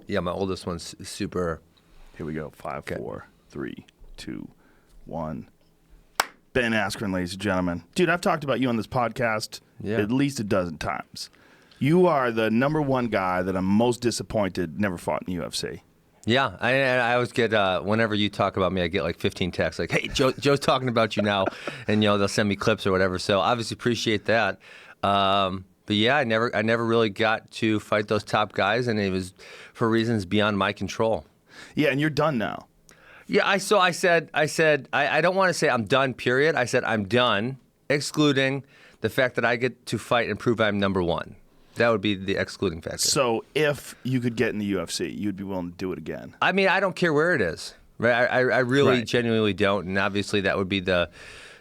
Yeah, my oldest one's super. Here we go. 5, 4, 3, 2, 1. Ben Askren, ladies and gentlemen. Dude, I've talked about you on this podcast at least a dozen times. You are the number one guy that I'm most disappointed never fought in UFC. Yeah, I always get, whenever you talk about me, I get like 15 texts like, hey, Joe's talking about you now. And, they'll send me clips or whatever. So obviously appreciate that. But yeah, I never really got to fight those top guys, and it was for reasons beyond my control. Yeah, and you're done now. Yeah, I said I don't want to say I'm done, period. I said I'm done, excluding the fact that I get to fight and prove I'm number one. That would be the excluding factor. So if you could get in the UFC, you'd be willing to do it again? I mean, I don't care where it is. Right? I really genuinely don't, and obviously that would be the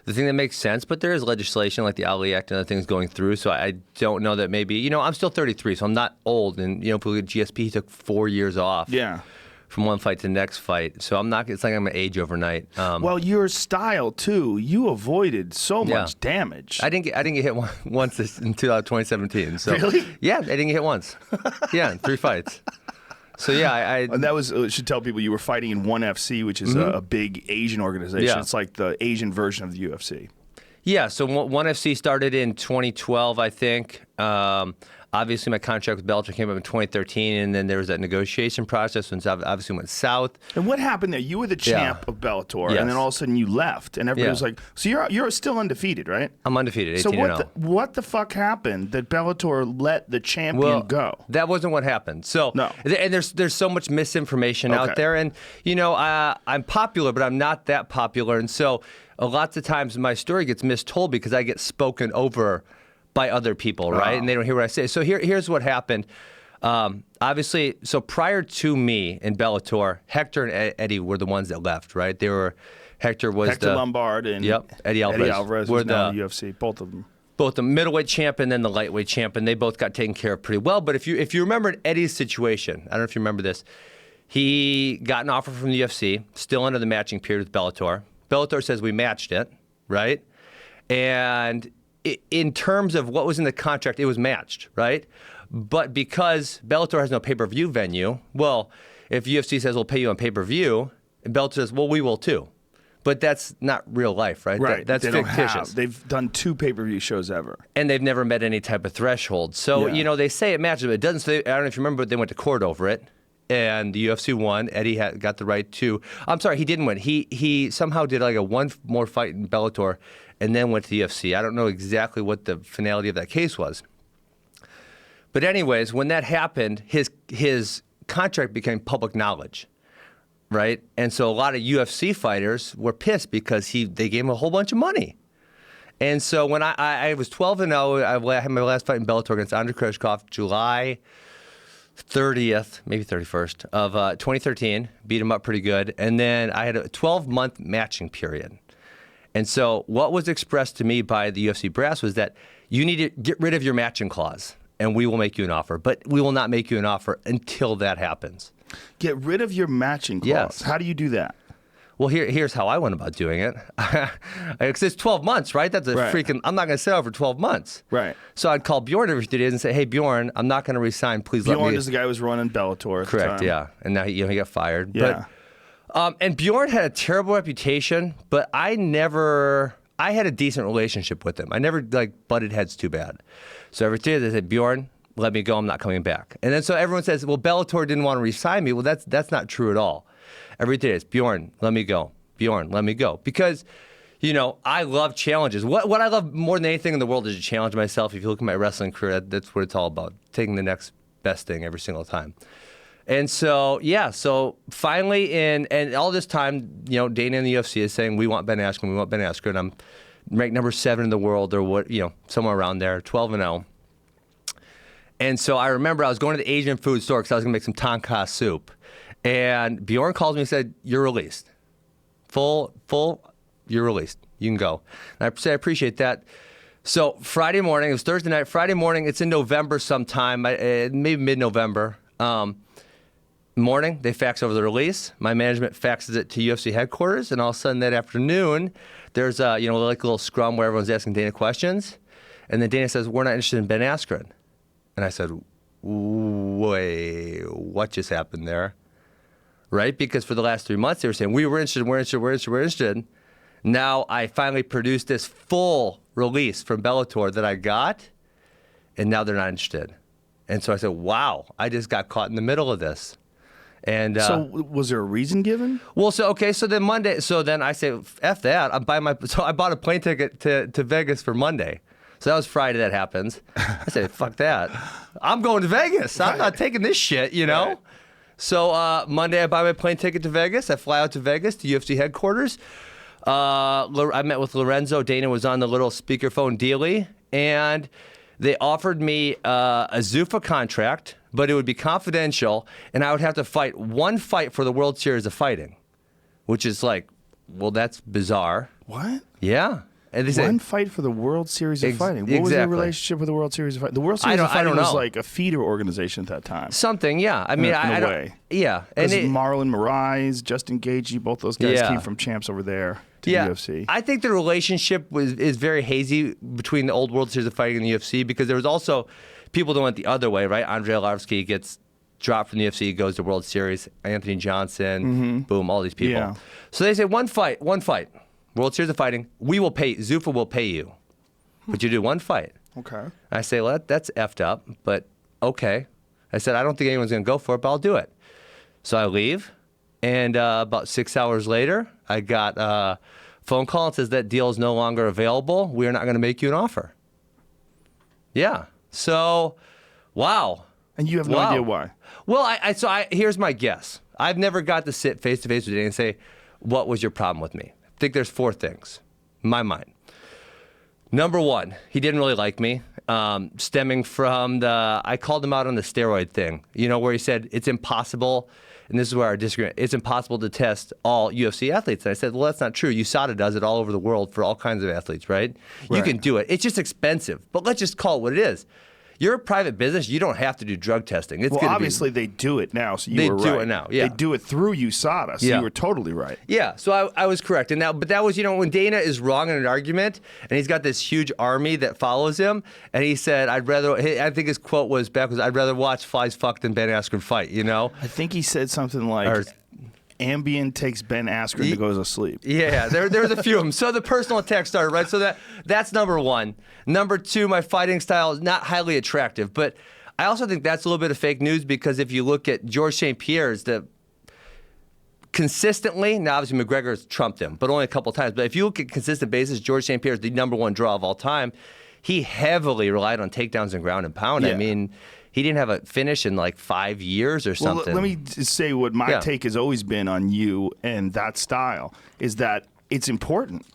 thing that makes sense. But there is legislation like the Ali Act and other things going through, so I don't know that maybe, I'm still 33, so I'm not old. And, if we look at GSP, he took 4 years off. Yeah. From one fight to the next fight. So it's like I'm going to age overnight. Well, your style, too, you avoided so much damage. I didn't get hit once in 2017. So, really? Yeah, I didn't get hit once. Yeah, in 3 fights. So, yeah, And that was, should tell people, you were fighting in ONE FC, which is a big Asian organization. Yeah. It's like the Asian version of the UFC. Yeah, so ONE FC started in 2012, I think. Obviously, my contract with Bellator came up in 2013, and then there was that negotiation process, and obviously went south. And what happened there? You were the champ of Bellator, and then all of a sudden you left, and everybody was like, so you're still undefeated, right? I'm undefeated, 18-0. So what the fuck happened that Bellator let the champion go? That wasn't what happened. So, no. And there's so much misinformation out there, and, I'm popular, but I'm not that popular, and so lots of times my story gets mistold because I get spoken over by other people, right? And they don't hear what I say. So here's what happened. Obviously, so prior to me in Bellator, Hector and Eddie were the ones that left, right? Hector Lombard and Eddie Alvarez were now in the UFC, both of them. Both the middleweight champ and then the lightweight champ, and they both got taken care of pretty well. But if you remember Eddie's situation, I don't know if you remember this, he got an offer from the UFC, still under the matching period with Bellator. Bellator says we matched it, right? And in terms of what was in the contract, it was matched, right? But because Bellator has no pay-per-view venue, well, if UFC says we'll pay you on pay-per-view, and Bellator says, well, we will too. But that's not real life, right? Right. That's fictitious. They've done 2 pay-per-view shows ever. And they've never met any type of threshold. So, they say it matches, but it doesn't. I don't know if you remember, but they went to court over it. And the UFC won. Eddie got the right to. I'm sorry, he didn't win. He somehow did like a one more fight in Bellator, and then went to the UFC. I don't know exactly what the finality of that case was. But anyways, when that happened, his contract became public knowledge, right? And so a lot of UFC fighters were pissed because they gave him a whole bunch of money. And so when I was 12-0, I had my last fight in Bellator against Andrei Kreshkov, July 30th, maybe 31st of 2013, beat him up pretty good. And then I had a 12-month matching period. And so what was expressed to me by the UFC brass was that you need to get rid of your matching clause, and we will make you an offer. But we will not make you an offer until that happens. Get rid of your matching clause? Yes. How do you do that? Well, here's how I went about doing it. Because it's 12 months, right? That's freaking, I'm not going to sit out for 12 months. Right. So I'd call Bjorn every 2 days and say, hey, Bjorn, I'm not going to resign. Please let me. Bjorn is the guy who was running Bellator at the time. Correct, yeah. And now he got fired. Yeah. But, and Bjorn had a terrible reputation, but I had a decent relationship with him. I never, butted heads too bad. So every 2 days I said, Bjorn, let me go. I'm not coming back. And then so everyone says, well, Bellator didn't want to resign me. Well, that's not true at all. Every 2 days, Bjorn, let me go. Bjorn, let me go. Because, I love challenges. What I love more than anything in the world is to challenge myself. If you look at my wrestling career, that's what it's all about. Taking the next best thing every single time. And so, so finally and all this time, Dana and the UFC is saying, we want Ben Askren, I'm ranked number 7 in the world or what, somewhere around there, 12-0. And so I remember I was going to the Asian food store because I was going to make some tonka soup. And Bjorn calls me and said, you're released. Full, you're released. You can go. And I say, I appreciate that. So Friday morning, it was Thursday night, Friday morning, it's in November sometime, maybe mid-November. Morning, they fax over the release. My management faxes it to UFC headquarters, and all of a sudden that afternoon, there's like a little scrum where everyone's asking Dana questions. And then Dana says, we're not interested in Ben Askren. And I said, wait, what just happened there? Right? Because for the last 3 months, they were saying, we're interested. Now I finally produced this full release from Bellator that I got, and now they're not interested. And so I said, wow, I just got caught in the middle of this. And so was there a reason given? Well, so then Monday, so then I say, F that. So I bought a plane ticket to Vegas for Monday. So that was Friday that happens. I said, fuck that. I'm going to Vegas. I'm not taking this shit, you know? Right. So Monday I buy my plane ticket to Vegas. I fly out to Vegas, to UFC headquarters. I met with Lorenzo. Dana was on the little speakerphone dealie. And they offered me a Zuffa contract, but it would be confidential, and I would have to fight one fight for the World Series of Fighting, which is like, well, that's bizarre. What? Yeah. And they One said, fight for the World Series of Fighting. What was their relationship with the World Series of Fighting? The World Series of Fighting was like a feeder organization at that time. Something, yeah. I mean, in a way. Yeah. Because Marlon Moraes, Justin Gaethje, both those guys came from champs over there to the UFC. I think the relationship is very hazy between the old World Series of Fighting and the UFC, because there was also people that went the other way, right? Andrei Arlovsky gets dropped from the UFC, goes to World Series. Anthony Johnson, boom, all these people. Yeah. So they say, one fight. World Series of Fighting, we will pay, Zuffa will pay you. But you do one fight. Okay. I say, well, that's effed up, but okay. I said, I don't think anyone's going to go for it, but I'll do it. So I leave, and about 6 hours later, I got a phone call and says that deal is no longer available. We are not going to make you an offer. Yeah. So, wow. And you have no idea why? Well, here's my guess. I've never got to sit face-to-face with Danny and say, what was your problem with me? I think there's 4 things in my mind. Number 1, he didn't really like me, stemming from I called him out on the steroid thing, where he said it's impossible, and this is where our disagreement, it's impossible to test all UFC athletes. And I said, well, that's not true. USADA does it all over the world for all kinds of athletes, right? You can do it. It's just expensive, but let's just call it what it is. You're a private business. You don't have to do drug testing. It's obviously they do it now, so you were right. They do it now, yeah. They do it through USADA, so you were totally right. Yeah, so I was correct. But that was, when Dana is wrong in an argument, and he's got this huge army that follows him, and he said, I think his quote was backwards, I'd rather watch flies fuck than Ben Askren fight, I think he said something like, Ambien takes Ben Askren to go to sleep. Yeah, there's a few of them. So the personal attack started, right? So that's number 1. Number 2, my fighting style is not highly attractive. But I also think that's a little bit of fake news, because if you look at George St. Pierre's, consistently, now obviously McGregor's trumped him, but only a couple times. But if you look at consistent basis, George St. Pierre is the number 1 draw of all time. He heavily relied on takedowns and ground and pound. Yeah. I mean, he didn't have a finish in like 5 years or something. Well, let me just say what my take has always been on you and that style is that it's important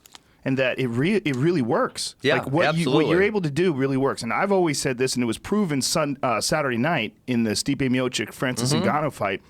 and that it really works. Yeah, like what absolutely. What you're able to do really works. And I've always said this, and it was proven Saturday night in the Stipe Miocic-Francis Ngannou fight.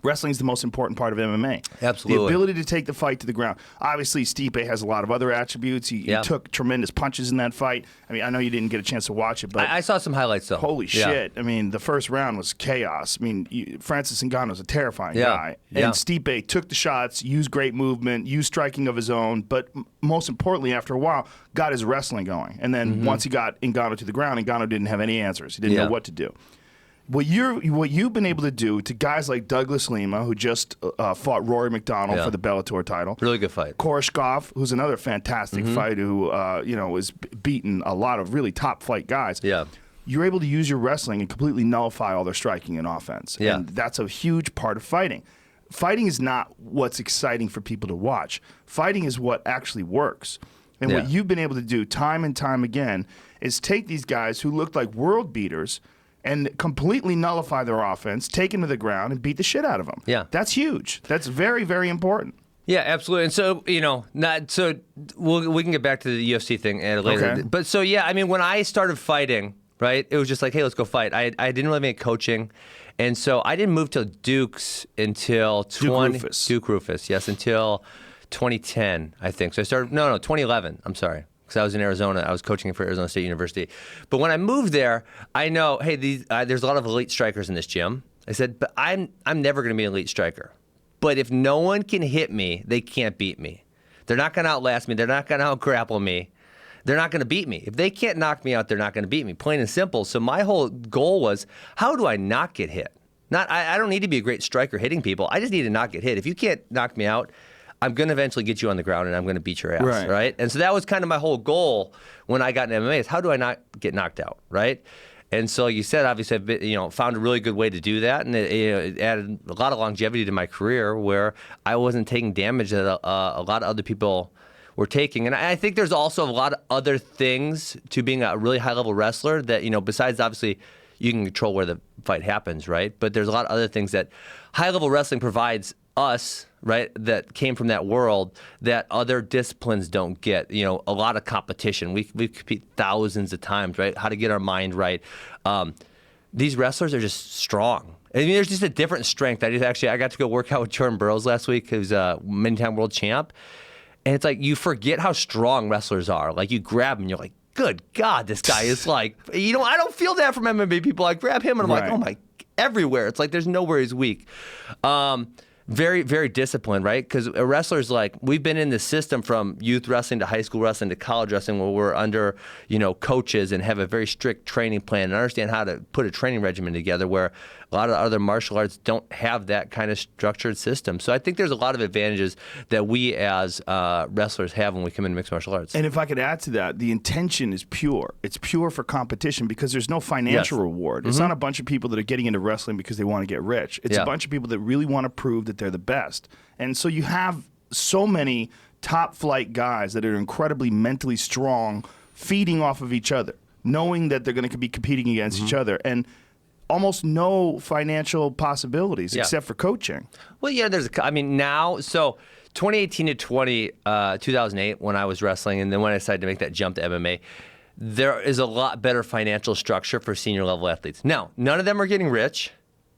Wrestling is the most important part of MMA. Absolutely. The ability to take the fight to the ground. Obviously, Stipe has a lot of other attributes. He took tremendous punches in that fight. I mean, I know you didn't get a chance to watch it, but I saw some highlights, though. Holy shit. I mean, the first round was chaos. I mean, Francis Ngannou was a terrifying guy. And Stipe took the shots, used great movement, used striking of his own, but most importantly, after a while, got his wrestling going. And then once he got Ngannou to the ground, Ngannou didn't have any answers. He didn't know what to do. What you've been able to do to guys like Douglas Lima, who just fought Rory McDonald for the Bellator title. Really good fight. Koreshkov, who's another fantastic fighter who has beaten a lot of really top flight guys. Yeah. You're able to use your wrestling and completely nullify all their striking and offense. Yeah. And that's a huge part of fighting. Fighting is not what's exciting for people to watch. Fighting is what actually works. And what you've been able to do time and time again is take these guys who looked like world beaters and completely nullify their offense, take them to the ground, and beat the shit out of them. Yeah. That's huge. That's very, very important. Yeah, absolutely. And so, we can get back to the UFC thing later. Okay. But so, I mean, when I started fighting, right, it was just like, hey, let's go fight. I didn't really make coaching. And so I didn't move to Duke's until Duke Rufus, yes, until 2010, I think. So I started, 2011, I'm sorry. Because I was in Arizona. I was coaching for Arizona State University. But when I moved there, I know, hey, there's a lot of elite strikers in this gym. I said, but I'm never going to be an elite striker. But if no one can hit me, they can't beat me. They're not going to outlast me. They're not going to out-grapple me. they're not going to beat me. If they can't knock me out, they're not going to beat me, plain and simple. So my whole goal was, how do I not get hit? I don't need to be a great striker hitting people. I just need to not get hit. If you can't knock me out, I'm going to eventually get you on the ground and I'm going to beat your ass, right? And so that was kind of my whole goal when I got in MMA is how do I not get knocked out, right? And so you said, obviously, I've been, found a really good way to do that, and it added a lot of longevity to my career where I wasn't taking damage that a lot of other people were taking. And I think there's also a lot of other things to being a really high-level wrestler that, besides obviously you can control where the fight happens, right? But there's a lot of other things that high-level wrestling provides us, right, that came from that world that other disciplines don't get. A lot of competition. We compete thousands of times, right? How to get our mind right. These wrestlers are just strong. I mean, there's just a different strength. I got to go work out with Jordan Burroughs last week, who's a many-time world champ. And it's like you forget how strong wrestlers are. Like you grab him and you're like, good God, this guy is like, I don't feel that from MMA people. I grab him and I'm like, oh my, everywhere. It's like there's nowhere he's weak. Very, very disciplined, right? Because a wrestler's like, we've been in the system from youth wrestling to high school wrestling to college wrestling where we're under, coaches and have a very strict training plan and understand how to put a training regimen together where a lot of other martial arts don't have that kind of structured system. So I think there's a lot of advantages that we as wrestlers have when we come into mixed martial arts. And if I could add to that, the intention is pure. It's pure for competition because there's no financial reward. It's not a bunch of people that are getting into wrestling because they want to get rich. It's a bunch of people that really want to prove that they're the best. And so you have so many top flight guys that are incredibly mentally strong, feeding off of each other, knowing that they're going to be competing against each other. And almost no financial possibilities except for coaching. Well, yeah, so 2018 to 2008 when I was wrestling and then when I decided to make that jump to MMA, there is a lot better financial structure for senior level athletes. Now, none of them are getting rich,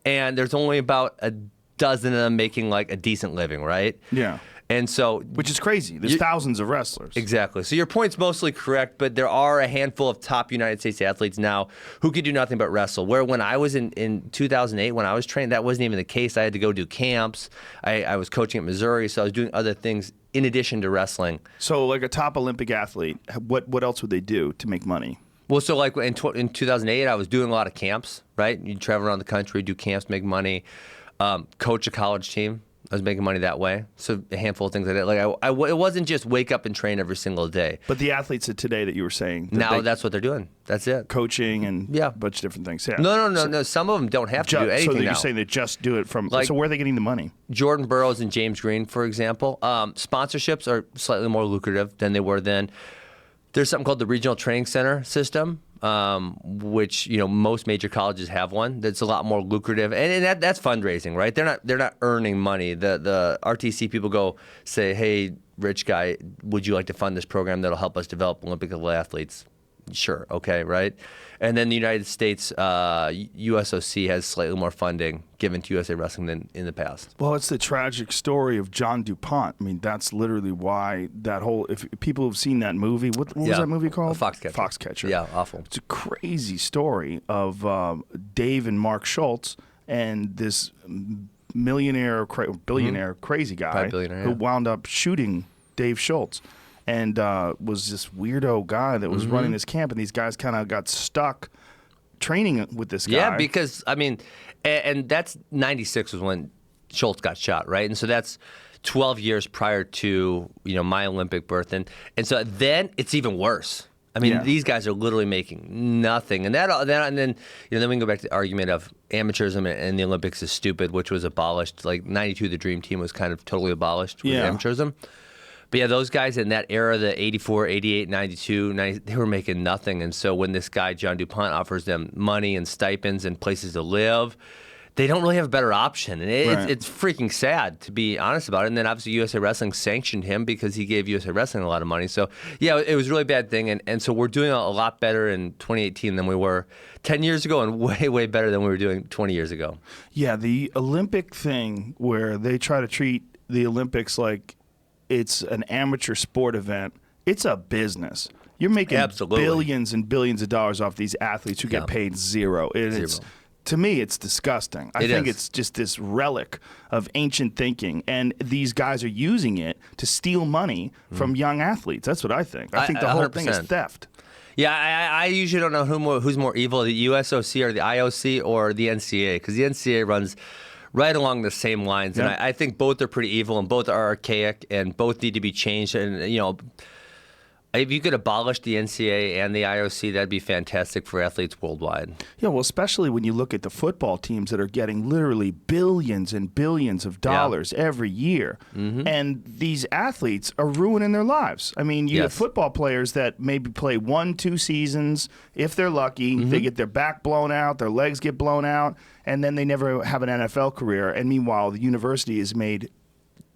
and there's only about a dozen of them making like a decent living, right? Yeah. And so, which is crazy. There's thousands of wrestlers. Exactly. So your point's mostly correct, but there are a handful of top United States athletes now who could do nothing but wrestle. Where when I was in 2008, when I was trained, that wasn't even the case. I had to go do camps. I was coaching at Missouri, so I was doing other things in addition to wrestling. So like a top Olympic athlete, what else would they do to make money? Well, so like in 2008, I was doing a lot of camps, right? You travel around the country, do camps, make money, coach a college team. I was making money that way. So a handful of things like that. Like it wasn't just wake up and train every single day. But the athletes of today that you were saying. That's what they're doing. That's it. Coaching and a bunch of different things. Yeah. No. Some of them don't have to do anything so now. You're saying they just do it from, so where are they getting the money? Jordan Burroughs and James Green, for example. Sponsorships are slightly more lucrative than they were then. There's something called the Regional Training Center system, which most major colleges have one. That's a lot more lucrative, and that's fundraising, right? They're not earning money. The RTC people go say, "Hey, rich guy, would you like to fund this program that'll help us develop Olympic level athletes?" Sure, okay, right? And then the United States USOC has slightly more funding given to USA Wrestling than in the past. Well, it's the tragic story of John DuPont. I mean, that's literally why that whole, if people have seen that movie, what was that movie called? Foxcatcher. Yeah, awful. It's a crazy story of Dave and Mark Schultz and this billionaire crazy guy who wound up shooting Dave Schultz. And was this weirdo guy that was running this camp, and these guys kind of got stuck training with this guy. Yeah, because, and that's 96 was when Schultz got shot, right? And so that's 12 years prior to, my Olympic birth. And so then it's even worse. These guys are literally making nothing. And then we can go back to the argument of amateurism and the Olympics is stupid, which was abolished. Like 92, the Dream Team was kind of totally abolished with amateurism. But yeah, those guys in that era, the 84, 88, 92, 90, they were making nothing. And so when this guy, John DuPont, offers them money and stipends and places to live, they don't really have a better option. And it's freaking sad, to be honest about it. And then obviously USA Wrestling sanctioned him because he gave USA Wrestling a lot of money. So yeah, it was a really bad thing. And so we're doing a lot better in 2018 than we were 10 years ago, and way, way better than we were doing 20 years ago. Yeah, the Olympic thing where they try to treat the Olympics like it's an amateur sport event. It's a business. You're making billions and billions of dollars off these athletes who get paid zero. It's To me, it's disgusting. I think it's just this relic of ancient thinking, and these guys are using it to steal money from young athletes. That's what I think. I think the whole thing is theft. Yeah, I usually don't know who's more evil, the USOC or the IOC or the NCAA, because the NCAA runs right along the same lines, and I think both are pretty evil and both are archaic and both need to be changed. And if you could abolish the NCAA and the IOC, that'd be fantastic for athletes worldwide. Yeah, well, especially when you look at the football teams that are getting literally billions and billions of dollars every year. And these athletes are ruining their lives. I mean, you have football players that maybe play 1-2 seasons. If they're lucky, they get their back blown out, their legs get blown out, and then they never have an NFL career. And meanwhile, the university has made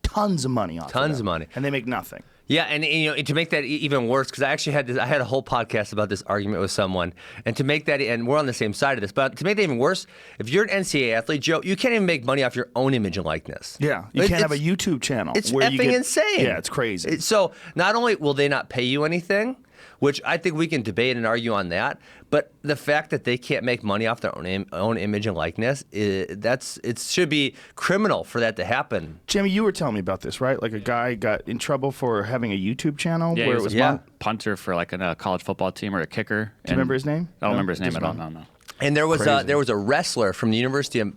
tons of money off of them. Tons of money. And they make nothing. Yeah, and to make that even worse, because I actually had I had a whole podcast about this argument with someone, and to make that, and we're on the same side of this, but to make that even worse, if you're an NCAA athlete, Joe, you can't even make money off your own image and likeness. Yeah, you can't have a YouTube channel. It's effing insane. Yeah, it's crazy. So not only will they not pay you anything, which I think we can debate and argue on that, but the fact that they can't make money off their own image and likeness, it should be criminal for that to happen. Jimmy, you were telling me about this, right? Like a guy got in trouble for having a YouTube channel where it was a punter for like a college football team or a kicker. Do you remember his name? I don't remember his name at all. No. And there was a wrestler from the University of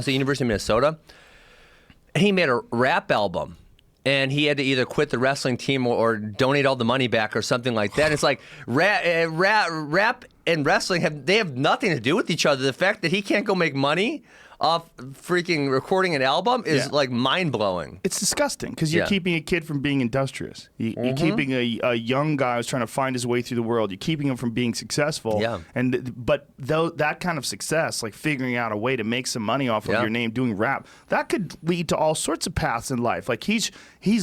Minnesota, and he made a rap album. And he had to either quit the wrestling team or donate all the money back or something like that. It's like rap and wrestling they have nothing to do with each other. The fact that he can't go make money off freaking recording an album is like mind-blowing. It's disgusting because you're keeping a kid from being industrious. You're keeping a young guy who's trying to find his way through the world. You're keeping him from being successful. Yeah. But that kind of success, like figuring out a way to make some money off of your name doing rap, that could lead to all sorts of paths in life. Like he's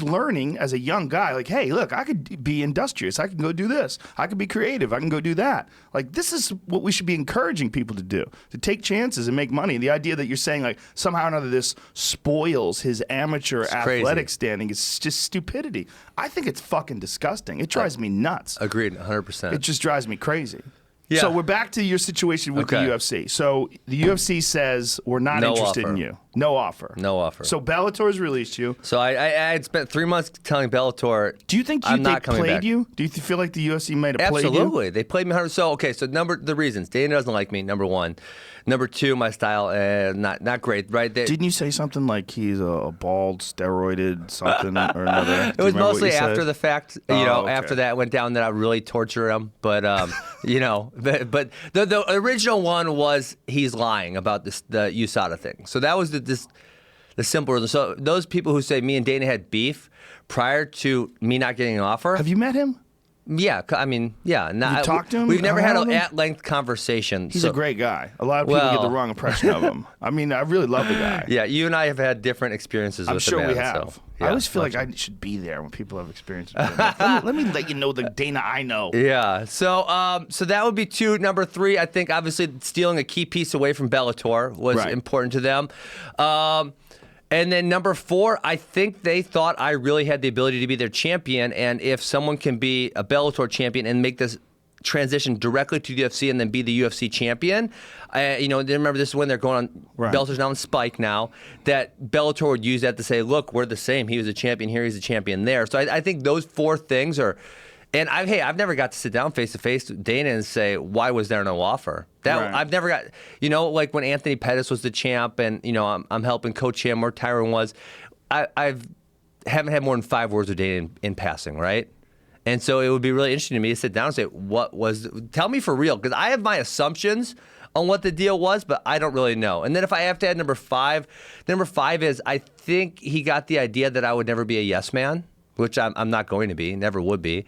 learning as a young guy, like, hey, look, I could be industrious. I can go do this. I could be creative. I can go do that. Like this is what we should be encouraging people to do, to take chances and make money. The idea that you're saying like somehow or another this spoils his amateur athletic standing is just stupidity. I think it's fucking disgusting. It drives me nuts. Agreed, 100%. It just drives me crazy. Yeah. So we're back to your situation with the UFC. So the UFC says we're not interested in you. No offer. No offer. So Bellator's released you. So I had spent 3 months telling Bellator. Do you think they played you? Do you feel like the UFC might have played you? Absolutely. They played me hard. So the reasons. Dana doesn't like me, number one. Number two, my style, not great, right? Didn't you say something like he's a bald, steroided something or another? It was mostly after the fact. After that went down that I really torture him. But, but the original one was he's lying about the USADA thing. So that was the simple reason. So those people who say me and Dana had beef prior to me not getting an offer. Have you met him? Yeah, I mean, yeah. Have you talked to him? We've never had an at-length conversation. He's a great guy. A lot of people get the wrong impression of him. I mean, I really love the guy. Yeah, you and I have had different experiences with the man. I'm sure we have. So, I always feel like I should be there when people have experiences with him. Let me let you know the Dana I know. Yeah, so that would be two. Number three, I think obviously stealing a key piece away from Bellator was important to them. And then number four, I think they thought I really had the ability to be their champion. And if someone can be a Bellator champion and make this transition directly to the UFC and then be the UFC champion, remember this is when they're going on, Bellator's now on Spike now, that Bellator would use that to say, look, we're the same. He was a champion here, he's a champion there. So I think those four things are... And I've never got to sit down face to face with Dana and say, why was there no offer? I've never got, like when Anthony Pettis was the champ and, I'm helping coach him or Tyron was, I haven't had more than 5 words with Dana in passing, right? And so it would be really interesting to me to sit down and say, tell me for real, because I have my assumptions on what the deal was, but I don't really know. And then if I have to add number five is I think he got the idea that I would never be a yes man, which I'm not going to be, never would be.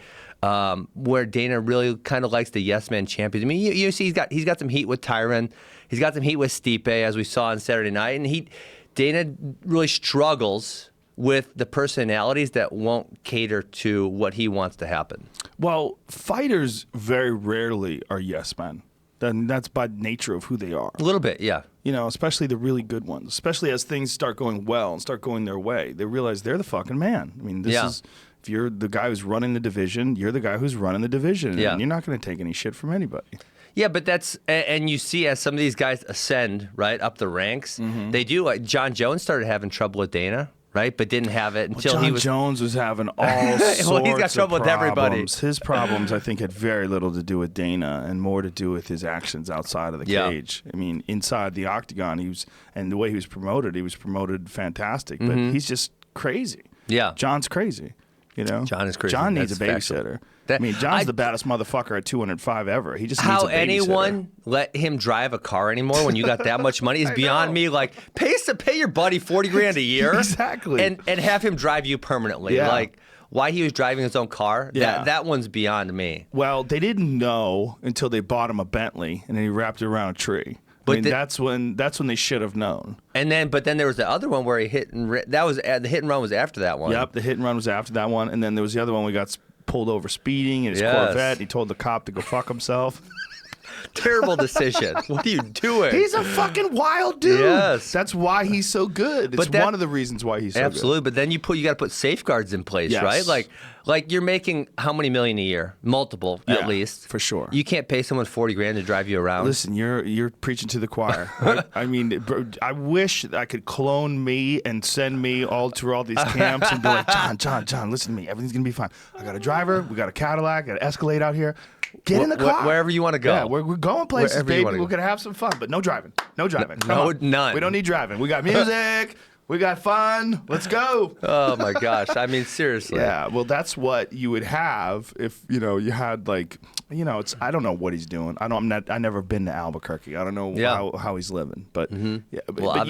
Where Dana really kind of likes the yes man champions. I mean, you see, he's got some heat with Tyron, he's got some heat with Stipe, as we saw on Saturday night, and Dana really struggles with the personalities that won't cater to what he wants to happen. Well, fighters very rarely are yes men. Then that's by nature of who they are. A little bit, yeah. Especially the really good ones. Especially as things start going well and start going their way, they realize they're the fucking man. I mean, this is. If you're the guy who's running the division, you're the guy who's running the division. And you're not going to take any shit from anybody. Yeah, but and you see as some of these guys ascend right up the ranks, they do. Like John Jones started having trouble with Dana, right? But didn't have it until John he was. Jones was having all sorts Well, he's got trouble of with everybody. problems. His problems, I think, had very little to do with Dana and more to do with his actions outside of the cage. I mean, inside the octagon, and the way he was promoted fantastic. But he's just crazy. Yeah, John's crazy. You know, John is crazy. John needs a That's babysitter. I mean, John's the baddest motherfucker at 205 ever. He just needs a babysitter. How anyone let him drive a car anymore when you got that much money is beyond me. Like, pay your buddy $40,000 a year, exactly, and have him drive you permanently. Yeah. Like, why he was driving his own car? Yeah. That one's beyond me. Well, they didn't know until they bought him a Bentley, and then he wrapped it around a tree. But that's when they should have known. But then there was the other one where he the hit and run was after that one. Yep, the hit and run was after that one, and then there was the other one we got pulled over speeding in his Corvette. He told the cop to go fuck himself. Terrible decision. What are you doing? He's a fucking wild dude. Yes. That's why he's so good. It's one of the reasons why he's so good. Absolutely. But then you got to put safeguards in place, right? Like you're making how many million a year? Multiple, at least. For sure. You can't pay someone $40,000 to drive you around. Listen, you're preaching to the choir. I mean, bro, I wish I could clone me and send me all through all these camps and be like, John, listen to me. Everything's gonna be fine. I got a driver. We got a Cadillac. Got an Escalade out here. Get in the car. Wherever you want to go. Yeah, we're going places, Wherever baby. We're gonna have some fun, but no driving. No driving. None. We don't need driving. We got music. We got fun. Let's go. Oh my gosh. I mean, seriously. Yeah. Well, that's what you would have if you had it's. I don't know what he's doing. I never been to Albuquerque. I don't know how he's living. But but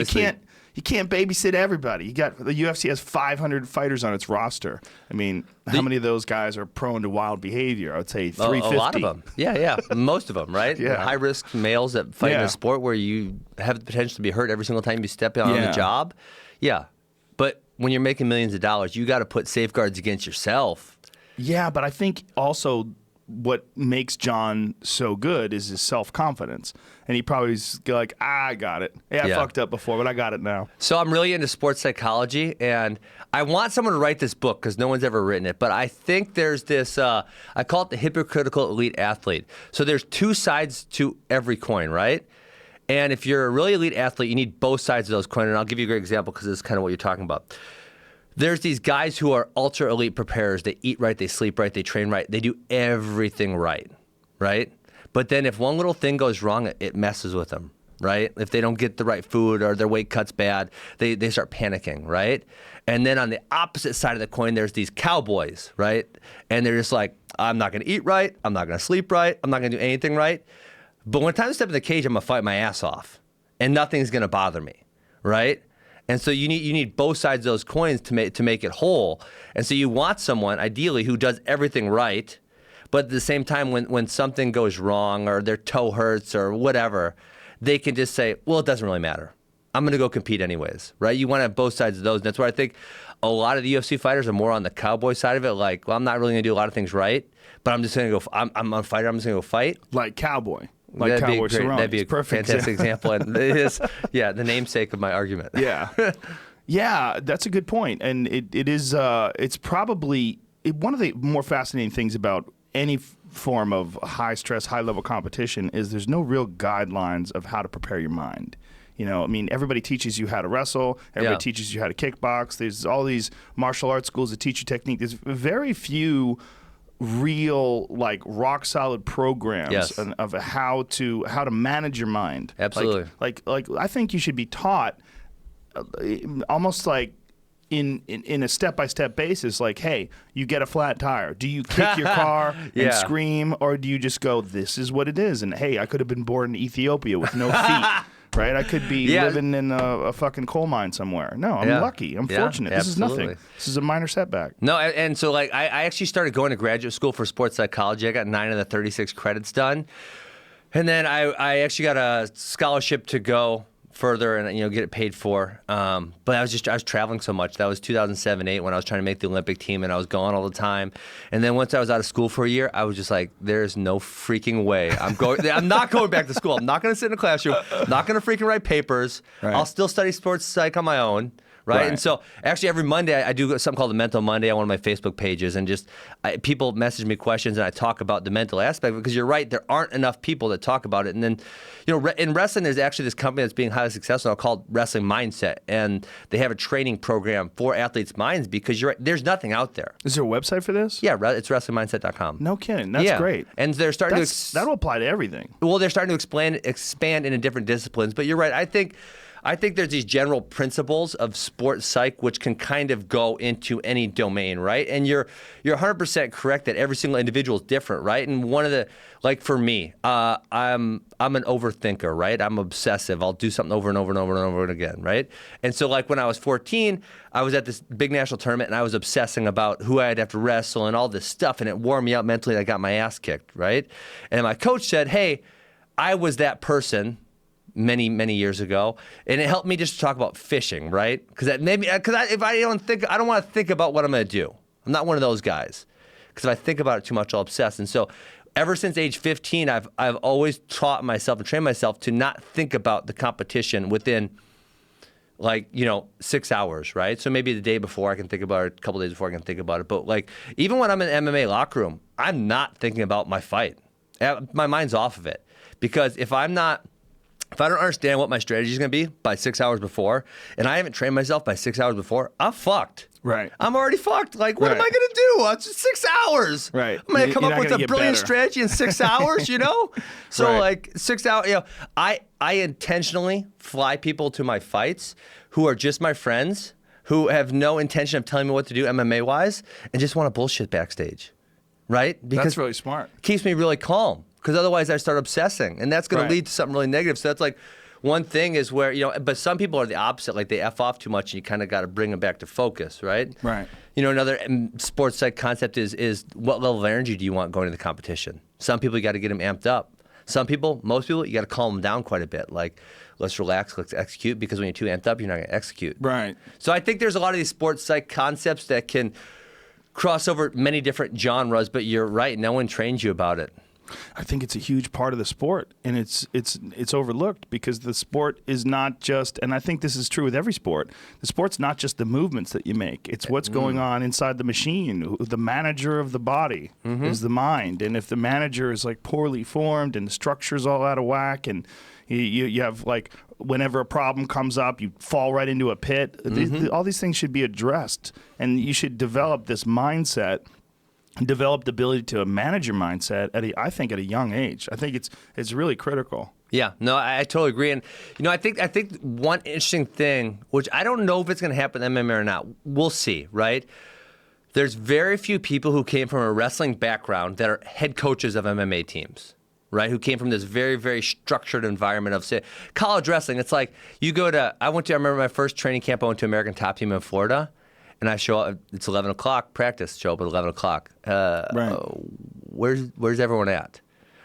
you can't babysit everybody. The UFC has 500 fighters on its roster. I mean, how many of those guys are prone to wild behavior? I would say 350. A lot of them. Yeah. Most of them, right? Yeah. High risk males that fight in a sport where you have the potential to be hurt every single time you step on the job. Yeah. But when you're making millions of dollars, you got to put safeguards against yourself. Yeah, but I think also what makes John so good is his self-confidence. And he probably is like, I got it. I fucked up before, but I got it now. So I'm really into sports psychology, and I want someone to write this book because no one's ever written it. But I think there's this, I call it the hypocritical elite athlete. So there's two sides to every coin, right? And if you're a really elite athlete, you need both sides of those coins. And I'll give you a great example because this is kind of what you're talking about. There's these guys who are ultra elite preparers. They eat right, they sleep right, they train right. They do everything right? But then if one little thing goes wrong, it messes with them, right? If they don't get the right food or their weight cut's bad, they start panicking, right? And then on the opposite side of the coin, there's these cowboys, right? And they're just like, I'm not going to eat right. I'm not going to sleep right. I'm not going to do anything right. But when it's time to step in the cage, I'm going to fight my ass off. And nothing's going to bother me, right? And so you need both sides of those coins to make it whole. And so you want someone, ideally, who does everything right, but at the same time, when something goes wrong or their toe hurts or whatever, they can just say, well, it doesn't really matter. I'm going to go compete anyways, right? You want to have both sides of those. And that's why I think a lot of the UFC fighters are more on the cowboy side of it. Like, well, I'm not really going to do a lot of things right, but I'm just going to go, I'm a fighter, I'm just going to go fight. Like cowboy. Like Cowboy Cerrone. That'd be a fantastic example. And it is, the namesake of my argument. Yeah. Yeah, that's a good point. And it is, it's probably one of the more fascinating things about any form of high stress, high level competition is there's no real guidelines of how to prepare your mind. I mean, everybody teaches you how to wrestle. Everybody teaches you how to kickbox. There's all these martial arts schools that teach you technique. There's very few real, like, rock solid programs of how to manage your mind. Absolutely. Like I think you should be taught almost like in a step-by-step basis, like, hey, you get a flat tire. Do you kick your car and scream, or do you just go, this is what it is? And hey, I could have been born in Ethiopia with no feet. Right? I could be living in a fucking coal mine somewhere. No, I'm lucky. I'm fortunate. This is nothing. This is a minor setback. No, and so, like, I actually started going to graduate school for sports psychology. I got 9 of the 36 credits done. And then I actually got a scholarship to go further and get it paid for. But I was traveling so much. That was 2007-8 when I was trying to make the Olympic team, and I was gone all the time. And then once I was out of school for a year, I was just like, there's no freaking way I'm not going back to school. I'm not going to sit in a classroom. I'm not going to freaking write papers. Right. I'll still study sports psych on my own. Right? And so actually every Monday I do something called the Mental Monday on one of my Facebook pages, and people message me questions and I talk about the mental aspect, because you're right, there aren't enough people that talk about it. And then, in wrestling, there's actually this company that's being highly successful now called Wrestling Mindset, and they have a training program for athletes' minds, because you're right, there's nothing out there. Is there a website for this? Yeah, it's wrestlingmindset.com. No kidding. That's great. And they're starting that'll apply to everything. Well, they're starting to expand into different disciplines. But you're right. I think there's these general principles of sports psych which can kind of go into any domain, right? And you're 100% correct that every single individual is different, right? And one of the, like for me, I'm an overthinker, right? I'm obsessive. I'll do something over and over and over and over again, right? And so like when I was 14, I was at this big national tournament and I was obsessing about who I'd have to wrestle and all this stuff, and it wore me out mentally and I got my ass kicked, right? And my coach said, hey, I was that person many, many years ago, and it helped me just to talk about fishing, right? Because if I don't want to think about what I'm going to do. I'm not one of those guys. Because if I think about it too much, I'll obsess. And so, ever since age 15, I've always taught myself and trained myself to not think about the competition within, 6 hours, right? So maybe the day before I can think about it, a couple days before I can think about it. But even when I'm in the MMA locker room, I'm not thinking about my fight. My mind's off of it, because if I don't understand what my strategy is going to be by 6 hours before, and I haven't trained myself by 6 hours before, I'm fucked. Right. I'm already fucked. What am I going to do? It's just 6 hours. Right. I'm going to come up with a brilliant better. strategy in 6 hours, So Right. 6 hours, I intentionally fly people to my fights who are just my friends, who have no intention of telling me what to do MMA-wise, and just want to bullshit backstage. Right? Because That's really smart. it keeps me really calm. Because otherwise I start obsessing, and that's going to lead to something really negative. So that's one thing is where, but some people are the opposite. They F off too much, and you kind of got to bring them back to focus, right? Right. Another sports psych concept is what level of energy do you want going to the competition? Some people, you got to get them amped up. Most people, you got to calm them down quite a bit. Let's relax, let's execute, because when you're too amped up, you're not going to execute. Right. So I think there's a lot of these sports psych concepts that can cross over many different genres, but you're right, no one trains you about it. I think it's a huge part of the sport, and it's overlooked, because the sport is not just, and I think this is true with every sport, the sport's not just the movements that you make. It's what's going on inside the machine. The manager of the body is the mind, and if the manager is poorly formed and the structure's all out of whack, and you have whenever a problem comes up, you fall right into a pit. All these things should be addressed, and you should develop this mindset, develop the ability to manage your mindset I think at a young age. I think it's really critical. Yeah, no, I totally agree. And I think one interesting thing, which I don't know if it's going to happen in MMA or not, we'll see, right? There's very few people who came from a wrestling background that are head coaches of MMA teams, right? Who came from this very, very structured environment of, say, college wrestling. It's I remember my first training camp, I went to American Top Team in Florida. And I show up, it's 11 o'clock, practice, show up at 11 o'clock. Right. Where's everyone at?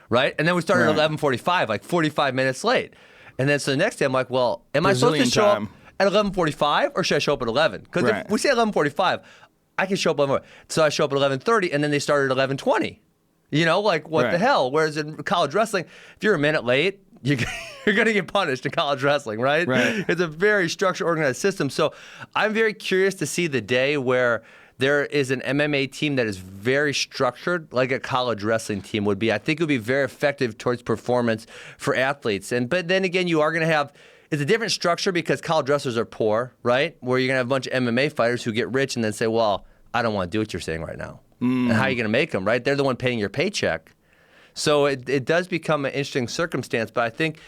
Right? And then we started at 11:45, 45 minutes late. And then so the next day I'm well, am I supposed to show up at 11:45 or should I show up at 11? Because if we say 11:45, I can show up at 11:45. So I show up at 11:30 and then they started at 11:20. What the hell? Whereas in college wrestling, if you're a minute late, you're going to get punished in college wrestling, right? It's a very structured, organized system. So I'm very curious to see the day where there is an MMA team that is very structured, like a college wrestling team would be. I think it would be very effective towards performance for athletes. But then again, you are going to have, it's a different structure because college wrestlers are poor, right? Where you're going to have a bunch of MMA fighters who get rich and then say, well, I don't want to do what you're saying right now. And how are you going to make them, right? They're the one paying your paycheck. So it does become an interesting circumstance, but I think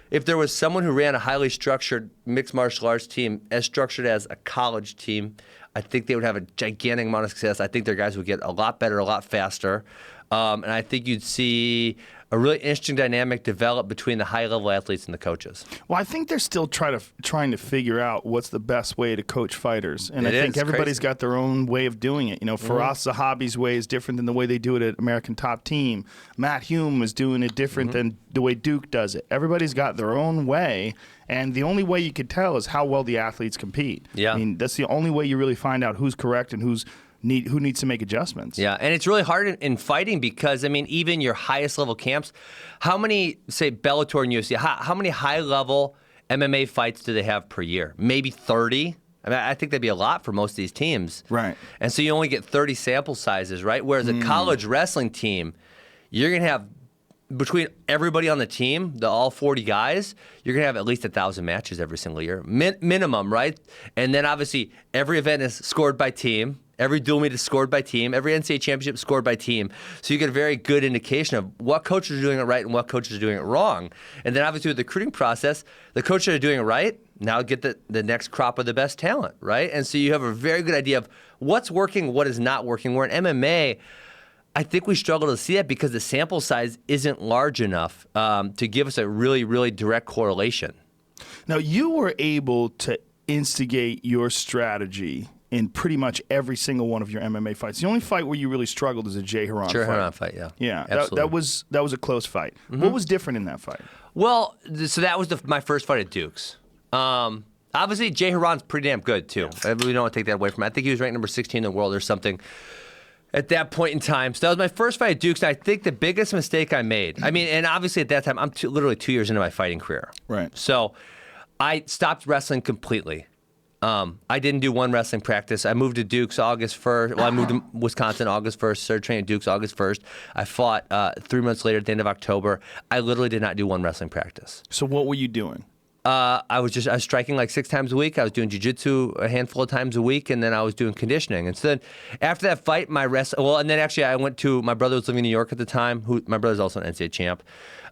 if there was someone who ran a highly structured mixed martial arts team, as structured as a college team, I think they would have a gigantic amount of success. I think their guys would get a lot better, a lot faster. And I think you'd see a really interesting dynamic develop between the high-level athletes and the coaches. Well, I think they're still trying to figure out what's the best way to coach fighters. And I think everybody's got their own way of doing it. For us, Zahabi's way is different than the way they do it at American Top Team. Matt Hume is doing it different than the way Duke does it. Everybody's got their own way, and the only way you could tell is how well the athletes compete. Yeah. That's the only way you really find out who's correct and who needs to make adjustments. Yeah, and it's really hard in fighting because, even your highest level camps, how many, say, Bellator and UFC, how many high-level MMA fights do they have per year? Maybe 30? I mean, I think that'd be a lot for most of these teams. Right. And so you only get 30 sample sizes, right? Whereas a college wrestling team, you're going to have, between everybody on the team, all 40 guys, you're going to have at least 1,000 matches every single year. Minimum, right? And then obviously every event is scored by team. Every dual meet is scored by team. Every NCAA championship is scored by team. So you get a very good indication of what coaches are doing it right and what coaches are doing it wrong. And then obviously with the recruiting process, the coaches that are doing it right now get the next crop of the best talent, right? And so you have a very good idea of what's working, what is not working. Where in MMA, I think we struggle to see that because the sample size isn't large enough to give us a really, really direct correlation. Now, you were able to instigate your strategy in pretty much every single one of your MMA fights. The only fight where you really struggled is a Jay Haran fight. Haran fight, yeah. Yeah, absolutely. that was a close fight. What was different in that fight? Well, so that was my first fight at Duke's. Obviously, Jay Haran's pretty damn good, too. Yeah. We don't want to take that away from him. I think he was ranked number 16 in the world or something at that point in time. So that was my first fight at Duke's, and I think the biggest mistake I made, I mean, and obviously at that time, I'm literally 2 years into my fighting career. Right. So I stopped wrestling completely. I didn't do one wrestling practice. I moved to Duke's August 1st. Well, I moved to Wisconsin August 1st, started training at Duke's August 1st. I fought 3 months later at the end of October. I literally did not do one wrestling practice. So what were you doing? I was striking like 6 times a week. I was doing jiu-jitsu a handful of times a week, and then I was doing conditioning. And so then after that fight, and then actually I went to, my brother was living in New York at the time, my brother's also an NCAA champ.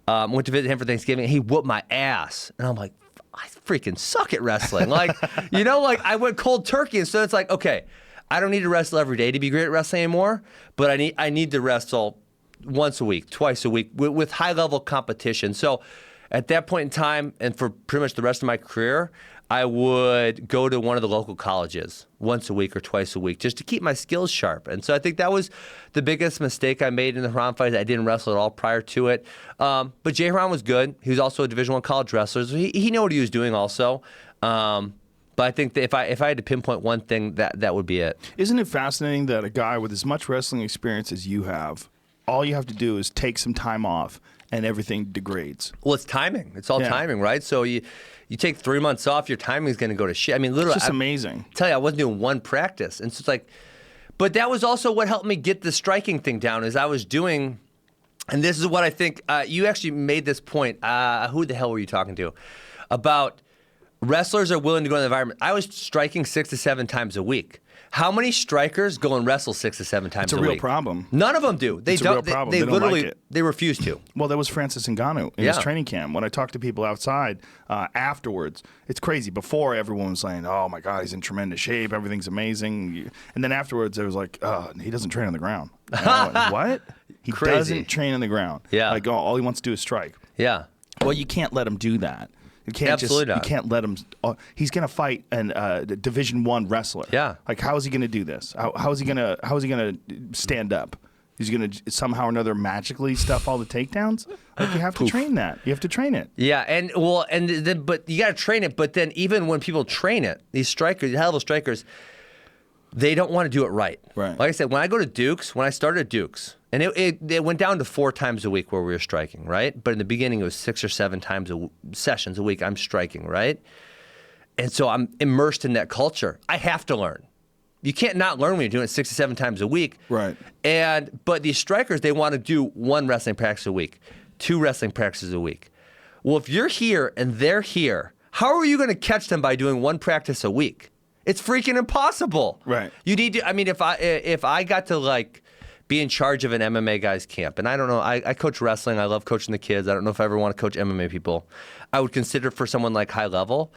Went to visit him for Thanksgiving, and he whooped my ass. And I'm like, I freaking suck at wrestling. Like, I went cold turkey. And so it's like, okay, I don't need to wrestle every day to be great at wrestling anymore, but I need to wrestle once a week, twice a week with high-level competition. So at that point in time, and for pretty much the rest of my career, I would go to one of the local colleges once a week or twice a week just to keep my skills sharp. And so I think that was the biggest mistake I made in the Haran fight. I didn't wrestle at all prior to it. But Jay Haran was good. He was also a Division I college wrestler, so he knew what he was doing also. But I think that if I had to pinpoint one thing, that would be it. Isn't it fascinating that a guy with as much wrestling experience as you have, all you have to do is take some time off and everything degrades? Well, it's timing. It's all timing, right? So you take 3 months off, your timing is going to go to shit. I mean, literally, it's just amazing. I tell you, I wasn't doing one practice, and so it's like, but that was also what helped me get the striking thing down. Is I was doing, and this is what I think. You actually made this point. Who the hell were you talking to? About wrestlers are willing to go in the environment. I was striking 6 to 7 times a week. How many strikers go and wrestle 6 to 7 times a week? It's a real problem. None of them do. They it's don't. A real problem. They don't literally like it. They refuse to. Well, that was Francis Ngannou in his training camp. When I talked to people outside afterwards, it's crazy. Before, everyone was saying, "Oh my God, he's in tremendous shape. Everything's amazing." And then afterwards, it was like, "He doesn't train on the ground." And I went, what? He doesn't train on the ground. Yeah. Like all he wants to do is strike. Yeah. Well, you can't let him do that. You can't Absolutely not. You can't let him. He's going to fight a Division I wrestler. Yeah. Like, how is he going to do this? How is he going to stand up? He's going to somehow or another magically stuff all the takedowns. Like, you have to train that. You have to train it. Yeah, but you got to train it. But then even when people train it, these strikers, high-level strikers, they don't want to do it right. Right. Like I said, when I started at Duke's, and it went down to 4 times a week where we were striking, right? But in the beginning, it was 6 or 7 times sessions a week I'm striking, right? And so I'm immersed in that culture. I have to learn. You can't not learn when you're doing it 6 to 7 times a week. Right. But these strikers, they want to do 1 wrestling practice a week, 2 wrestling practices a week. Well, if you're here and they're here, how are you going to catch them by doing 1 practice a week? It's freaking impossible. Right. You need to. I mean, if I got to be in charge of an MMA guy's camp, and I don't know, I coach wrestling. I love coaching the kids. I don't know if I ever want to coach MMA people. I would consider for someone like high level,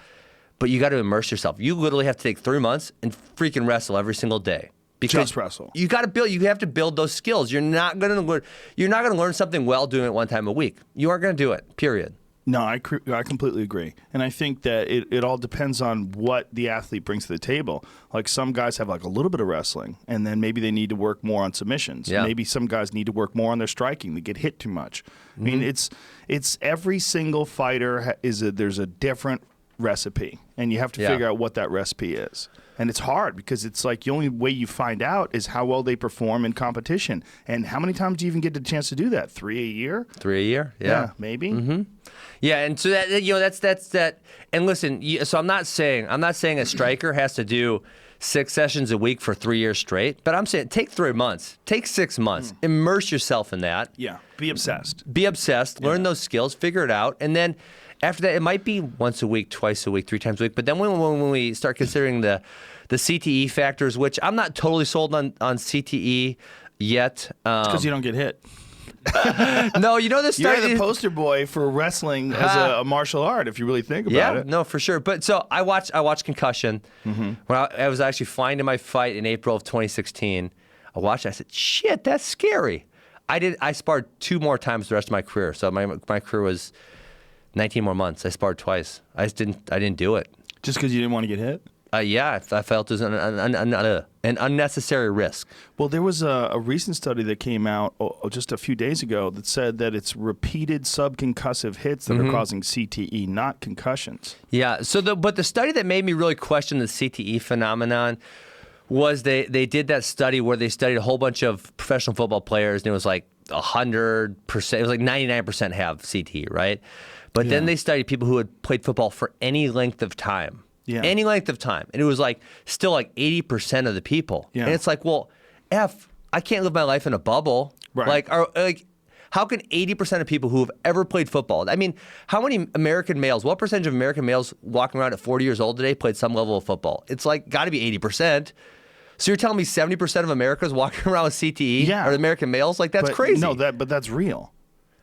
but you got to immerse yourself. You literally have to take 3 months and freaking wrestle every single day. Because just wrestle. You got to build. You have to build those skills. You're not going to learn. You're not going to learn something well doing it 1 time a week. You aren't going to do it. Period. No, I completely agree. And I think that it all depends on what the athlete brings to the table. Like, some guys have a little bit of wrestling, and then maybe they need to work more on submissions. Yeah. Maybe some guys need to work more on their striking. They get hit too much. I mean, it's every single fighter there's a different recipe, and you have to Yeah. figure out what that recipe is. And it's hard because it's like the only way you find out is how well they perform in competition. And how many times do you even get the chance to do that? 3 a year? 3 a year? Yeah. Maybe. Mm-hmm. Yeah, and so that that's that. And listen, so I'm not saying a striker has to do 6 sessions a week for 3 years straight, but I'm saying take 3 months, take 6 months, immerse yourself in that. Yeah. Be obsessed. Be obsessed. Learn those skills. Figure it out, and then after that, it might be once a week, twice a week, 3 times a week. But then when we start considering the CTE factors, which I'm not totally sold on CTE yet. Because you don't get hit. No, this You're study. the poster boy for wrestling as a martial art, if you really think about it. No, for sure. But so I watched Concussion. When I was actually fine in my fight in April of 2016. I watched it, I said, shit, that's scary. I sparred 2 more times the rest of my career. So my career was 19 more months. I sparred twice. I didn't do it. Just because you didn't want to get hit? Yeah, I felt it was an unnecessary risk. Well, there was a recent study that came out just a few days ago that said that it's repeated subconcussive hits that are causing CTE, not concussions. Yeah. But the study that made me really question the CTE phenomenon was they did that study where they studied a whole bunch of professional football players, and it was like 100%. It was like 99% have CTE, right? But then they studied people who had played football for any length of time. Yeah. Any length of time. And it was like still like 80% of the people. Yeah. And it's like, well, I can't live my life in a bubble. Right. How can 80% of people who have ever played football, I mean, how many American males, what percentage of American males walking around at 40 years old today played some level of football? It's like got to be 80%. So you're telling me 70% of America is walking around with CTE? Yeah. Or American males? Like, that's But crazy. No, but that's real.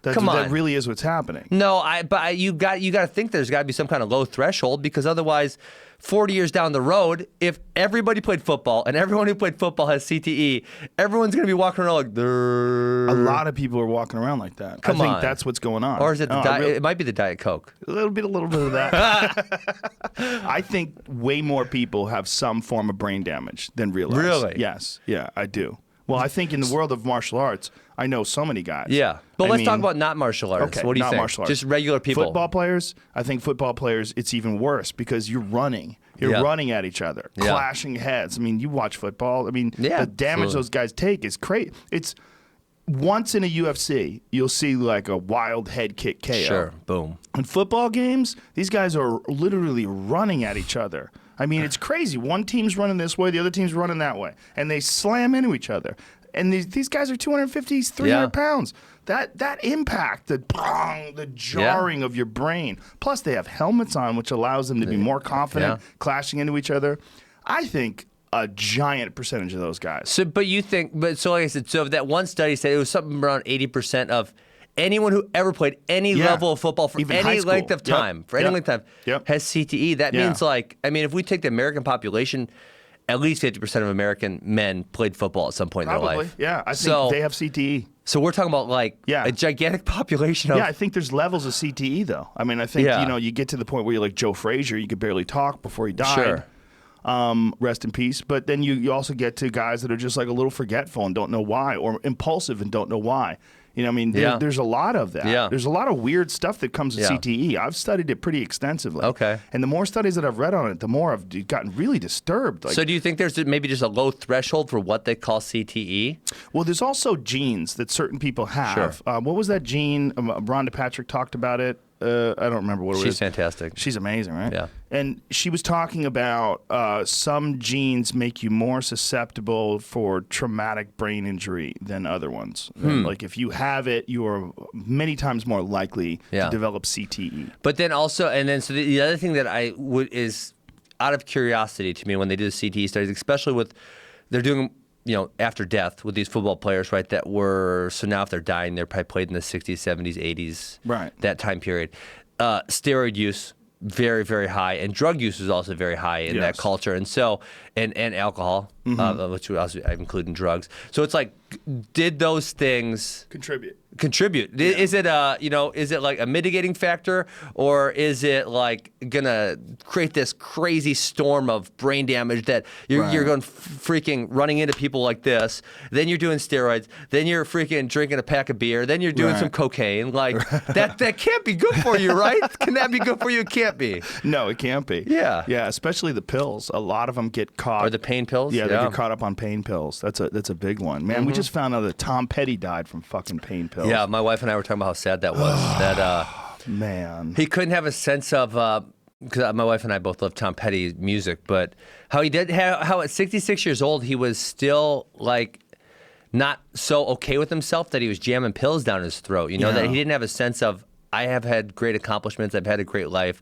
Come on. That really is what's happening. No, you got to think there's got to be some kind of low threshold, because otherwise, 40 years down the road, if everybody played football and everyone who played football has CTE, everyone's going to be walking around like they're... A lot of people are walking around like that. I think that's what's going on. Or is it it might be the Diet Coke. A little bit of that. I think way more people have some form of brain damage than realize. Really? Yes. Yeah, I do. Well, I think in the world of martial arts, I know so many guys. Yeah. But let's talk about not martial arts. Okay, What do you not think? martial arts. Just regular people. Football players, I think football players, it's even worse because you're running. You're running at each other, clashing heads. I mean, you watch football. I mean, the damage those guys take is crazy. It's once in a UFC, you'll see like a wild head kick KO. Sure. Boom. In football games, these guys are literally running at each other. I mean, it's crazy. One team's running this way, the other team's running that way, and they slam into each other. And these guys are 250, 300 pounds. That impact, the jarring of your brain. Plus, they have helmets on, which allows them to be more confident, clashing into each other. I think a giant percentage of those guys. So like I said, so that one study said it was something around 80% of anyone who ever played any level of football for Even any high school. length of time, has CTE. That means if we take the American population, at least 50% of American men played football at some point in their life. Yeah, I think they have CTE. So we're talking about a gigantic population of... Yeah, I think there's levels of CTE, though. I mean, I think, you get to the point where you're like Joe Frazier, you could barely talk before he died. Sure. Rest in peace. But then you also get to guys that are just like a little forgetful and don't know why, or impulsive and don't know why. You know, I mean, there's a lot of that. Yeah. There's a lot of weird stuff that comes with CTE. I've studied it pretty extensively. Okay. And the more studies that I've read on it, the more I've gotten really disturbed. So do you think there's maybe just a low threshold for what they call CTE? Well, there's also genes that certain people have. Sure. What was that gene? Rhonda Patrick talked about it. I don't remember what it was. She's fantastic. She's amazing, right? Yeah. And she was talking about some genes make you more susceptible for traumatic brain injury than other ones. Like if you have it, you are many times more likely to develop CTE. But then also, so the other thing that I would is out of curiosity to me when they do the CTE studies, especially with they're doing after death with these football players, right, that were, so now if they're dying, they're probably played in the 60s, 70s, 80s, right, that time period. Steroid use, very, very high, and drug use is also very high in that culture. And so, and alcohol, which I include in drugs. So it's like, did those things contribute? contribute? Is it is it like a mitigating factor, or is it like gonna create this crazy storm of brain damage that you're going freaking running into people like this, then you're doing steroids, then you're freaking drinking a pack of beer, then you're doing some cocaine, like that can't be good for you, right? Can that be good for you? It can't be. No, it can't be. Yeah. Yeah, especially the pills. A lot of them get caught. Or the pain pills? Yeah, they get caught up on pain pills. That's a big one. Man, we just found out that Tom Petty died from fucking pain pills. Yeah, my wife and I were talking about how sad that was. Man. He couldn't have a sense of, because my wife and I both love Tom Petty music, but how at 66 years old, he was still like not so okay with himself that he was jamming pills down his throat. That he didn't have a sense of, I have had great accomplishments, I've had a great life.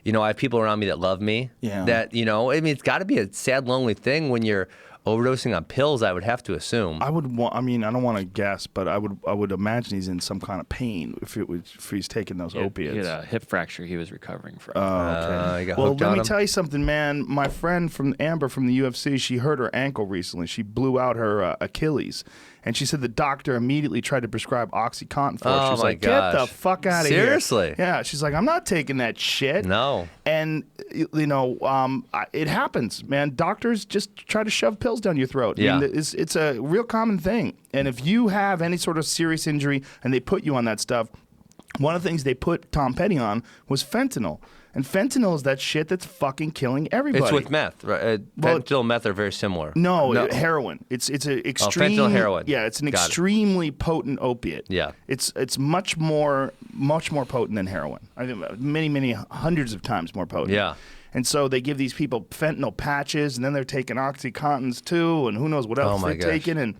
I have people around me that love me. Yeah. That, it's got to be a sad, lonely thing when you're overdosing on pills, I would have to assume. I don't want to guess, but I would imagine he's in some kind of pain if he's taking those opiates. He had a hip fracture he was recovering from. Oh, okay. Well, let me tell you something, man. My friend Amber from the UFC, she hurt her ankle recently. She blew out her Achilles. And she said the doctor immediately tried to prescribe OxyContin for her. She's like, get the fuck out of here. Seriously? Yeah. She's like, I'm not taking that shit. No. And, it happens, man. Doctors just try to shove pills down your throat. Yeah. I mean, it's a real common thing. And if you have any sort of serious injury and they put you on that stuff, one of the things they put Tom Petty on was fentanyl. And fentanyl is that shit that's fucking killing everybody. It's with meth, right? Fentanyl and meth are very similar. No, heroin. It's an extreme. Fentanyl, heroin. Yeah, it's an extremely potent opiate. Yeah, it's much more potent than heroin. I think many hundreds of times more potent. Yeah. And so they give these people fentanyl patches, and then they're taking OxyContins too, and who knows what else they're taking. And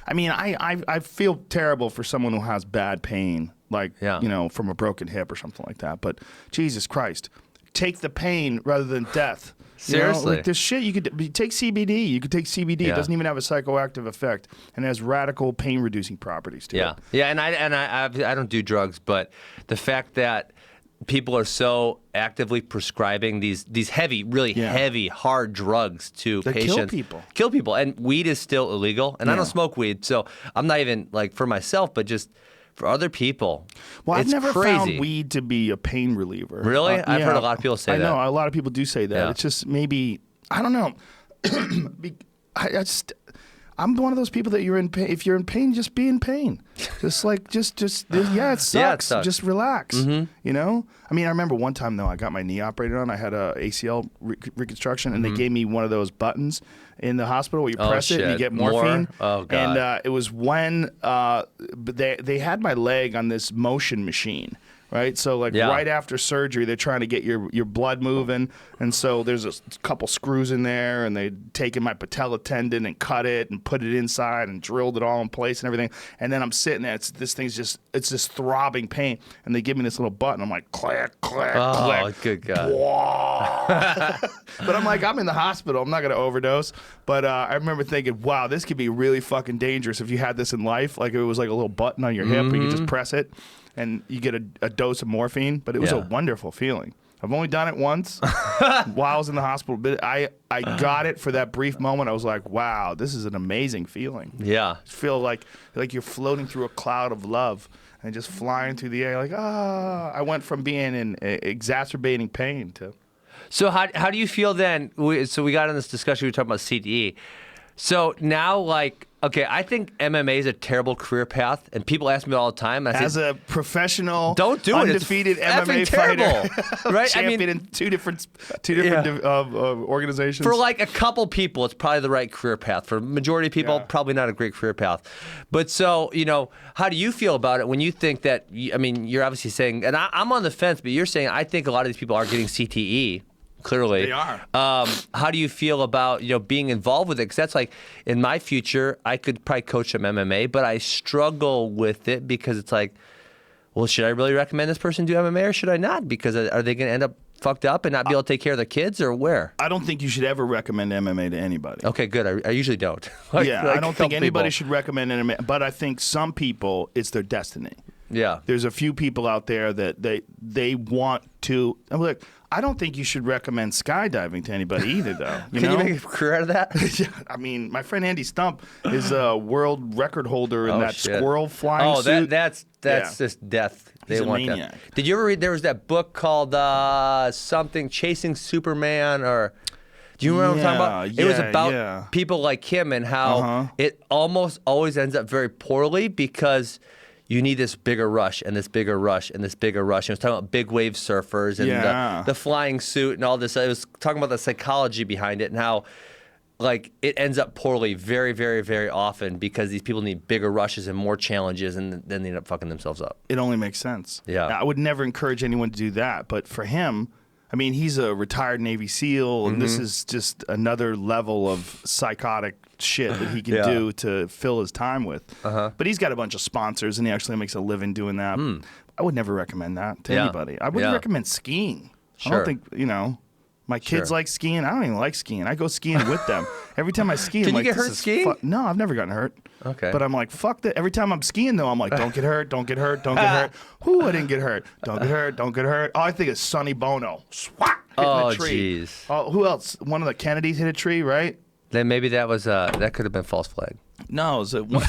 I mean, I feel terrible for someone who has bad pain. From a broken hip or something like that. But Jesus Christ, take the pain rather than death. Seriously. This shit, you could take CBD. You could take CBD. Yeah. It doesn't even have a psychoactive effect, and it has radical pain-reducing properties to it. Yeah, and I don't do drugs, but the fact that people are so actively prescribing these heavy, really heavy, hard drugs to patients. Kill people. And weed is still illegal, and I don't smoke weed, so I'm not even, for myself, but just for other people. Well, I've never crazy. found weed to be a pain reliever. Really? I've heard a lot of people say that. I know, a lot of people do say that. Yeah. It's just maybe, I don't know. I'm one of those people that if you're in pain, just be in pain. It sucks. Yeah, it sucks. Just relax. Mm-hmm. I mean, I remember one time though, I got my knee operated on. I had a ACL reconstruction, and they gave me one of those buttons in the hospital where you press it and you get morphine. Oh God! And it was when they had my leg on this motion machine. Right, so right after surgery, they're trying to get your blood moving, and so there's a couple screws in there, and they taken my patella tendon and cut it and put it inside and drilled it all in place and everything. And then I'm sitting there, this throbbing pain, and they give me this little button. I'm like, click, click, click. Good God! But I'm in the hospital. I'm not gonna overdose. But I remember thinking, wow, this could be really fucking dangerous if you had this in life. Like if it was like a little button on your hip, and you could just press it. And you get a dose of morphine, but it was a wonderful feeling. I've only done it once while I was in the hospital, but I got it for that brief moment. I was like, wow, this is an amazing feeling. Yeah. I feel like you're floating through a cloud of love and just flying through the air I went from being in exacerbating pain to... So how do you feel then? So we got in this discussion, we were talking about CTE. So now, okay, I think MMA is a terrible career path, and people ask me all the time. As a professional, don't do undefeated it. It's MMA fighter, right? Champion in two different organizations. For a couple people, it's probably the right career path. For majority of people, probably not a great career path. But so, how do you feel about it when you think that? You're obviously saying, and I'm on the fence, but you're saying I think a lot of these people are getting CTE. Clearly. They are. How do you feel about, being involved with it? Because that's in my future, I could probably coach some MMA, but I struggle with it because it's well, should I really recommend this person do MMA or should I not? Because are they going to end up fucked up and not be able to take care of their kids or where? I don't think you should ever recommend MMA to anybody. Okay, good. I usually don't. I don't think anybody should recommend MMA, but I think some people, it's their destiny. Yeah. There's a few people out there that they want to. I'm like, I don't think you should recommend skydiving to anybody either, though. Can you make a career out of that? Yeah, I mean, my friend Andy Stump is a world record holder in that shit. squirrel flying suit. That's just death. He's a want maniac. that. Did you ever read? There was that book called something Chasing Superman, or do you remember what I'm talking about? It was about people like him and how it almost always ends up very poorly because you need this bigger rush and this bigger rush and this bigger rush. It was talking about big wave surfers and the flying suit and all this. It was talking about the psychology behind it and how like it ends up poorly very, very, very often because these people need bigger rushes and more challenges, and then they end up fucking themselves up. It only makes sense. Yeah. I would never encourage anyone to do that, but for him, I mean, he's a retired Navy SEAL, and this is just another level of psychotic shit that he can do to fill his time with. But he's got a bunch of sponsors, and he actually makes a living doing that. I would never recommend that to anybody. I wouldn't recommend skiing. I don't think, my kids like skiing. I don't even like skiing. I go skiing with them. Every time I ski, Can I'm you like, get hurt skiing? No, I've never gotten hurt. Okay. But I'm like, fuck that. Every time I'm skiing, though, I'm like, don't get hurt, don't get hurt, don't get hurt. Whoo, I didn't get hurt. Don't get hurt, don't get hurt. All I think is Sonny Bono. Swat! Hitting a tree. Jeez. Oh, who else? One of the Kennedys hit a tree, right? Then maybe that was that could have been false flag. No, it was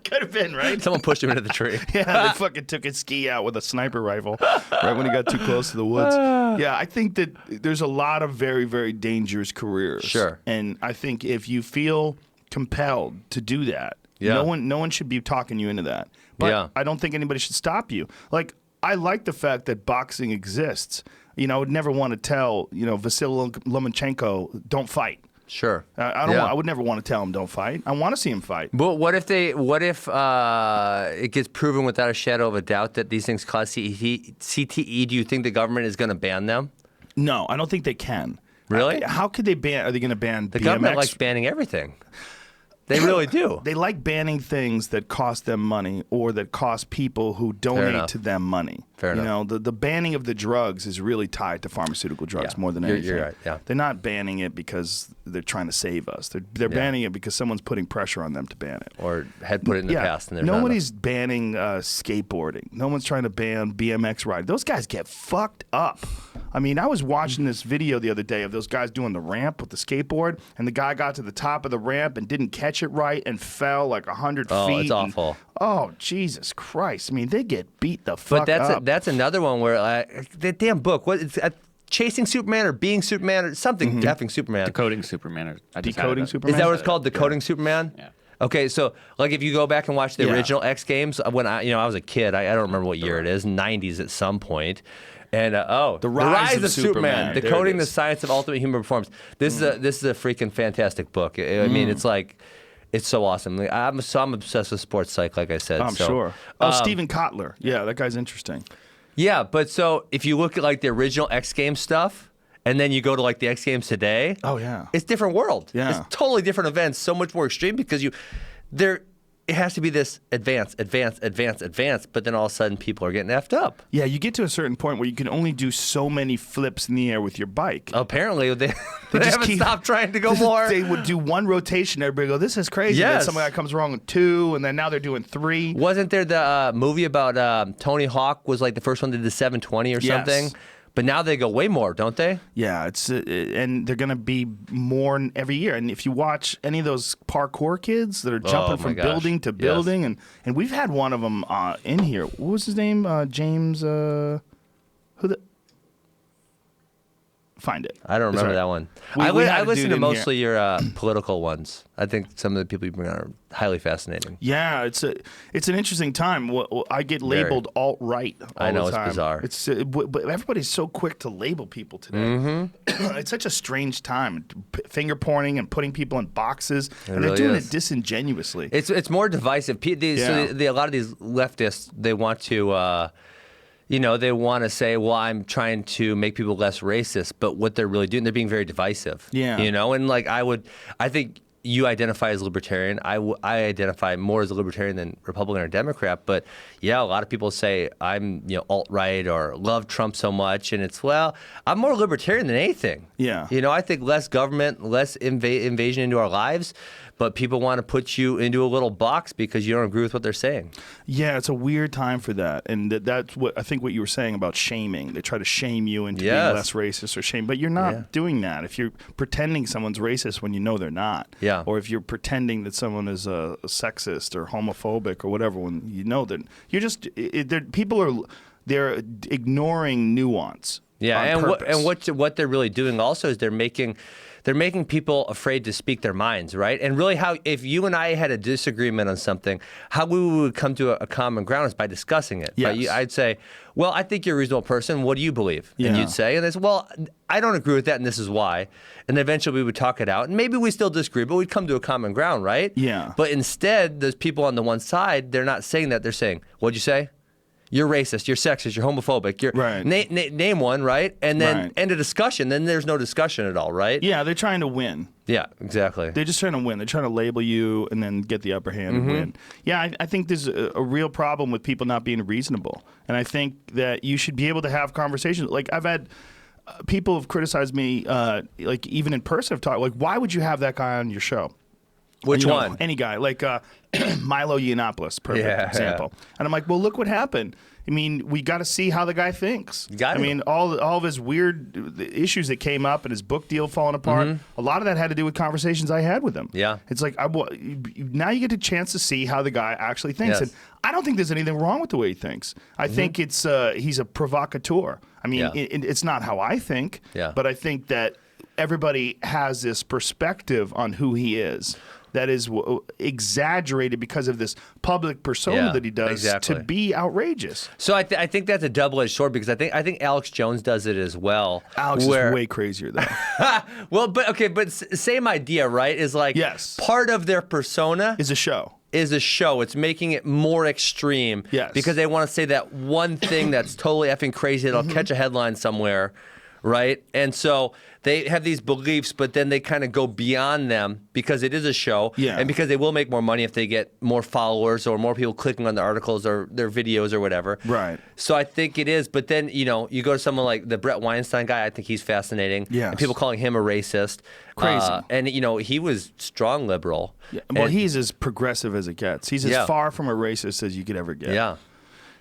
could have been, right? Someone pushed him into the tree. Yeah, they fucking took his ski out with a sniper rifle right when he got too close to the woods. Yeah, I think that there's a lot of very, very dangerous careers. Sure. And I think if you feel compelled to do that, no one should be talking you into that. But I don't think anybody should stop you. Like, I like the fact that boxing exists. I would never want to tell, Vasily Lomachenko, don't fight. Sure. I would never want to tell him don't fight. I want to see him fight. But what if it gets proven without a shadow of a doubt that these things cause CTE? Do you think the government is going to ban them? No, I don't think they can. Really? How could they ban? Are they going to ban the BMX? Government likes banning everything. They really do. They like banning things that cost them money or that cost people who donate to them money. Fair enough. The banning of the drugs is really tied to pharmaceutical drugs more than anything. You're right, yeah. They're not banning it because they're trying to save us. They're banning it because someone's putting pressure on them to ban it. Or had put it in the past. And nobody's banning skateboarding. No one's trying to ban BMX riding. Those guys get fucked up. I mean, I was watching this video the other day of those guys doing the ramp with the skateboard, and the guy got to the top of the ramp and didn't catch it right and fell like 100 feet. Oh, it's awful. Oh, Jesus Christ. I mean, they get beat the fuck up. But that's another one where that damn book, Chasing Superman or Being Superman or something, effing Superman. Decoding Superman. Decoding Superman? Is that what it's called? Decoding Superman? Yeah. Okay, so like if you go back and watch the original X Games, when I was a kid, I don't remember what year it is, 90s at some point. And The Rise of Superman. Decoding the Science of Ultimate Human Performance. This is a freaking fantastic book. I mean, it's like, it's so awesome. Like, I'm obsessed with sports psych, like I said. I'm sure. Steven Kotler. Yeah, that guy's interesting. Yeah, but so if you look at like the original X Games stuff, and then you go to like the X Games today, it's different world. Yeah. It's totally different events, so much more extreme because it has to be this advance, but then all of a sudden people are getting effed up. Yeah, you get to a certain point where you can only do so many flips in the air with your bike. Apparently, they haven't stopped trying to go more. They would do one rotation, everybody go, this is crazy. Yes. And then some guy comes wrong with 2, and then now they're doing 3. Wasn't there the movie about Tony Hawk was like the first one that did the 720 or something? But now they go way more, don't they? Yeah, and they're going to be more every year. And if you watch any of those parkour kids that are jumping from building to building, and we've had one of them in here. What was his name? James. Find it. I don't remember that one. I listen to mostly your political ones. I think some of the people you bring on are highly fascinating. Yeah, it's an interesting time. I get labeled alt-right all the time. I know, it's bizarre. But everybody's so quick to label people today. It's such a strange time. Finger pointing and putting people in boxes. And they're doing it disingenuously. It's more divisive. So a lot of these leftists, they want to... they want to say, well, I'm trying to make people less racist, but what they're really doing, they're being very divisive. Yeah. And like I think you identify as libertarian. I identify more as a libertarian than Republican or Democrat. But yeah, a lot of people say I'm alt-right or love Trump so much, and it's I'm more libertarian than anything. Yeah. I think less government, less invasion into our lives. But people want to put you into a little box because you don't agree with what they're saying. Yeah, it's a weird time for that. And that's what I think what you were saying about shaming. They try to shame you into being less racist or shame. But you're not doing that. If you're pretending someone's racist when you know they're not. Yeah. Or if you're pretending that someone is a sexist or homophobic or whatever when you know that you're just they're ignoring nuance. Yeah, on purpose. what they're really doing also is they're making people afraid to speak their minds, right? And really, if you and I had a disagreement on something, how we would come to a common ground is by discussing it. Yes. Right? I'd say, well, I think you're a reasonable person. What do you believe? Yeah. And you'd say, and it's, well, I don't agree with that, and this is why. And eventually we would talk it out, and maybe we still disagree, but we'd come to a common ground, right? Yeah. But instead, those people on the one side, they're not saying that. They're saying, what'd you say? You're racist, you're sexist, you're homophobic, you're right. Name one, right? And then end a discussion. Then there's no discussion at all, right? Yeah, they're trying to win. Yeah, exactly. They're just trying to win. They're trying to label you and then get the upper hand and win. Yeah, I think there's a real problem with people not being reasonable. And I think that you should be able to have conversations. Like I've had people have criticized me, like even in person, have talked, like, why would you have that guy on your show? Which one? Any guy, like Milo Yiannopoulos, perfect example. And I'm like, well, look what happened. I mean, we got to see how the guy thinks. I mean, all of his weird issues that came up and his book deal falling apart, a lot of that had to do with conversations I had with him. Yeah. It's like, now you get a chance to see how the guy actually thinks. Yes. And I don't think there's anything wrong with the way he thinks. I think he's a provocateur. I mean, it's not how I think, but I think that everybody has this perspective on who he is that is exaggerated because of this public persona that he does to be outrageous. So I think that's a double-edged sword because I think Alex Jones does it as well. Alex is way crazier though. Well, but same idea, right? Is like part of their persona is a show. It's making it more extreme because they want to say that one thing that's totally effing crazy that'll catch a headline somewhere, right? And so they have these beliefs, but then they kind of go beyond them because it is a show and because they will make more money if they get more followers or more people clicking on the articles or their videos or whatever. Right. So I think it is, but then, you go to someone like the Brett Weinstein guy, I think he's fascinating. Yes. And people calling him a racist. Crazy. And, he was strong liberal. Yeah. Well, he's as progressive as it gets. He's as far from a racist as you could ever get. Yeah.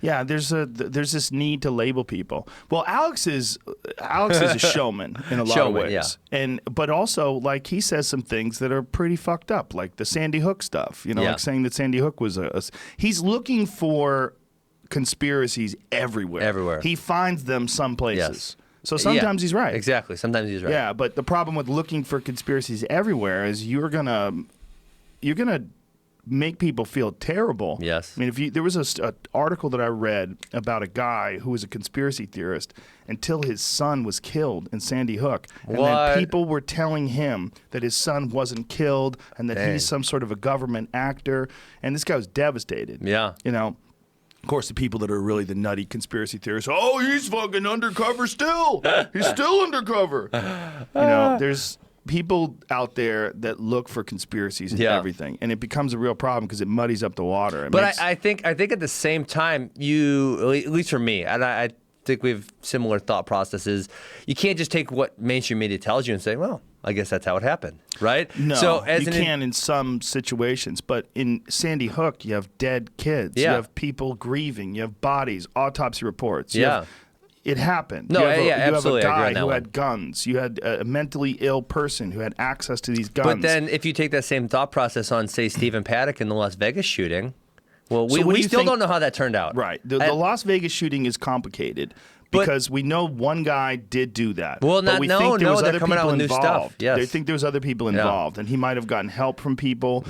Yeah, there's this need to label people. Well, Alex is a showman in a lot of ways, but also like he says some things that are pretty fucked up, like the Sandy Hook stuff. Like saying that Sandy Hook was he's looking for conspiracies everywhere. Everywhere. He finds them some places. So sometimes he's right. Exactly. Sometimes he's right. Yeah, but the problem with looking for conspiracies everywhere is you're gonna make people feel terrible. Yes. I mean, there was an article that I read about a guy who was a conspiracy theorist until his son was killed in Sandy Hook. And then people were telling him that his son wasn't killed and that he's some sort of a government actor. And this guy was devastated. Yeah. Of course, the people that are really the nutty conspiracy theorists, oh, he's fucking undercover still. He's still undercover. There's people out there that look for conspiracies and everything, and it becomes a real problem because it muddies up the water. I think at the same time, at least for me, and I think we have similar thought processes. You can't just take what mainstream media tells you and say, well, I guess that's how it happened, right? No, so you can in some situations, but in Sandy Hook, you have dead kids, you have people grieving, you have bodies, autopsy reports, it happened. No, you absolutely. have a guy who one. had guns. You had a mentally ill person who had access to these guns. But then if you take that same thought process on, say, Stephen Paddock in the Las Vegas shooting, well, we still don't know how that turned out. Right. The Las Vegas shooting is complicated because we know one guy did do that. Well, they're coming out with new stuff. Yes. They think there was other people involved, and he might have gotten help from people,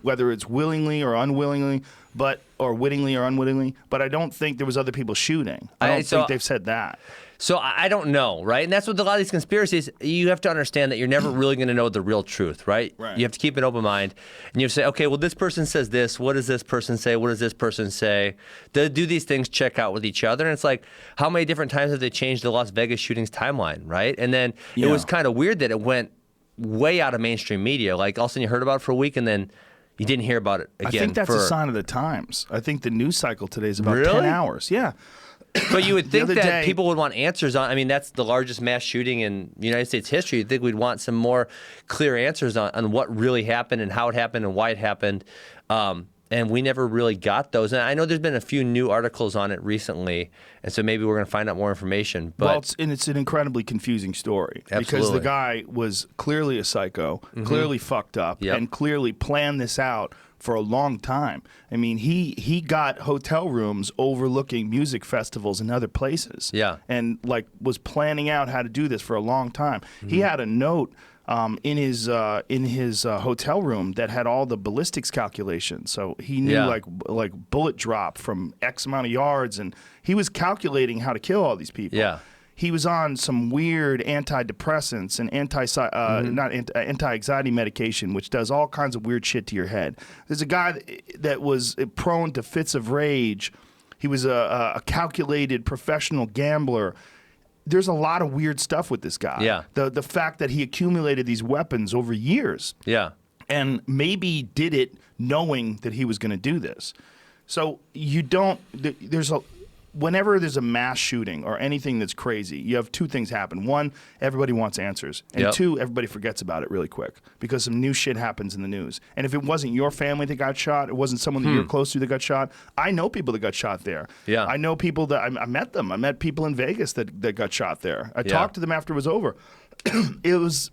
whether it's willingly or unwillingly, or wittingly or unwittingly. But I don't think there was other people shooting. I don't think they've said that. So I don't know, right? And that's what a lot of these conspiracies, you have to understand that you're never really going to know the real truth, right? You have to keep an open mind. And you say, okay, well, this person says this. What does this person say? What does this person say? Do these things check out with each other? And it's like, how many different times have they changed the Las Vegas shootings timeline, right? And then it was kind of weird that it went way out of mainstream media. Like all of a sudden you heard about it for a week and then you didn't hear about it again. I think that's a sign of the times. I think the news cycle today is about 10 hours. Yeah. But you would think that people would want answers on. I mean, that's the largest mass shooting in United States history. You'd think we'd want some more clear answers on what really happened and how it happened and why it happened. And we never really got those. And I know there's been a few new articles on it recently, and so maybe we're going to find out more information. But it's an incredibly confusing story. Absolutely. Because the guy was clearly a psycho, clearly fucked up, and clearly planned this out for a long time. I mean, he got hotel rooms overlooking music festivals and other places. Yeah. And like was planning out how to do this for a long time. He had a note in his hotel room that had all the ballistics calculations. So he knew like bullet drop from X amount of yards, and he was calculating how to kill all these people. Yeah. He was on some weird antidepressants and anti-anxiety medication, which does all kinds of weird shit to your head. There's a guy that was prone to fits of rage. He was a calculated professional gambler. There's a lot of weird stuff with this guy. Yeah. The fact that he accumulated these weapons over years. Yeah. And maybe did it knowing that he was going to do this. So whenever there's a mass shooting or anything that's crazy, you have two things happen. One, everybody wants answers. And two, everybody forgets about it really quick because some new shit happens in the news. And if it wasn't your family that got shot, it wasn't someone that you're close to that got shot. I know people that got shot there. Yeah. I know people that I met them. I met people in Vegas that got shot there. I talked to them after it was over. It was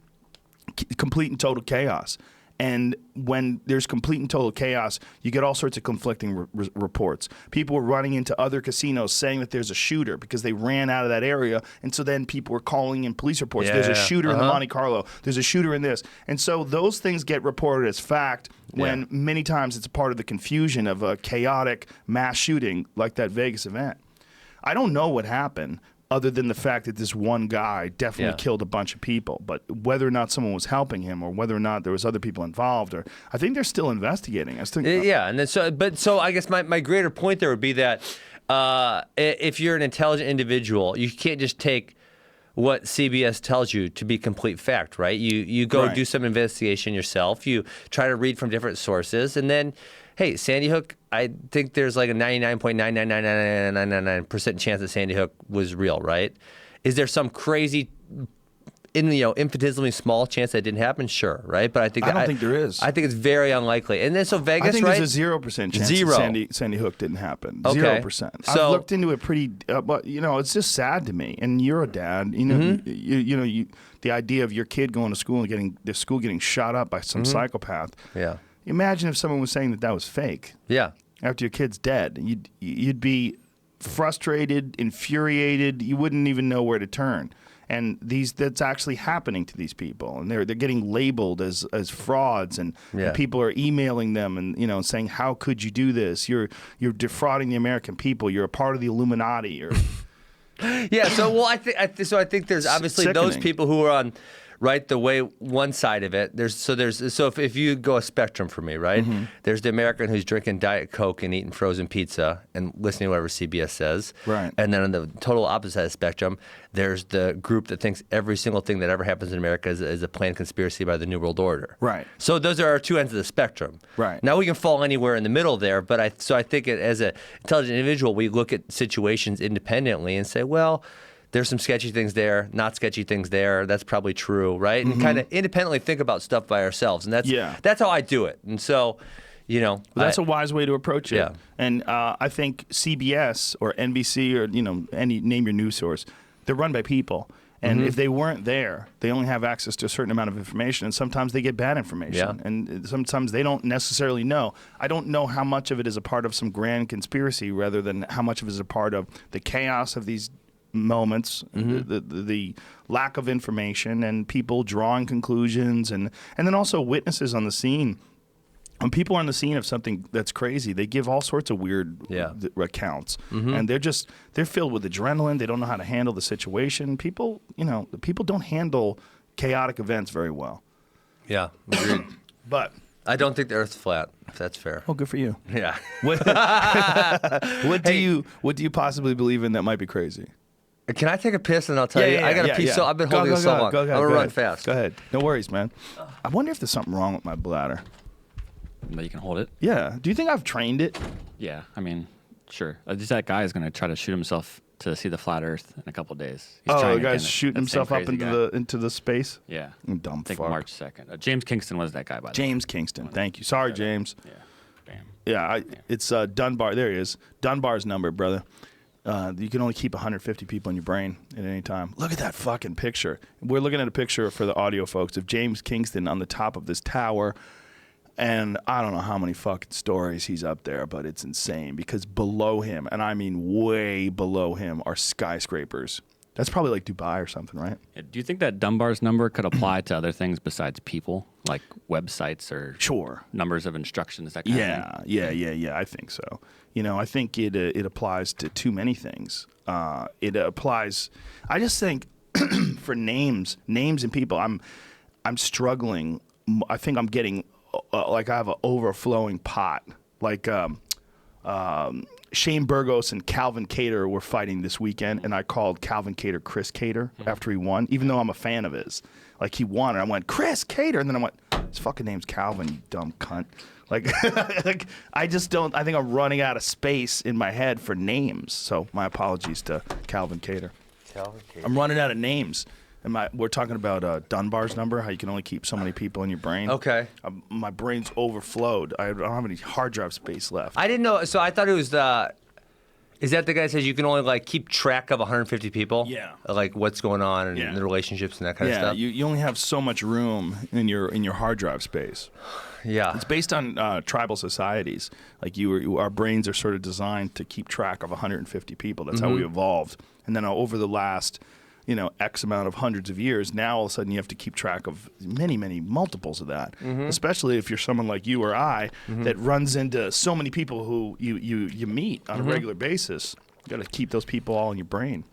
complete and total chaos. And when there's complete and total chaos, you get all sorts of conflicting reports. People were running into other casinos saying that there's a shooter because they ran out of that area. And so then people were calling in police reports. There's a shooter in the Monte Carlo. There's a shooter in this. And so those things get reported as fact when many times it's a part of the confusion of a chaotic mass shooting like that Vegas event. I don't know what happened, other than the fact that this one guy definitely killed a bunch of people. But whether or not someone was helping him or whether or not there was other people involved, or I think they're still investigating. And then so I guess my greater point there would be that if you're an intelligent individual, you can't just take what CBS tells you to be complete fact, right? You go do some investigation yourself. You try to read from different sources, and then, hey, Sandy Hook, I think there's like a 99.9999999% chance that Sandy Hook was real, right? Is there some crazy, infinitesimally small chance that didn't happen? Sure, right? But I don't think there is. I think it's very unlikely. And then so Vegas, I think right? there's a 0% chance that Sandy Hook didn't happen. 0%. I've looked into it pretty, but it's just sad to me. And you're a dad, the idea of your kid going to school and getting shot up by some psychopath. Yeah. Imagine if someone was saying that was fake. Yeah. After your kid's dead, you'd be frustrated, infuriated. You wouldn't even know where to turn. And that's actually happening to these people, and they're getting labeled as frauds, and people are emailing them and saying, "How could you do this? You're defrauding the American people. You're a part of the Illuminati." Or I think there's obviously those people who are on. Right, the way one side of it, if you go a spectrum for me, right? There's the American who's drinking Diet Coke and eating frozen pizza and listening to whatever CBS says. Right. And then on the total opposite side of the spectrum, there's the group that thinks every single thing that ever happens in America is a planned conspiracy by the New World Order. Right. So those are our two ends of the spectrum. Right. Now we can fall anywhere in the middle there, but I think as an intelligent individual, we look at situations independently and say, well, there's some sketchy things there, not sketchy things there. That's probably true, right? And kind of independently think about stuff by ourselves, and that's how I do it. And so, that's a wise way to approach it. Yeah. And I think CBS or NBC or name your news source, they're run by people. And if they weren't there, they only have access to a certain amount of information, and sometimes they get bad information. Yeah. And sometimes they don't necessarily know. I don't know how much of it is a part of some grand conspiracy rather than how much of it is a part of the chaos of these moments, the lack of information, and people drawing conclusions, and then also witnesses on the scene. When people are on the scene of something that's crazy, they give all sorts of weird accounts, and they're filled with adrenaline. They don't know how to handle the situation. People don't handle chaotic events very well. Yeah, agreed. But I don't think the Earth's flat, if that's fair. Oh, good for you. Yeah. What do you possibly believe in that might be crazy? Can I take a piss and I'll tell you? I got to pee. So I've been holding it so long. Go ahead, I'm gonna run fast. Go ahead. No worries, man. I wonder if there's something wrong with my bladder. But you can hold it. Yeah. Do you think I've trained it? Yeah, I mean, sure. Just that guy is going to try to shoot himself to see the flat Earth in a couple of days. He's The again, guy's shooting that same himself up crazy into the space. Yeah. Dumb I think fuck. March 2nd. James Kingston was that guy, by the way. James Kingston. Thank you. Sorry, James. Yeah. Bam. Yeah, it's Dunbar. There he is. Dunbar's number, brother. You can only keep 150 people in your brain at any time. Look at that fucking picture. We're looking at a picture for the audio folks of James Kingston on the top of this tower. And I don't know how many fucking stories he's up there, but it's insane because below him, and I mean way below him, are skyscrapers. That's probably like Dubai or something, right? Do you think that Dunbar's number could apply to other things besides people, like websites or numbers of instructions, that kind of thing? Yeah. I think so. I think it applies to too many things. It applies. I just think for names and people, I'm struggling. I think I'm getting like I have an overflowing pot. Like Shane Burgos and Calvin Kattar were fighting this weekend, and I called Calvin Kattar Chris Kattar after he won, even though I'm a fan of his. Like, he won, and I went, Chris Kattar, and then I went, his fucking name's Calvin, you dumb cunt. Like, I just don't, I think I'm running out of space in my head for names. So my apologies to Calvin Kattar. I'm running out of names. We're talking about Dunbar's number, how you can only keep so many people in your brain. Okay. My brain's overflowed. I don't have any hard drive space left. I didn't know. So I thought it was is that the guy that says you can only like keep track of 150 people? Yeah. Like what's going on and the relationships and that kind of stuff? Yeah, you only have so much room in your hard drive space. Yeah. It's based on tribal societies. Like our brains are sort of designed to keep track of 150 people. That's how we evolved. And then over the last X amount of hundreds of years, now all of a sudden you have to keep track of many, many multiples of that, especially if you're someone like you or I that runs into so many people who you meet on a regular basis. You got to keep those people all in your brain.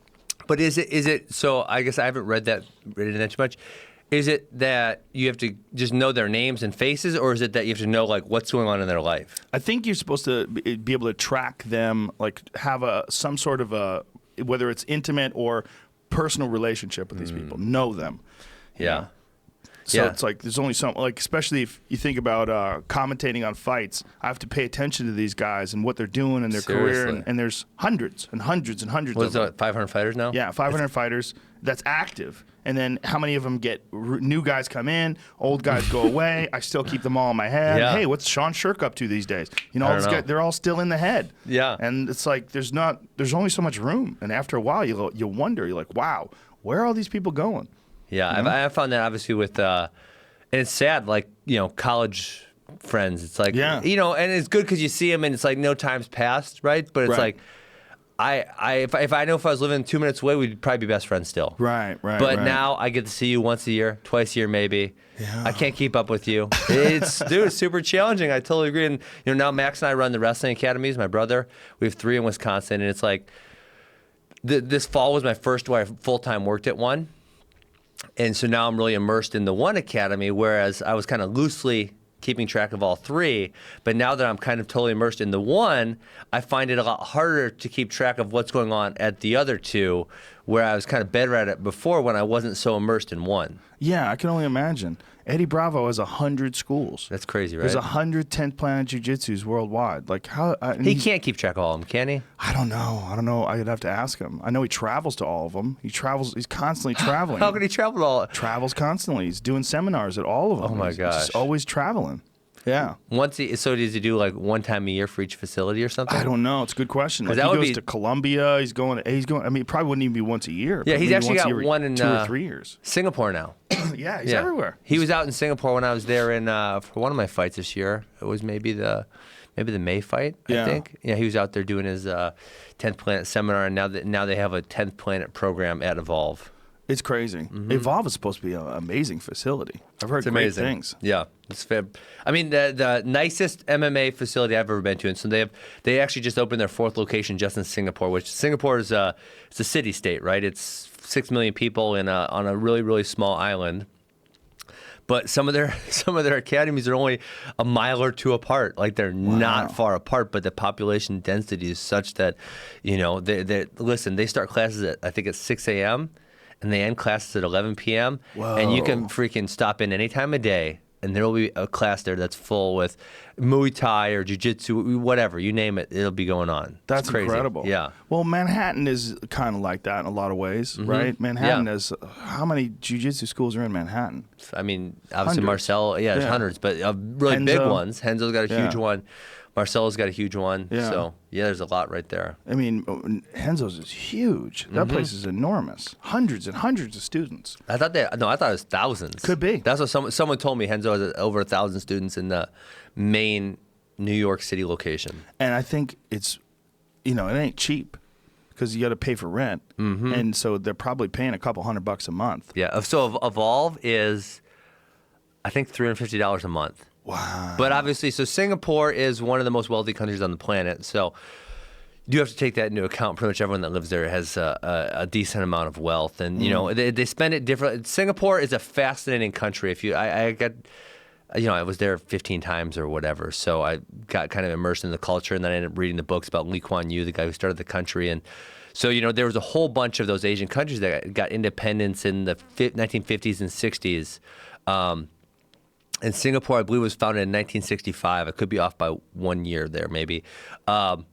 But is it, so I guess I haven't read that too much. Is it that you have to just know their names and faces, or is it that you have to know like what's going on in their life? I think you're supposed to be able to track them, like have some sort of whether it's intimate or personal relationship with these people, know them. Yeah. So it's like there's only some, like, especially if you think about commentating on fights, I have to pay attention to these guys and what they're doing in their career. And there's hundreds and hundreds and hundreds of them. 500 fighters now? Yeah, 500 fighters that's active. And then how many of them new guys come in, old guys go away. I still keep them all in my head. Yeah. Hey, what's Sean Shirk up to these days? All these guys, they're all still in the head. Yeah. And it's like there's only so much room. And after a while, you wonder, you're like, wow, where are all these people going? Yeah, I found that obviously with, and it's sad, like, college friends. It's like, and it's good because you see them and it's like no time's passed, right? But it's like, if I was living 2 minutes away, we'd probably be best friends still. Right. But now I get to see you once a year, twice a year maybe. Yeah. I can't keep up with you. It's super challenging. I totally agree. And now Max and I run the wrestling academies. My brother, we have 3 in Wisconsin, and it's like this fall was my first where I full-time worked at one. And so now I'm really immersed in the one academy, whereas I was kind of loosely keeping track of all 3. But now that I'm kind of totally immersed in the one, I find it a lot harder to keep track of what's going on at the other 2, where I was kind of better at it before when I wasn't so immersed in one. Yeah, I can only imagine. Eddie Bravo has 100 schools. That's crazy, right? There's 100 10th Planet Jiu-Jitsus worldwide. Like how he can't keep track of all of them, can he? I don't know. I'd have to ask him. I know he travels to all of them. He's constantly traveling. How can he travel to all? Travels constantly. He's doing seminars at all of them. Oh my gosh. He's always traveling. Yeah. So does he do like one time a year for each facility or something? I don't know. It's a good question. Like, he goes to Colombia. He's going. I mean, it probably wouldn't even be once a year. Yeah, he's actually got one in 2 or 3 years. Singapore now. Yeah, he's everywhere. He was out in Singapore when I was there for one of my fights this year. It was maybe the May fight, I think. Yeah, he was out there doing his 10th Planet seminar, and now they have a 10th Planet program at Evolve. It's crazy. Evolve is supposed to be an amazing facility. I've heard great things. Yeah, it's fair. I mean, the nicest MMA facility I've ever been to, and so they actually just opened their 4th location just in Singapore, which Singapore is it's a city state, right? It's 6 million people on a really, really small island. But some of their academies are only a mile or two apart. Like they're not far apart, but the population density is such that, listen, they start classes at, I think it's 6 a.m. and they end classes at 11 p.m. Whoa. And you can freaking stop in any time of day. And there will be a class there that's full with Muay Thai or Jiu-Jitsu, whatever, you name it, it'll be going on. That's crazy. incredible. Yeah. Well, Manhattan is kind of like that in a lot of ways, right? Manhattan is, how many Jiu-Jitsu schools are in Manhattan? I mean, obviously Hundreds. Marcel, there's hundreds, but really big ones. Henzo's got a huge one. Marcelo's got a huge one. Yeah. So, there's a lot right there. I mean, Henzo's is huge. That place is enormous. Hundreds and hundreds of students. I thought it was thousands. Could be. That's what someone told me. Henzo has over 1,000 students in the main New York City location. And I think it's, it ain't cheap because you got to pay for rent. And so they're probably paying a couple $100 a month. Yeah. So Evolve is, I think, $350 a month. Wow. But obviously, so Singapore is one of the most wealthy countries on the planet. So you have to take that into account. Pretty much everyone that lives there has a decent amount of wealth, and they spend it different. Singapore is a fascinating country. I was there 15 times or whatever, so I got kind of immersed in the culture, and then I ended up reading the books about Lee Kuan Yew, the guy who started the country, and so there was a whole bunch of those Asian countries that got independence in the 1950s and 60s. And Singapore, I believe, was founded in 1965. I could be off by 1 year there, maybe. But,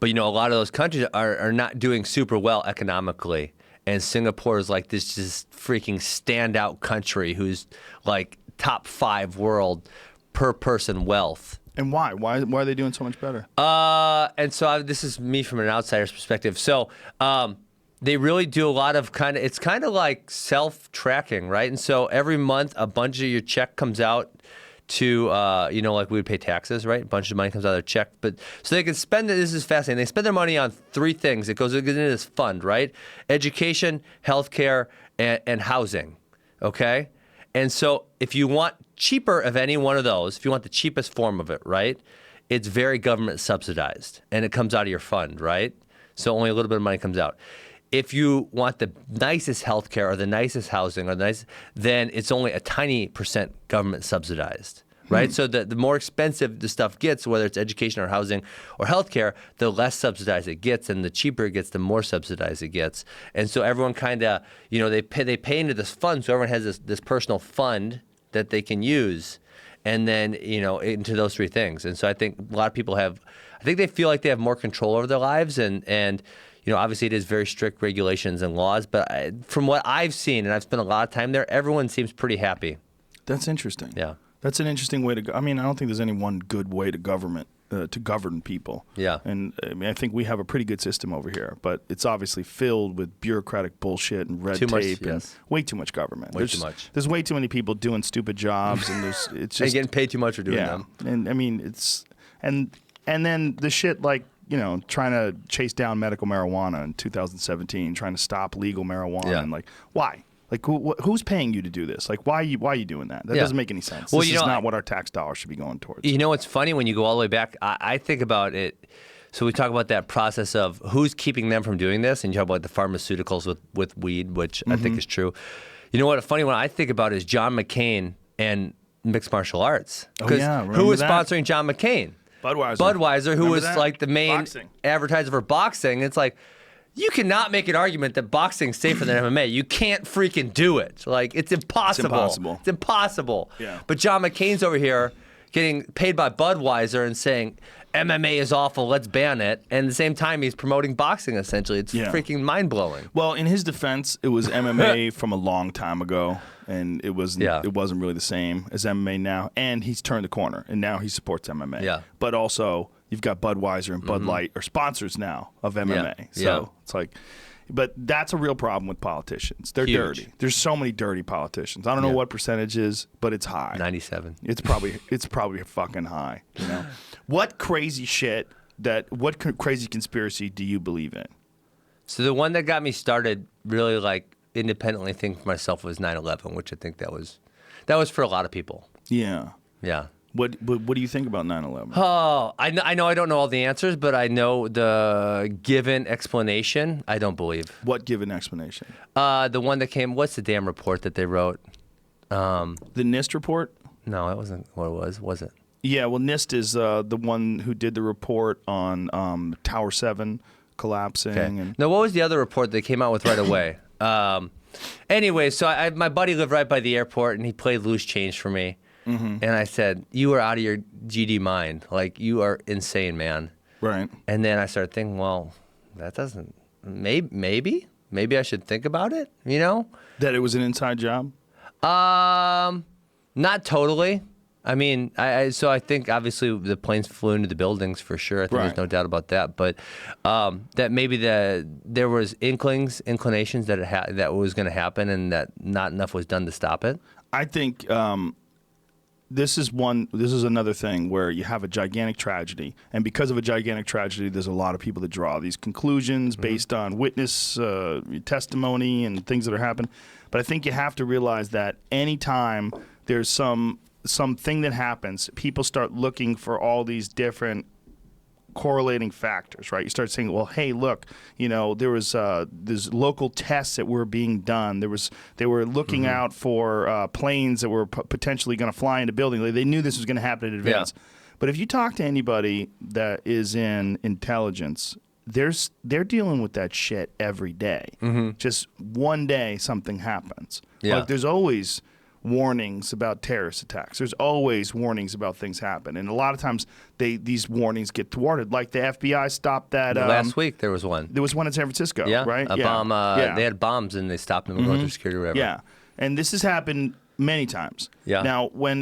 a lot of those countries are not doing super well economically. And Singapore is like this just freaking standout country who's like top 5 world per person wealth. And why? Why are they doing so much better? And so this is me from an outsider's perspective. So they really do a lot of it's kind of like self-tracking, right? And so every month a bunch of your check comes out to, like we would pay taxes, right? A bunch of money comes out of their check. But so they can spend it, this is fascinating, they spend their money on 3 things. It goes into this fund, right? Education, healthcare, and housing, okay? And so if you want cheaper of any one of those, if you want the cheapest form of it, right? It's very government subsidized and it comes out of your fund, right? So only a little bit of money comes out. If you want the nicest healthcare or the nicest housing then it's only a tiny % government subsidized, right? So the more expensive the stuff gets, whether it's education or housing or healthcare, the less subsidized it gets, and the cheaper it gets, the more subsidized it gets. And so everyone kind of, they pay into this fund, so everyone has this personal fund that they can use, and then into those 3 things. And so I think a lot of people they feel like they have more control over their lives, and obviously it is very strict regulations and laws, but from what I've seen, and I've spent a lot of time there, everyone seems pretty happy. That's interesting. Yeah. That's an interesting way to go. I mean, I don't think there's any one good way to govern people. Yeah. And I think we have a pretty good system over here, but it's obviously filled with bureaucratic bullshit and red tape and way too much government. Too much. There's way too many people doing stupid jobs, and it's just and getting paid too much for doing them. And I mean, and then the shit like, trying to chase down medical marijuana in 2017, trying to stop legal marijuana, and like, why? Like, who's paying you to do this? Like, why are you doing that? That doesn't make any sense. Well, this is not what our tax dollars should be going towards. It's funny when you go all the way back. I think about it. So we talk about that process of who's keeping them from doing this, and you talk about the pharmaceuticals with weed, which I think is true. You know what? A funny one I think about is John McCain and mixed martial arts. Oh, yeah. Who was sponsoring John McCain? Budweiser, who was like the main advertiser for boxing. It's like, you cannot make an argument that boxing's safer than MMA. You can't freaking do it. Like, it's impossible. It's impossible. Yeah. But John McCain's over here getting paid by Budweiser and saying, MMA is awful, let's ban it. And at the same time, he's promoting boxing, essentially. It's freaking mind-blowing. Well, in his defense, it was MMA from a long time ago, and it wasn't really the same as MMA now. And he's turned the corner, and now he supports MMA. Yeah. But also, you've got Budweiser and Bud Light are sponsors now of MMA. So it's like, but that's a real problem with politicians. They're dirty. There's so many dirty politicians. I don't know what percentage is, but it's high. 97. It's probably fucking high. What crazy crazy conspiracy do you believe in? So the one that got me started really like independently thinking for myself was 9/11, which I think that was for a lot of people. Yeah. Yeah. What do you think about 9/11? Oh, I know I don't know all the answers, but I know the given explanation. I don't believe. What given explanation? The one that came. What's the damn report that they wrote? The NIST report? No, that wasn't what it was it? Yeah, well, NIST is the one who did the report on Tower 7 collapsing. Okay. And Now, what was the other report they came out with right away? Anyway, so my buddy lived right by the airport, and he played loose change for me. And I said, "You are out of your GD mind. Like, you are insane, man." Right. And then I started thinking, well, that doesn't. Maybe I should think about it. You know, That it was an inside job? not totally. I mean, so I think obviously the planes flew into the buildings for sure. I think there's no doubt about that. But that maybe there was inclinations that that was going to happen, and that not enough was done to stop it. I think this is another thing where you have a gigantic tragedy, and because of a gigantic tragedy, there's a lot of people that draw these conclusions based on witness testimony and things that are happening. But I think you have to realize that anytime there's something that happens, people start looking for all these different correlating factors, right? You start saying, well, hey, look, you know, there's local tests that were being done. They were looking out for planes that were potentially going to fly into buildings. They knew this was going to happen in advance. Yeah. But if you talk to anybody that is in intelligence, they're dealing with that shit every day. Just one day something happens. Yeah. Like there's always warnings about terrorist attacks. There's always warnings about things happen, and a lot of times these warnings get thwarted. Like the FBI stopped that last week. There was one. There was one in San Francisco. Yeah, right. A bomb. They had bombs and they stopped them going through security or whatever. Yeah, and this has happened many times. Yeah. Now, when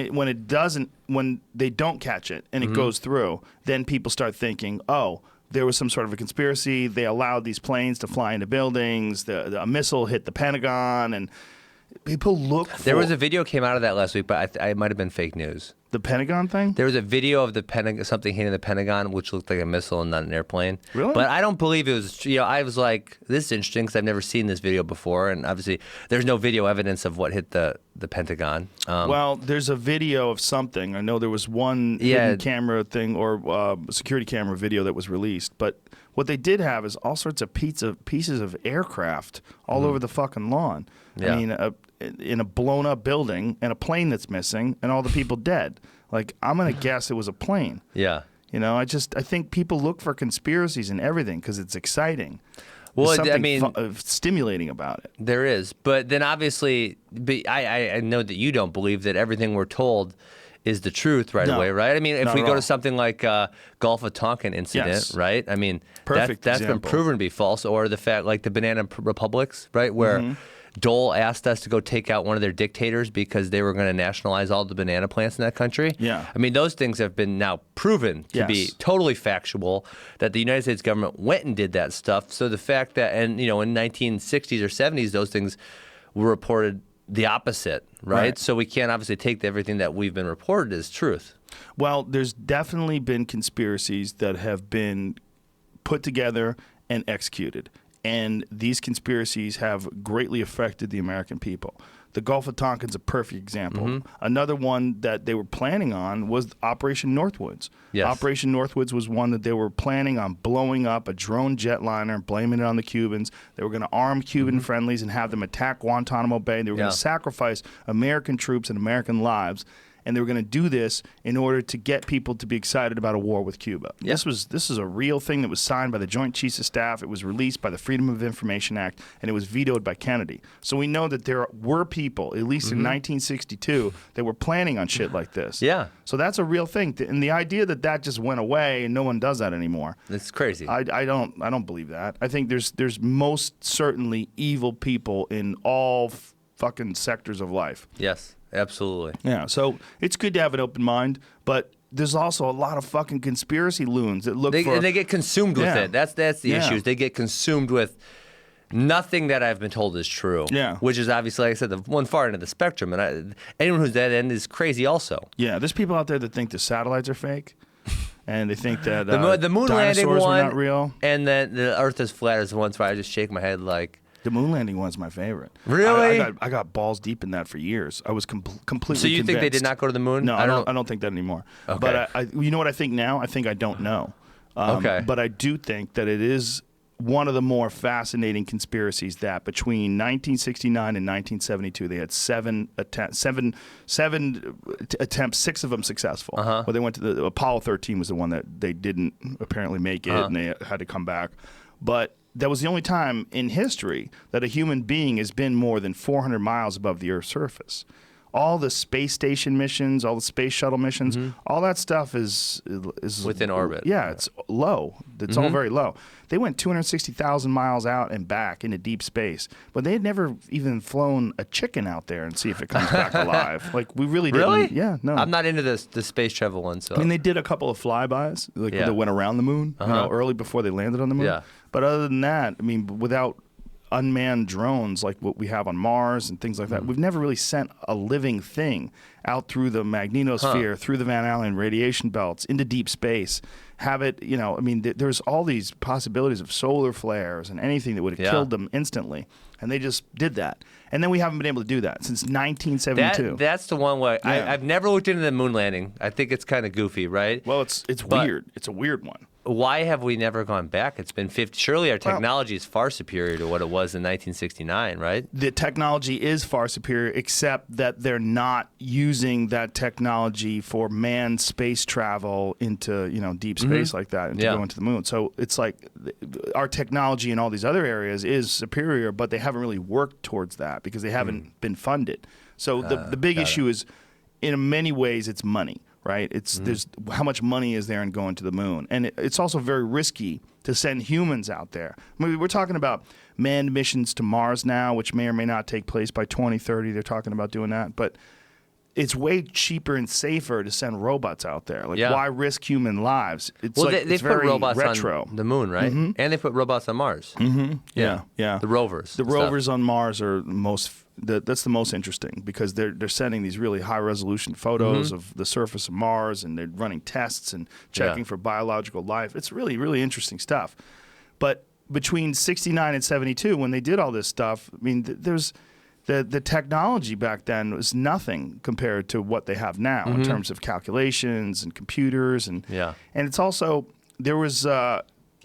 they don't catch it and it goes through, then people start thinking, oh, there was some sort of a conspiracy. They allowed these planes to fly into buildings. A missile hit the Pentagon, and people look for... There was a video came out of that last week, but it might have been fake news. The Pentagon thing? There was a video of something hitting the Pentagon, which looked like a missile and not an airplane. Really? But I don't believe it was. You know, I was like, this is interesting because I've never seen this video before, and obviously there's no video evidence of what hit the Pentagon. Well, there's a video of something. I know there was one hidden camera thing or security camera video that was released, but what they did have is all sorts of pieces of aircraft all over the fucking lawn. Yeah. I mean, in a blown up building and a plane that's missing and all the people dead. Like, I'm going to guess it was a plane. Yeah. You know, I think people look for conspiracies and everything because it's exciting. Well, There's I mean, something stimulating about it. There is. But then obviously, I know that you don't believe that everything we're told is the truth right away, right? I mean, if we go to something like Gulf of Tonkin incident, right? I mean, that's been proven to be false. Or the fact, like the banana republics, right, where Dole asked us to go take out one of their dictators because they were going to nationalize all the banana plants in that country. Yeah. I mean, those things have been now proven to be totally factual, that the United States government went and did that stuff. So the fact that, and you know, in 1960s or 70s, those things were reported the opposite, right? So we can't obviously take everything that we've been reported as truth. Well, there's definitely been conspiracies that have been put together and executed. And these conspiracies have greatly affected the American people. The Gulf of Tonkin's a perfect example. Another one that they were planning on was Operation Northwoods. Yes. Operation Northwoods was one that they were planning on blowing up a drone jetliner and blaming it on the Cubans. They were going to arm Cuban friendlies and have them attack Guantanamo Bay. They were going to sacrifice American troops and American lives. And they were going to do this in order to get people to be excited about a war with Cuba. Yeah. This is a real thing that was signed by the Joint Chiefs of Staff. It was released by the Freedom of Information Act, and it was vetoed by Kennedy. So we know that there were people, at least in 1962, that were planning on shit like this. Yeah. So that's a real thing. And the idea that just went away and no one does that anymore. It's crazy. I don't believe that. I think there's most certainly evil people in all fucking sectors of life. Yes. Absolutely. Yeah, so it's good to have an open mind, but there's also a lot of fucking conspiracy loons that look for... And they get consumed with it. That's the issue. They get consumed with nothing that I've been told is true. Yeah. Which is obviously, like I said, the one far end of the spectrum. And anyone who's that end is crazy also. Yeah, there's people out there that think the satellites are fake. And they think that the moon landing dinosaurs one were not real. And then the Earth is flat is the ones where I just shake my head like... The moon landing one's my favorite. Really? I got balls deep in that for years. I was completely So you convinced. think they did not go to the moon? No, I don't think that anymore. Okay. But you know what I think now? I think I don't know. Okay. But I do think that it is one of the more fascinating conspiracies that between 1969 and 1972, they had seven attempts, 6 of them successful. Well, they went to the Apollo 13 was the one that they didn't apparently make it, and they had to come back. But that was the only time in history that a human being has been more than 400 miles above the Earth's surface. All the space station missions, all the space shuttle missions, all that stuff is within orbit. Yeah, it's low. It's all very low. They went 260,000 miles out and back into deep space, but they had never even flown a chicken out there and see if it comes back alive. Like we really didn't. Really? Yeah, no. I'm not into the space travel one. So I mean, they did a couple of flybys, like that went around the moon, early before they landed on the moon. Yeah. But other than that, I mean, without unmanned drones like what we have on Mars and things like that, we've never really sent a living thing out through the magnetosphere, through the Van Allen radiation belts, into deep space. Have it, I mean, there's all these possibilities of solar flares and anything that would have killed them instantly. And they just did that. And then we haven't been able to do that since 1972. That's the one where I've never looked into the moon landing. I think it's kind of goofy, right? Well, it's weird. It's a weird one. Why have we never gone back? It's been 50. Surely our technology is far superior to what it was in 1969, right? The technology is far superior, except that they're not using that technology for manned space travel into deep space like that and to go into the moon. So it's like our technology in all these other areas is superior, but they haven't really worked towards that because they haven't been funded. So the big issue is, in many ways, it's money. Right? It's there's how much money is there in going to the moon, and it's also very risky to send humans out there. I mean, we're talking about manned missions to Mars now, which may or may not take place by 2030. They're talking about doing that, but it's way cheaper and safer to send robots out there. Like, why risk human lives? It's they it's put very robots retro. on the moon, right? And they put robots on Mars. Yeah. The rovers. The rovers on Mars are that's the most interesting because they're sending these really high resolution photos of the surface of Mars, and they're running tests and checking for biological life. It's really, really interesting stuff. But between 69 and 72, when they did all this stuff, I mean, there's the technology back then was nothing compared to what they have now in terms of calculations and computers and it's also there's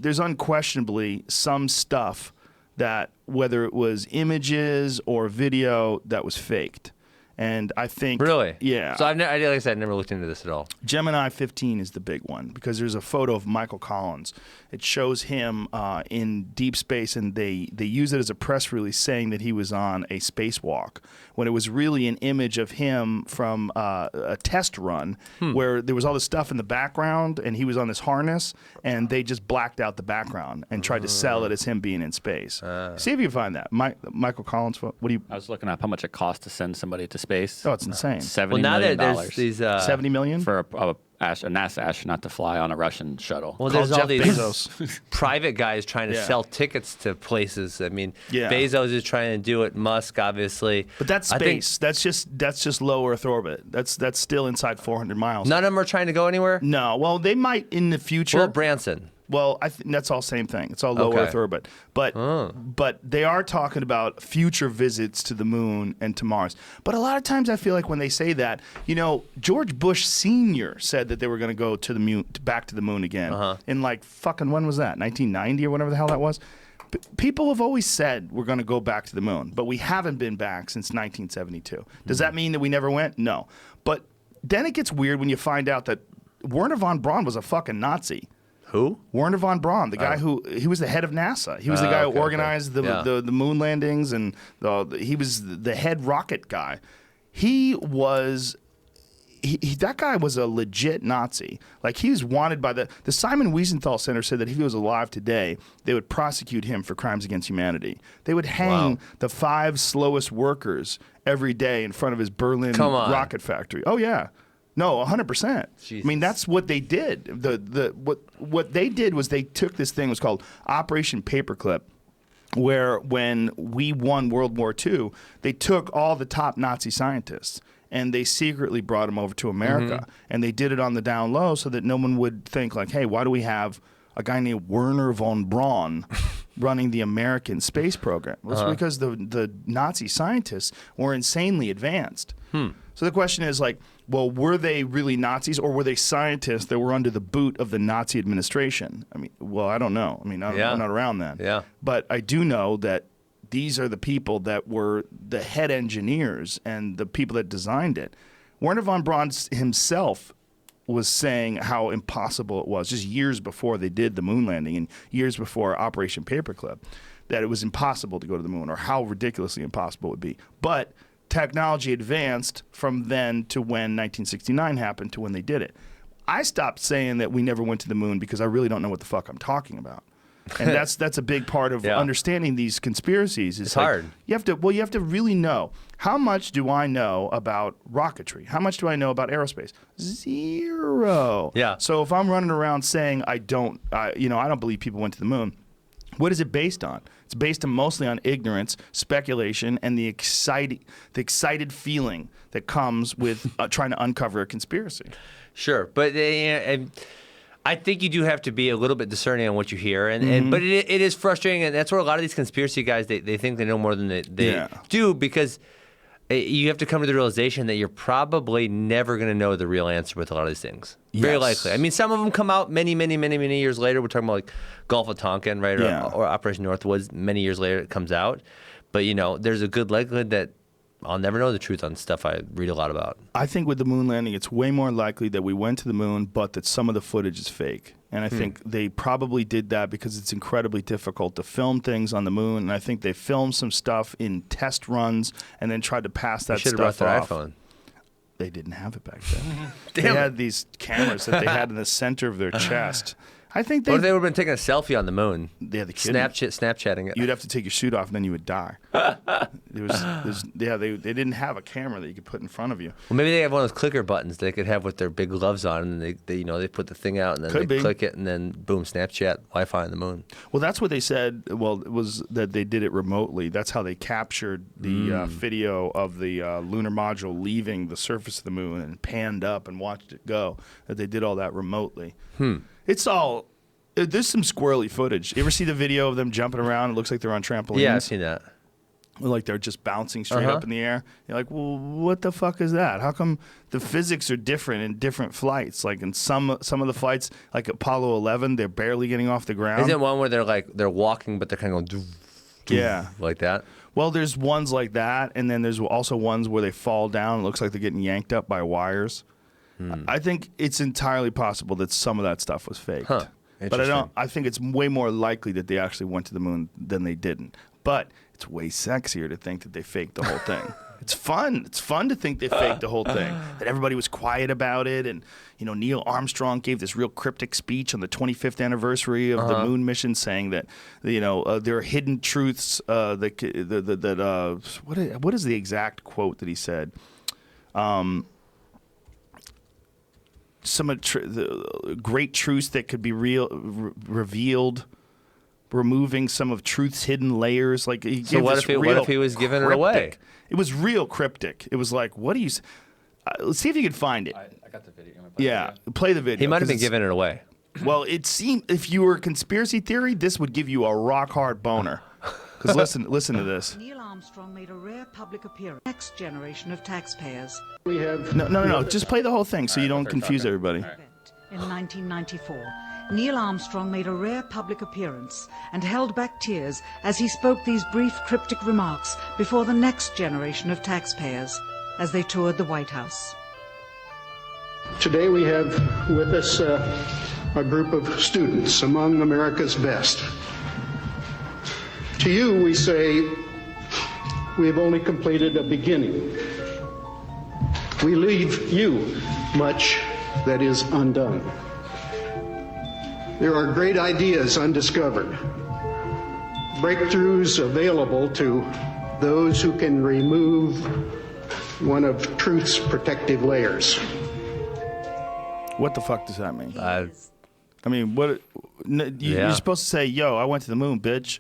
unquestionably some stuff that whether it was images or video that was faked. And I think... Really? Yeah. So, like I said, I never looked into this at all. Gemini 15 is the big one because there's a photo of Michael Collins. It shows him in deep space, and they use it as a press release saying that he was on a spacewalk when it was really an image of him from a test run where there was all this stuff in the background, and he was on this harness, and they just blacked out the background and tried to sell it as him being in space. See if you can find that. Michael Collins, what do you... I was looking up how much it costs to send somebody to space. Oh, it's insane. $70 million there's these... $70 million? For a NASA astronaut to fly on a Russian shuttle. Well, there's Jeff all these Bezos. private guys trying to sell tickets to places. I mean, Bezos is trying to do it. Musk, obviously. But that's space. That's just low Earth orbit. That's still inside 400 miles. None of them are trying to go anywhere? No. Well, they might in the future. Well, Branson. Well, I think that's all same thing. It's all low Earth orbit. But they are talking about future visits to the moon and to Mars. But a lot of times I feel like when they say that, George Bush Sr. said that they were going to go to the moon, back to the moon again. In like fucking, when was that? 1990 or whatever the hell that was? People have always said we're going to go back to the moon, but we haven't been back since 1972. Does that mean that we never went? No. But then it gets weird when you find out that Werner von Braun was a fucking Nazi. Who? Werner von Braun, the guy he was the head of NASA. He was the guy who organized the moon landings, and he was the head rocket guy. That guy was a legit Nazi. Like, he was wanted by the Simon Wiesenthal Center said that if he was alive today, they would prosecute him for crimes against humanity. They would hang the 5 slowest workers every day in front of his Berlin rocket factory. Oh yeah. No, 100%. I mean, that's what they did. What they did was they took this thing, it was called Operation Paperclip, where when we won World War II, they took all the top Nazi scientists and they secretly brought them over to America. And they did it on the down low so that no one would think like, hey, why do we have a guy named Werner von Braun running the American space program. It was because the Nazi scientists were insanely advanced. So the question is like, well, were they really Nazis or were they scientists that were under the boot of the Nazi administration? I mean, well, I don't know. I mean, I'm not around then. Yeah. But I do know that these are the people that were the head engineers and the people that designed it. Wernher von Braun himself was saying how impossible it was just years before they did the moon landing and years before Operation Paperclip, that it was impossible to go to the moon or how ridiculously impossible it would be. But technology advanced from then to when 1969 happened to when they did it. I stopped saying that we never went to the moon because I really don't know what the fuck I'm talking about. And that's a big part of understanding these conspiracies. It's like, hard. You have to really know, how much do I know about rocketry? How much do I know about aerospace? Zero. Yeah. So if I'm running around saying I don't believe people went to the moon, what is it based on? It's based mostly on ignorance, speculation, and the excited feeling that comes with trying to uncover a conspiracy. Sure, but I think you do have to be a little bit discerning on what you hear, but it is frustrating, and that's where a lot of these conspiracy guys they think they know more than they do, because you have to come to the realization that you're probably never going to know the real answer with a lot of these things. Very likely. I mean, some of them come out many years later. We're talking about like Gulf of Tonkin, right, or Operation Northwoods. Many years later, it comes out, but there's a good likelihood that I'll never know the truth on stuff I read a lot about. I think with the moon landing, it's way more likely that we went to the moon, but that some of the footage is fake. And I think they probably did that because it's incredibly difficult to film things on the moon. And I think they filmed some stuff in test runs and then tried to pass that stuff off. Should have brought their iPhone. They didn't have it back then. They had these cameras that they had in the center of their chest. I think What if they would have been taking a selfie on the moon? Yeah, the kid. Snapchatting it. You'd have to take your suit off, and then you would die. They didn't have a camera that you could put in front of you. Well, maybe they have one of those clicker buttons they could have with their big gloves on, and they put the thing out, and then they click it, and then boom, Snapchat, Wi-Fi on the moon. Well, that's what they said. Well, it was that they did it remotely. That's how they captured the video of the lunar module leaving the surface of the moon and panned up and watched it go. That they did all that remotely. It's all. There's some squirrely footage. You ever see the video of them jumping around? It looks like they're on trampolines. Yeah, I've seen that. Like they're just bouncing straight up in the air. You're like, well, what the fuck is that? How come the physics are different in different flights? Like in some of the flights, like Apollo 11, they're barely getting off the ground. Isn't it one where they're walking, but they're kind of going, like that? Well, there's ones like that, and then there's also ones where they fall down. It looks like they're getting yanked up by wires. I think it's entirely possible that some of that stuff was faked. But I think it's way more likely that they actually went to the moon than they didn't. But it's way sexier to think that they faked the whole thing. It's fun. It's fun to think they faked the whole thing. That everybody was quiet about it. And, Neil Armstrong gave this real cryptic speech on the 25th anniversary of the moon mission saying that, there are hidden truths what is the exact quote that he said? Some of the great truths that could be revealed, removing some of truth's hidden layers. Like so, what if he was giving it away? It was real cryptic. It was like, what do you? Let's see if you can find it. I got the video. Play the video. He might have been giving it away. Well, it seemed if you were a conspiracy theory, this would give you a rock hard boner. Because listen to this. Neil Armstrong made a rare public appearance. Next generation of taxpayers. We have no. Just play the whole thing so you don't confuse everybody. In 1994, Neil Armstrong made a rare public appearance and held back tears as he spoke these brief cryptic remarks before the next generation of taxpayers as they toured the White House. Today we have with us a group of students among America's best. To you, we say, we have only completed a beginning. We leave you much that is undone. There are great ideas undiscovered, breakthroughs available to those who can remove one of truth's protective layers. What the fuck does that mean? I mean, you're supposed to say, "Yo, I went to the moon, bitch."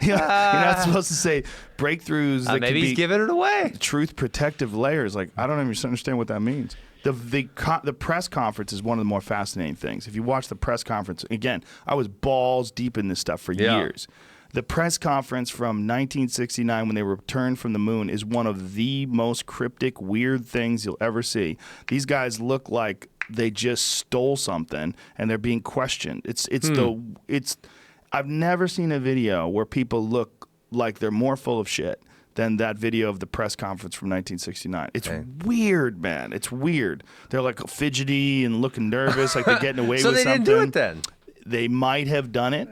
You're not supposed to say breakthroughs. That maybe could he's giving it away. Truth protective layers. Like, I don't even understand what that means. The press conference is one of the more fascinating things. If you watch the press conference, again, I was balls deep in this stuff for years. The press conference from 1969 when they returned from the moon is one of the most cryptic, weird things you'll ever see. These guys look like they just stole something and they're being questioned. I've never seen a video where people look like they're more full of shit than that video of the press conference from 1969. It's weird, man. It's weird. They're like fidgety and looking nervous, like they're getting away with something. So they didn't do it then? They might have done it.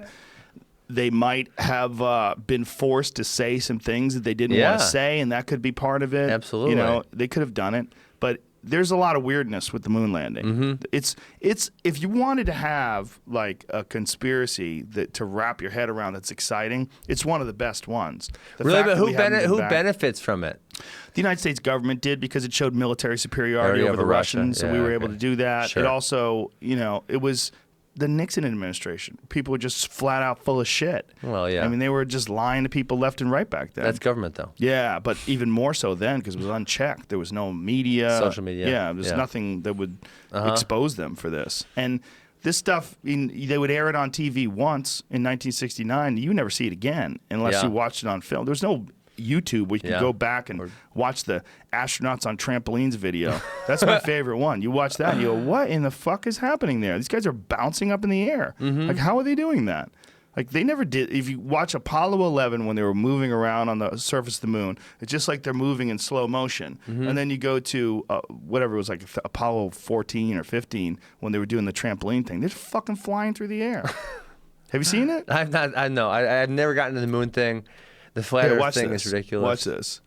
They might have been forced to say some things that they didn't want to say, and that could be part of it. Absolutely. You know, they could have done it. But there's a lot of weirdness with the moon landing. Mm-hmm. It's if you wanted to have like a conspiracy that to wrap your head around that's exciting, it's one of the best ones. Really, but who benefits from it? The United States government did because it showed military superiority over the Russians, so we were able to do that. Sure. It also, it was the Nixon administration. People were just flat out full of shit. Well, yeah. I mean, they were just lying to people left and right back then. That's government, though. Yeah, but even more so then because it was unchecked. There was no media. Social media. Yeah, there's nothing that would expose them for this. And this stuff, they would air it on TV once in 1969. You never see it again unless you watched it on film. There's no YouTube where you can go back and watch the astronauts on trampolines video. That's my favorite one. You watch that and you go, what in the fuck is happening there? These guys are bouncing up in the air. Like, how are they doing that? Like, they never did. If you watch Apollo 11 when they were moving around on the surface of the moon, it's just like they're moving in slow motion. And then you go to whatever it was, like Apollo 14 or 15 when they were doing the trampoline thing. They're fucking flying through the air. Have you seen it? I've not. I know. I've never gotten to the moon thing. The flat Earth thing is ridiculous. Watch this.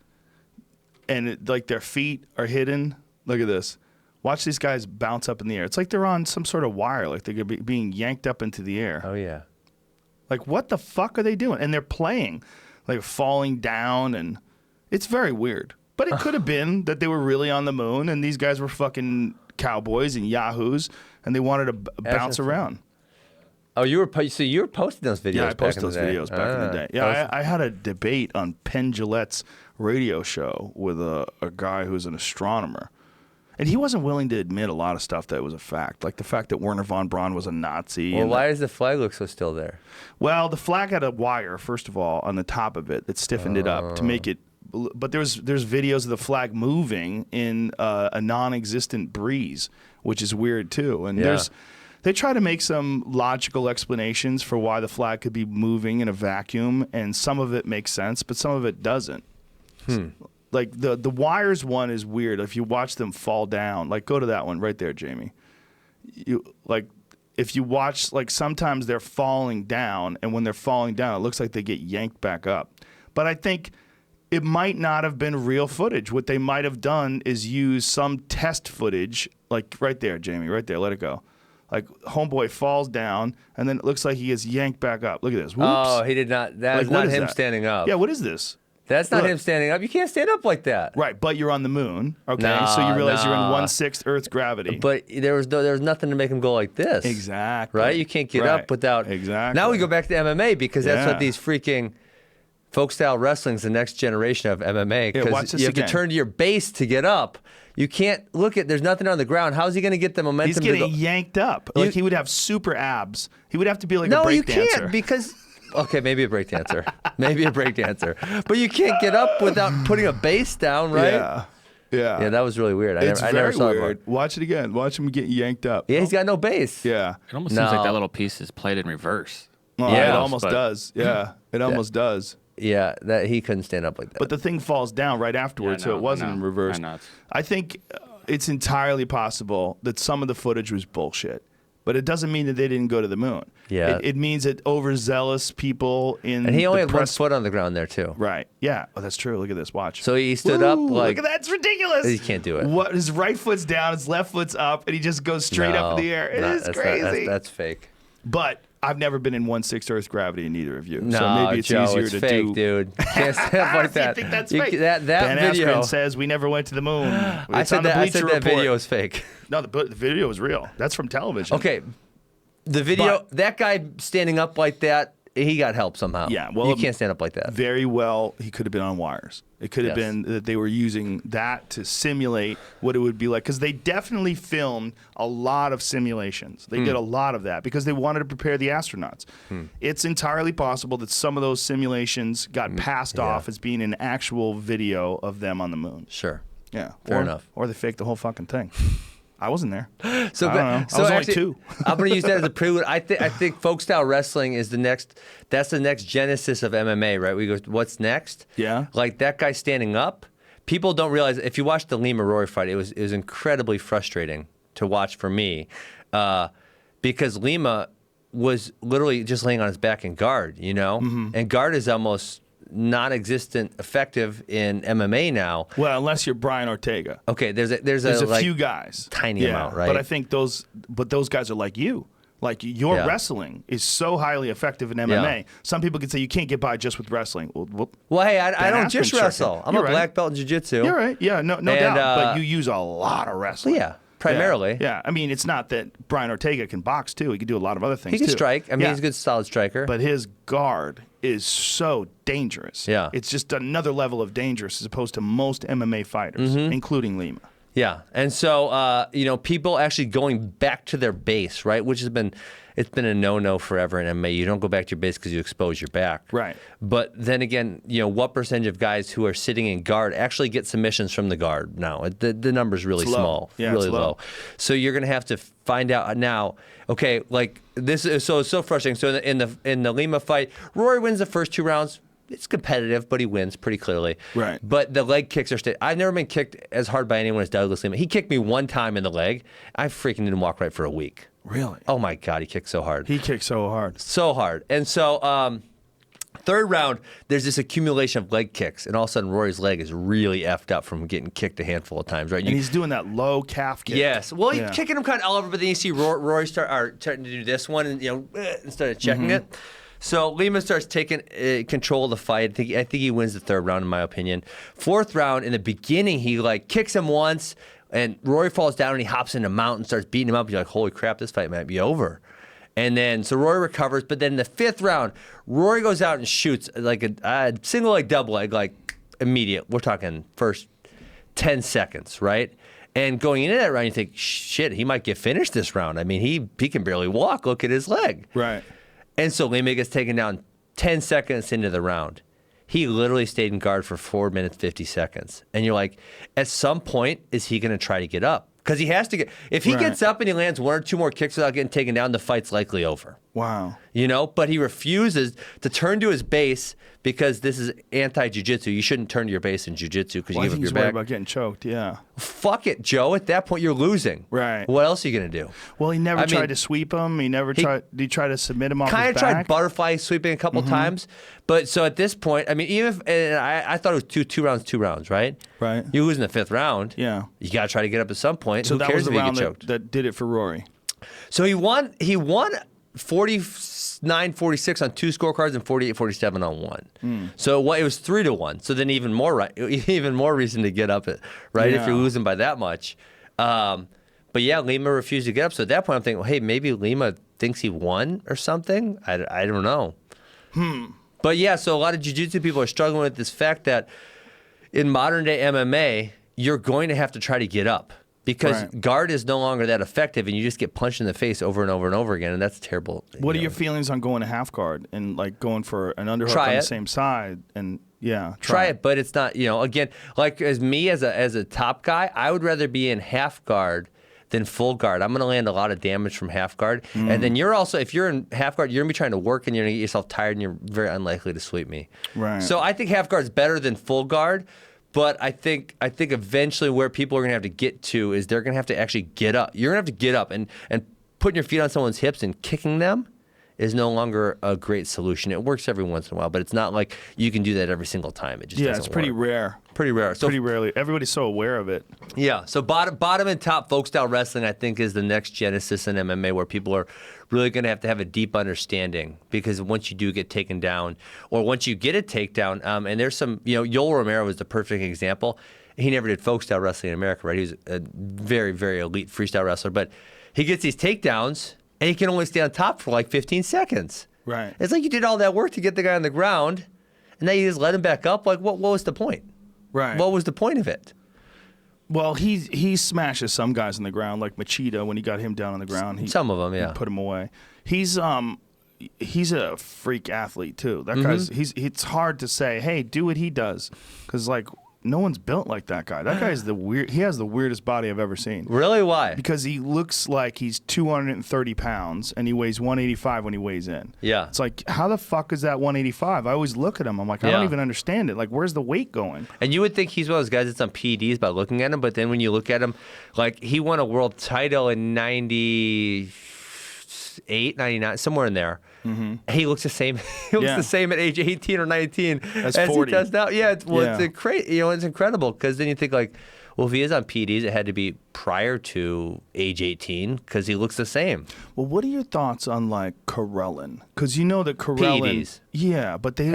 And like their feet are hidden. Look at this. Watch these guys bounce up in the air. It's like they're on some sort of wire, like they're being yanked up into the air. Oh, yeah. Like, what the fuck are they doing? And they're playing, like falling down, and it's very weird. But it could have been that they were really on the moon, and these guys were fucking cowboys and yahoos, and they wanted to bounce around. Oh, you were posting those videos. Yeah, I posted those videos back in the day. Yeah, I had a debate on Penn Jillette's radio show with a guy who's an astronomer. And he wasn't willing to admit a lot of stuff that was a fact, like the fact that Werner von Braun was a Nazi. Well, why does the flag look so still there? Well, the flag had a wire, first of all, on the top of it that stiffened it up to make it. But there's videos of the flag moving in a non-existent breeze, which is weird too. And they try to make some logical explanations for why the flag could be moving in a vacuum, and some of it makes sense, but some of it doesn't. Like the wires one is weird. If you watch them fall down, like go to that one right there, Jamie. If you watch, like sometimes they're falling down, and when they're falling down, it looks like they get yanked back up. But I think it might not have been real footage. What they might have done is use some test footage, like right there, Jamie, right there. Let it go. Like, homeboy falls down, and then it looks like he gets yanked back up. Look at this. Whoops. Oh, he did not. That is not him standing up. Yeah, what is this? That's not him standing up. You can't stand up like that. Right, but you're on the moon, okay? So you realize you're in 1/6 Earth's gravity. But there was nothing to make him go like this. Exactly. Right? You can't get up without. Exactly. Now we go back to MMA because that's what these freaking folk-style wrestling's the next generation of MMA. Because you have to turn to your base to get up. You can't look at. There's nothing on the ground. How's he going to get the momentum? He's getting yanked up. Like he would have super abs. He would have to be like a breakdancer. No, you can't because. Okay, maybe a breakdancer. But you can't get up without putting a base down, right? Yeah. Yeah, that was really weird. I never saw weird. it. Watch it again. Watch him get yanked up. Yeah, he's got no base. Yeah. It almost seems like that little piece is played in reverse. Well, it almost does. Yeah, it almost does. Yeah, that he couldn't stand up like that. But the thing falls down right afterwards, so it wasn't in reverse. I think it's entirely possible that some of the footage was bullshit. But it doesn't mean that they didn't go to the moon. Yeah. It means that overzealous people in And he only had 1 press... foot on the ground there, too. Right. Yeah. Oh, that's true. Look at this. Watch. So he stood up like... Look at that. It's ridiculous. He can't do it. What? His right foot's down, his left foot's up, and he just goes straight up in the air. It is crazy. That's fake. But I've never been in 1/6 Earth's gravity in either of you. No, so maybe it's Joe, easier it's to fake, do. Dude. You can't stand up like that. You think that's fake? That Ben video... Askren says we never went to the moon. I said that video is fake. No, the video is real. That's from television. Okay, The video, that guy standing up like that, he got help somehow. Yeah, well, you can't stand up like that. Very well, he could have been on wires. It could have been that they were using that to simulate what it would be like. Because they definitely filmed a lot of simulations. They did a lot of that because they wanted to prepare the astronauts. It's entirely possible that some of those simulations got passed off as being an actual video of them on the moon. Sure. Yeah. Fair enough. Or they faked the whole fucking thing. I wasn't there. So, I don't know. so I was actually, only 2. I'm going to use that as a prelude. I think folk style wrestling is the next. That's the next genesis of MMA, right? We go, what's next? Yeah. Like that guy standing up. People don't realize if you watch the Lima Rory fight, it was incredibly frustrating to watch for me, because Lima was literally just laying on his back in guard, and guard is almost non-existent effective in MMA now. Well, unless you're Brian Ortega. Okay, there's a like, few guys. tiny amount, right? But I think those guys are like you. Like your wrestling is so highly effective in MMA. Yeah. Some people can say you can't get by just with wrestling. Well, hey, I Ben don't Askren just checked wrestle. it. I'm You're a right. black belt in jiu-jitsu. You're right. Yeah, no doubt. But you use a lot of wrestling. Yeah, primarily. Yeah. I mean, it's not that Brian Ortega can box too. He can do a lot of other things He can too. strike. I mean, he's a good, solid striker. But his guard is so dangerous. Yeah. It's just another level of dangerous as opposed to most MMA fighters, including Lima. Yeah, and so people actually going back to their base, right? Which it's been a no-no forever in MMA. You don't go back to your base because you expose your back. Right. But then again, what percentage of guys who are sitting in guard actually get submissions from the guard now? The number's really It's low. small, Yeah, really it's low. So you're going to have to find out now. Okay, like this is so frustrating. So in the Lima fight, Rory wins the first 2 rounds. It's competitive, but he wins pretty clearly. Right. But the leg kicks are I've never been kicked as hard by anyone as Douglas Lima. He kicked me 1 time in the leg. I freaking didn't walk right for a week. Really? Oh my God, he kicked so hard. He kicked so hard. So hard. And so 3rd round, there's this accumulation of leg kicks, and all of a sudden Rory's leg is really effed up from getting kicked a handful of times, right? And he's doing that low calf kick. Yes. Well, he's kicking him kind of all over, but then you see Rory starting to do this one, and instead of checking it. So Lima starts taking control of the fight. I think he wins the 3rd round, in my opinion. 4th round, in the beginning, he kicks him once, and Rory falls down, and he hops in the mount and starts beating him up. You're like, holy crap, this fight might be over. And then, so Rory recovers, but then in the 5th round, Rory goes out and shoots like a single leg, double leg, like immediate. We're talking first 10 seconds, right? And going into that round, you think, shit, he might get finished this round. I mean, he can barely walk. Look at his leg. Right. And so Lima gets taken down 10 seconds into the round. He literally stayed in guard for 4 minutes, 50 seconds. And you're like, at some point, is he going to try to get up? Because he has to get. If he gets up and he lands 1 or 2 more kicks without getting taken down, the fight's likely over. Wow. But he refuses to turn to his base because this is anti-jiu-jitsu. You shouldn't turn to your base in jiu-jitsu because you give up your he's worried back. about getting choked, yeah. Fuck it, Joe. At that point, you're losing. Right. What else are you going to do? Well, he never tried to sweep him. He never tried. Did he try to submit him off his back? Kind of tried butterfly sweeping a couple times. But so at this point, I mean, even if, and I thought it was two rounds, right? Right. You lose in the 5th round. Yeah. You got to try to get up at some point. So Who that cares was the if you round get choked? that did it for Rory. So he won 49-46 on 2 scorecards and 48-47 on 1. So it was 3-1. So then even more reason to get up it, right? If you're losing by that much. But yeah, Lima refused to get up. So at that point, I'm thinking, well, hey, maybe Lima thinks he won or something. I don't know. But yeah, so a lot of jiu-jitsu people are struggling with this fact that in modern day MMA, you're going to have to try to get up. Because guard is no longer that effective, and you just get punched in the face over and over and over again, and that's terrible. What are your feelings on going to half guard and going for an underhook on the same side? And try it, but it's not. Again, like as a top guy, I would rather be in half guard than full guard. I'm going to land a lot of damage from half guard, and then you're also, if you're in half guard, you're going to be trying to work, and you're going to get yourself tired, and you're very unlikely to sweep me. Right. So I think half guard is better than full guard. But I think eventually where people are going to have to get to is they're going to have to actually get up. You're going to have to get up, and putting your feet on someone's hips and kicking them is no longer a great solution. It works every once in a while, but it's not like you can do that every single time. It just doesn't it's pretty work. rare. Pretty rare. So pretty rarely. Everybody's so aware of it. Yeah. So bottom and top folk style wrestling, I think, is the next genesis in MMA where people are really going to have a deep understanding, because once you do get taken down, or once you get a takedown, and there's some, Yoel Romero was the perfect example. He never did folk style wrestling in America, right? He was a very, very elite freestyle wrestler, but he gets these takedowns and he can only stay on top for like 15 seconds. Right. It's like you did all that work to get the guy on the ground, and now you just let him back up. Like, what was the point? Right. What was the point of it? Well, he smashes some guys on the ground, like Machida. When he got him down on the ground, Some of them, yeah. he put him away. He's a freak athlete too. That guy's it's hard to say, hey, do what he does, because like no one's built like that guy. That guy's he has the weirdest body I've ever seen. Really? Why? Because he looks like he's 230 pounds and he weighs 185 when he weighs in. Yeah. It's like, how the fuck is that 185? I always look at him. I'm like, I don't even understand it. Like, where's the weight going? And you would think he's one of those guys that's on PEDs by looking at him, but then when you look at him, like he won a world title in 98, 99, somewhere in there. He looks the same. He looks the same at age 18 or 19 as 40. he does now. Yeah, it's it's incredible, because then you think like, well, if he is on PEDs, it had to be prior to age 18 because he looks the same. Well, what are your thoughts on like Karelin? Because you know that Karelin, PEDs. yeah, but they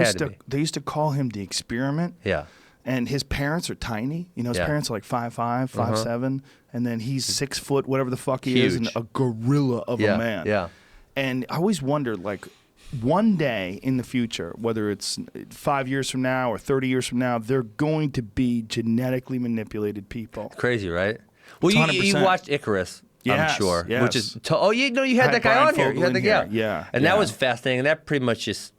used to call him the experiment. Yeah. And his parents are tiny. You know, his parents are like 5'5", 5'7", and then he's 6 foot, whatever the fuck he is, and a gorilla of a man. Yeah. And I always wondered, like, one day in the future, whether it's 5 years from now or 30 years from now, they're going to be genetically manipulated people. Crazy, right? Well, you watched Icarus, I'm sure. Yes. Which is, you had that guy Brian on here. Fogel You had the guy. Yeah. And that was fascinating. And that pretty much just,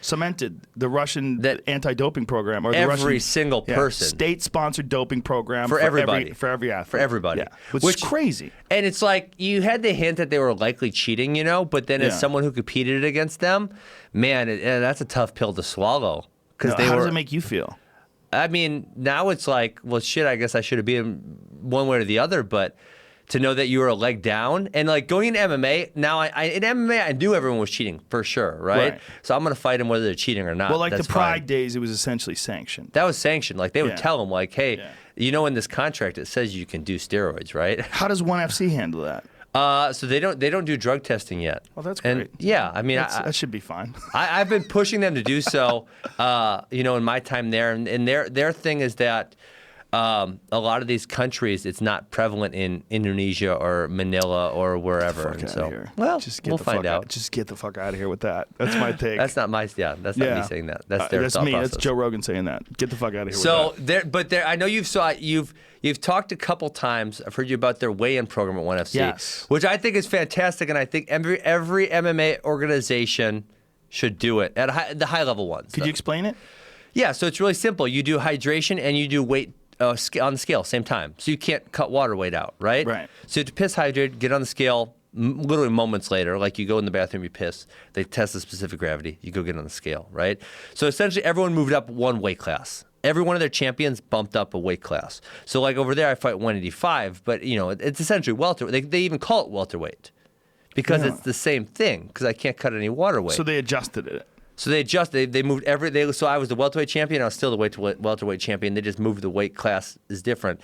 cemented the Russian that anti-doping program, or the every Russian single person, state-sponsored doping program for everybody, for every athlete, for everybody, which is crazy. And it's like you had the hint that they were likely cheating, but then as someone who competed against them, man, that's a tough pill to swallow. How does it make you feel? Now it's like, well, shit, I guess I should have been one way or the other, but to know that you were a leg down, and like going into MMA, now in MMA I knew everyone was cheating for sure, right? So I'm gonna fight them whether they're cheating or not. Well, like That's the Pride fine. days, it was essentially sanctioned. That was sanctioned. Like they would tell them, like, hey, in this contract it says you can do steroids, right? How does ONE FC handle that? So they don't do drug testing yet. Well, that's and great. Yeah, that should be fine. I've been pushing them to do so, in my time there, and their thing is that. A lot of these countries, it's not prevalent in Indonesia or Manila or wherever. Get the fuck out of here. Well, we'll the find fuck out. Just get the fuck out of here with that. That's my take. That's not me saying that. That's their That's thought me. process. That's Joe Rogan saying that. Get the fuck out of here So with that. I know you've talked a couple times. I've heard you about their weigh-in program at ONE FC, Yes. which I think is fantastic, and I think every MMA organization should do it at the high-level ones. Could you explain it? Yeah, so it's really simple. You do hydration and you do weight on the scale same time. So you can't cut water weight out, right? Right. So to piss hydrate, get on the scale literally moments later. Like you go in the bathroom, you piss. They test the specific gravity. You go get on the scale, right? So essentially everyone moved up one weight class. Every one of their champions bumped up a weight class. So like over there, I fight 185, but it's essentially welterweight. They even call it welterweight because it's the same thing because I can't cut any water weight. So they adjusted it. So they adjusted. They moved so I was the welterweight champion. I was still the welterweight champion. They just moved the weight class is different.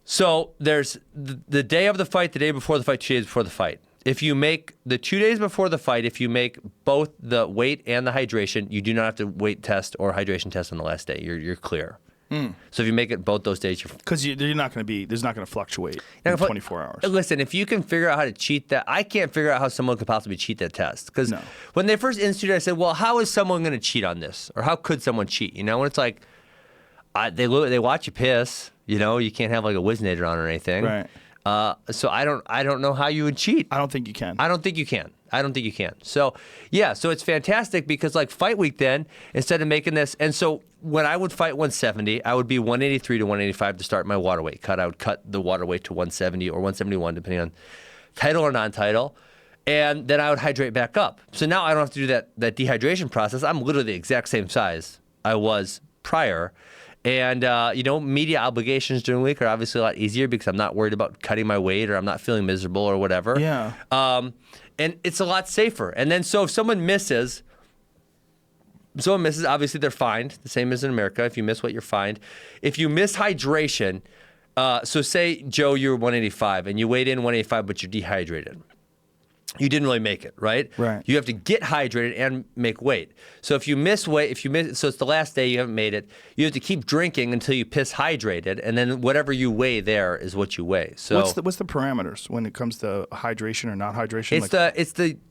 So there's the day of the fight, the day before the fight, 2 days before the fight. If you make the 2 days before the fight, if you make both the weight and the hydration, you do not have to weight test or hydration test on the last day. You're clear. So if you make it both those days, because you're not going to be, there's not going to fluctuate in 24 hours. Listen, if you can figure out how to cheat that, I can't figure out how someone could possibly cheat that test. Because when they first instituted, I said, well, how is someone going to cheat on this, or how could someone cheat? When it's like they watch you piss. You can't have like a Whiznator on or anything. Right. So I don't know how you would cheat. I don't think you can. I don't think you can. So yeah, so it's fantastic because like fight week then, instead of making this, and so when I would fight 170, I would be 183 to 185 to start my water weight cut. I would cut the water weight to 170 or 171 depending on title or non-title, and then I would hydrate back up. So now I don't have to do that dehydration process. I'm literally the exact same size I was prior. And, media obligations during the week are obviously a lot easier because I'm not worried about cutting my weight or I'm not feeling miserable or whatever. Yeah. And it's a lot safer. And then so if someone misses, obviously they're fined, the same as in America. If you miss weight, you're fined. If you miss hydration, so say, Joe, you're 185 and you weighed in 185, but you're dehydrated. you didn't really make it, right? Right. You have to get hydrated and make weight. So if you miss weight, so it's the last day you haven't made it, you have to keep drinking until you piss hydrated, and then whatever you weigh there is what you weigh. So what's the parameters when it comes to hydration or not hydration?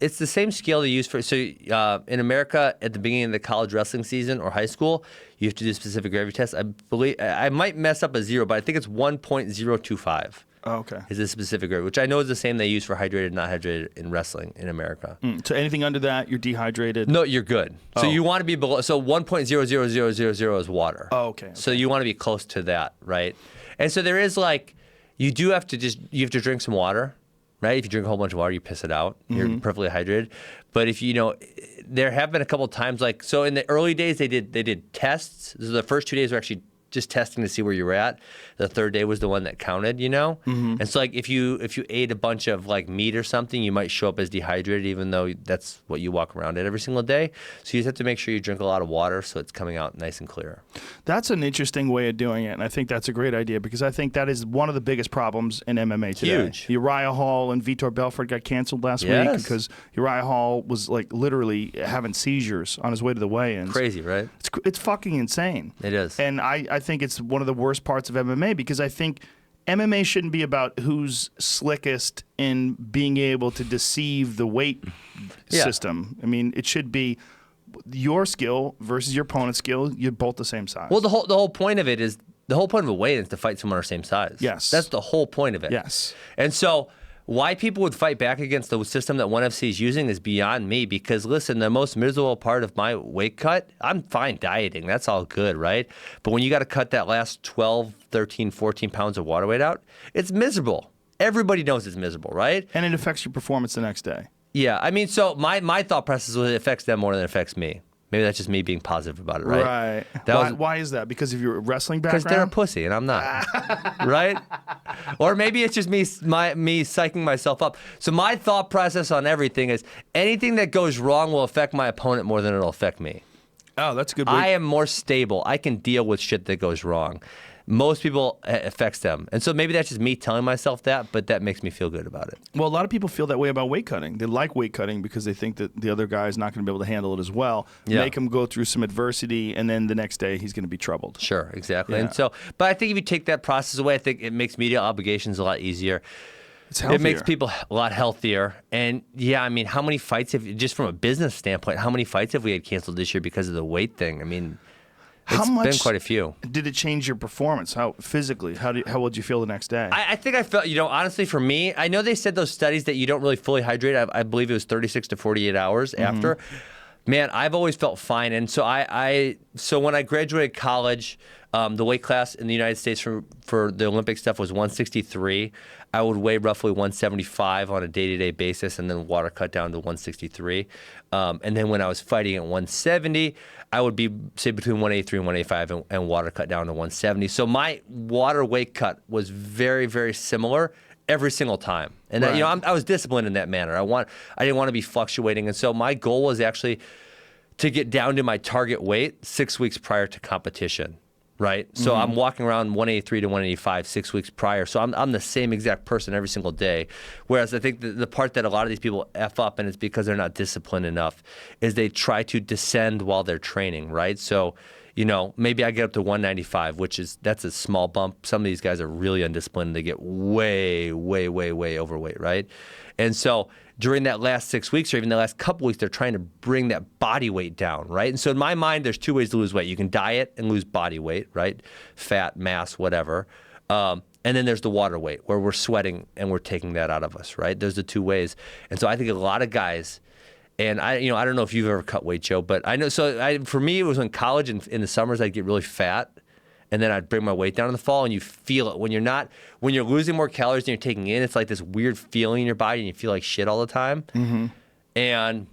It's the same scale they use for. So in America, at the beginning of the college wrestling season or high school, you have to do a specific gravity test. I believe I might mess up a zero, but I think it's 1.025. Oh, okay. Is a specific grade, which I know is the same they use for hydrated and not hydrated in wrestling in America. So anything under that, you're dehydrated? No, you're good. So you want to be below. So 1.00000 is water. Oh, okay. So you want to be close to that, right? And so there is you do have to you have to drink some water, right? If you drink a whole bunch of water, you piss it out. You're perfectly hydrated. But if there have been a couple of times so in the early days they did tests. So the first 2 days were actually just testing to see where you were at. The third day was the one that counted, And so if you ate a bunch of meat or something, you might show up as dehydrated, even though that's what you walk around at every single day. So you just have to make sure you drink a lot of water so it's coming out nice and clear. That's an interesting way of doing it, and I think that's a great idea because I think that is one of the biggest problems in MMA today. Huge. Uriah Hall and Vitor Belfort got canceled last week because Uriah Hall was literally having seizures on his way to the weigh-ins. Crazy, right? It's fucking insane. It is. And I think it's one of the worst parts of MMA because I think MMA shouldn't be about who's slickest in being able to deceive the weight system. I mean, it should be your skill versus your opponent's skill. You're both the same size. Well, the whole point of it is the whole point of a weigh is to fight someone our same size. Yes. That's the whole point of it. Yes. And so why people would fight back against the system that ONE FC is using is beyond me because, listen, the most miserable part of my weight cut, I'm fine dieting. That's all good, right? But when you got to cut that last 12, 13, 14 pounds of water weight out, it's miserable. Everybody knows it's miserable, right? And it affects your performance the next day. Yeah. I mean, so my thought process was it affects them more than it affects me. Maybe that's just me being positive about it, right? Right. Why is that? Because of your wrestling background? Because they're a pussy and I'm not, right? Or maybe it's just me psyching myself up. So my thought process on everything is anything that goes wrong will affect my opponent more than it'll affect me. Oh, that's a good. I am more stable. I can deal with shit that goes wrong. Most people, it affects them. And so maybe that's just me telling myself that, but that makes me feel good about it. Well, a lot of people feel that way about weight cutting. They like weight cutting because they think that the other guy is not going to be able to handle it as well. Yeah. Make him go through some adversity, and then the next day he's going to be troubled. Sure, exactly. Yeah. And so, but I think if you take that process away, I think it makes media obligations a lot easier. It's healthier. It makes people a lot healthier. And yeah, I mean, how many fights just from a business standpoint, how many fights have we had canceled this year because of the weight thing? I mean, it's been quite a few. Did it change your performance? How physically? How would you feel the next day? I think I felt, honestly, for me, I know they said those studies that you don't really fully hydrate. I believe it was 36 to 48 hours after. Man, I've always felt fine. And so so when I graduated college, the weight class in the United States for the Olympic stuff was 163. I would weigh roughly 175 on a day-to-day basis and then water cut down to 163. And then when I was fighting at 170, I would be, say, between 183 and 185 and water cut down to 170. So my water weight cut was very, very similar every single time. And Right. I was disciplined in that manner. I didn't want to be fluctuating. And so my goal was actually to get down to my target weight 6 weeks prior to competition. Right? So I'm walking around 183 to 185 6 weeks prior. So I'm the same exact person every single day. Whereas I think the part that a lot of these people F up, and it's because they're not disciplined enough, is they try to descend while they're training, right? So, maybe I get up to 195, that's a small bump. Some of these guys are really undisciplined. They get way, way, way, way overweight, right? And so during that last 6 weeks or even the last couple weeks, they're trying to bring that body weight down, right? And so in my mind, there's two ways to lose weight. You can diet and lose body weight, right? Fat, mass, whatever. And then there's the water weight where we're sweating and we're taking that out of us, right? Those are the two ways. And so I think a lot of guys, and I don't know if you've ever cut weight, Joe, but I know, for me, it was in college and in the summers, I'd get really fat. And then I'd bring my weight down in the fall, and you feel it. When you're losing more calories than you're taking in, it's like this weird feeling in your body, and you feel like shit all the time. Mm-hmm. And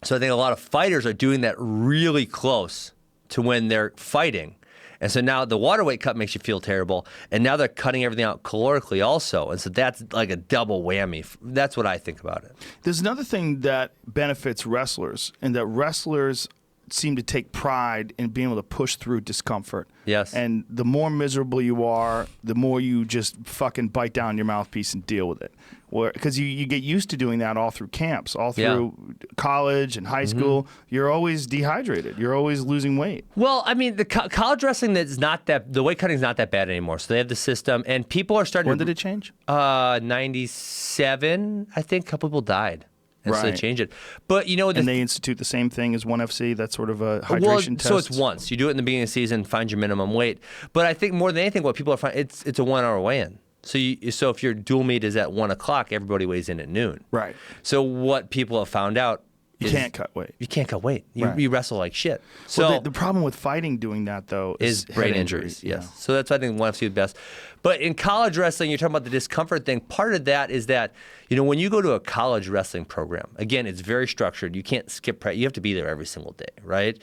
so I think a lot of fighters are doing that really close to when they're fighting. And so now the water weight cut makes you feel terrible, and now they're cutting everything out calorically also. And so that's like a double whammy. That's what I think about it. There's another thing that benefits wrestlers, and that wrestlers seem to take pride in being able to push through discomfort. Yes. And the more miserable you are, the more you just fucking bite down your mouthpiece and deal with it. Because you get used to doing that all through camps, all through college and high school. You're always dehydrated. You're always losing weight. Well, I mean, the college wrestling, the weight cutting is not that bad anymore. So they have the system, and people are starting When did it change? 97, I think. A couple people died. And so they changed it. But, you know... And they institute the same thing as ONE FC, that sort of a hydration test? So it's once. You do it in the beginning of the season, find your minimum weight. But I think more than anything, what people are finding, it's a 1 hour weigh-in. So if your dual meet is at 1 o'clock, everybody weighs in at noon. Right. So what people have found out You can't cut weight. You can't cut weight. You wrestle like shit. So well, the problem with fighting doing that, though, is brain injuries. Yes. Yeah. So that's why I think ONE FC the best. But in college wrestling, you're talking about the discomfort thing. Part of that is that, when you go to a college wrestling program, again, it's very structured. You can't skip practice. You have to be there every single day, right?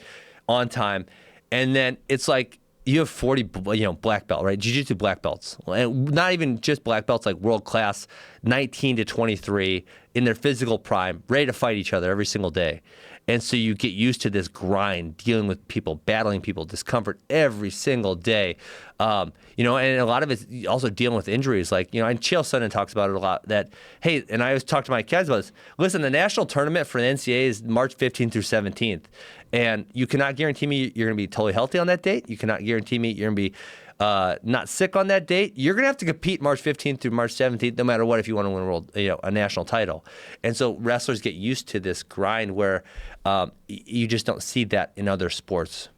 On time. And then it's like, you have 40, black belt, right? Jiu-jitsu black belts. And not even just black belts, like world class, 19 to 23, in their physical prime, ready to fight each other every single day. And so you get used to this grind, dealing with people, battling people, discomfort every single day. And a lot of it's also dealing with injuries. Like, and Chael Sonnen talks about it a lot, that, hey, and I always talk to my kids about this, listen, the national tournament for the NCAA is March 15th through 17th. And you cannot guarantee me you're going to be totally healthy on that date. You cannot guarantee me you're going to be not sick on that date. You're going to have to compete March 15th through March 17th, no matter what, if you want to win a national title. And so wrestlers get used to this grind where you just don't see that in other sports.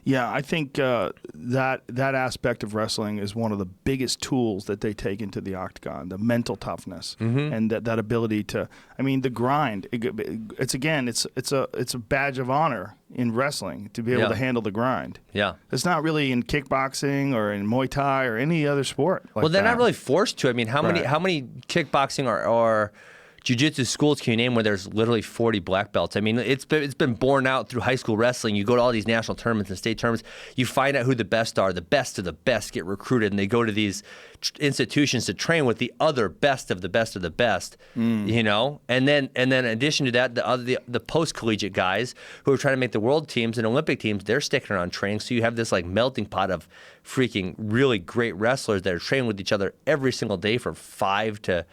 Yeah, I think that aspect of wrestling is one of the biggest tools that they take into the octagon, the mental toughness and that ability to. I mean, the grind. It's a badge of honor in wrestling to be able to handle the grind. Yeah, it's not really in kickboxing or in Muay Thai or any other sport. Like they're not really forced to. I mean, how many kickboxing or jiu-jitsu schools can you name where there's literally 40 black belts? I mean, it's been borne out through high school wrestling. You go to all these national tournaments and state tournaments, you find out who the best are. The best of the best get recruited, and they go to these institutions to train with the other best of the best of the best, And then in addition to that, the post-collegiate guys who are trying to make the world teams and Olympic teams, they're sticking around training. So you have this like melting pot of freaking really great wrestlers that are training with each other every single day for 5 to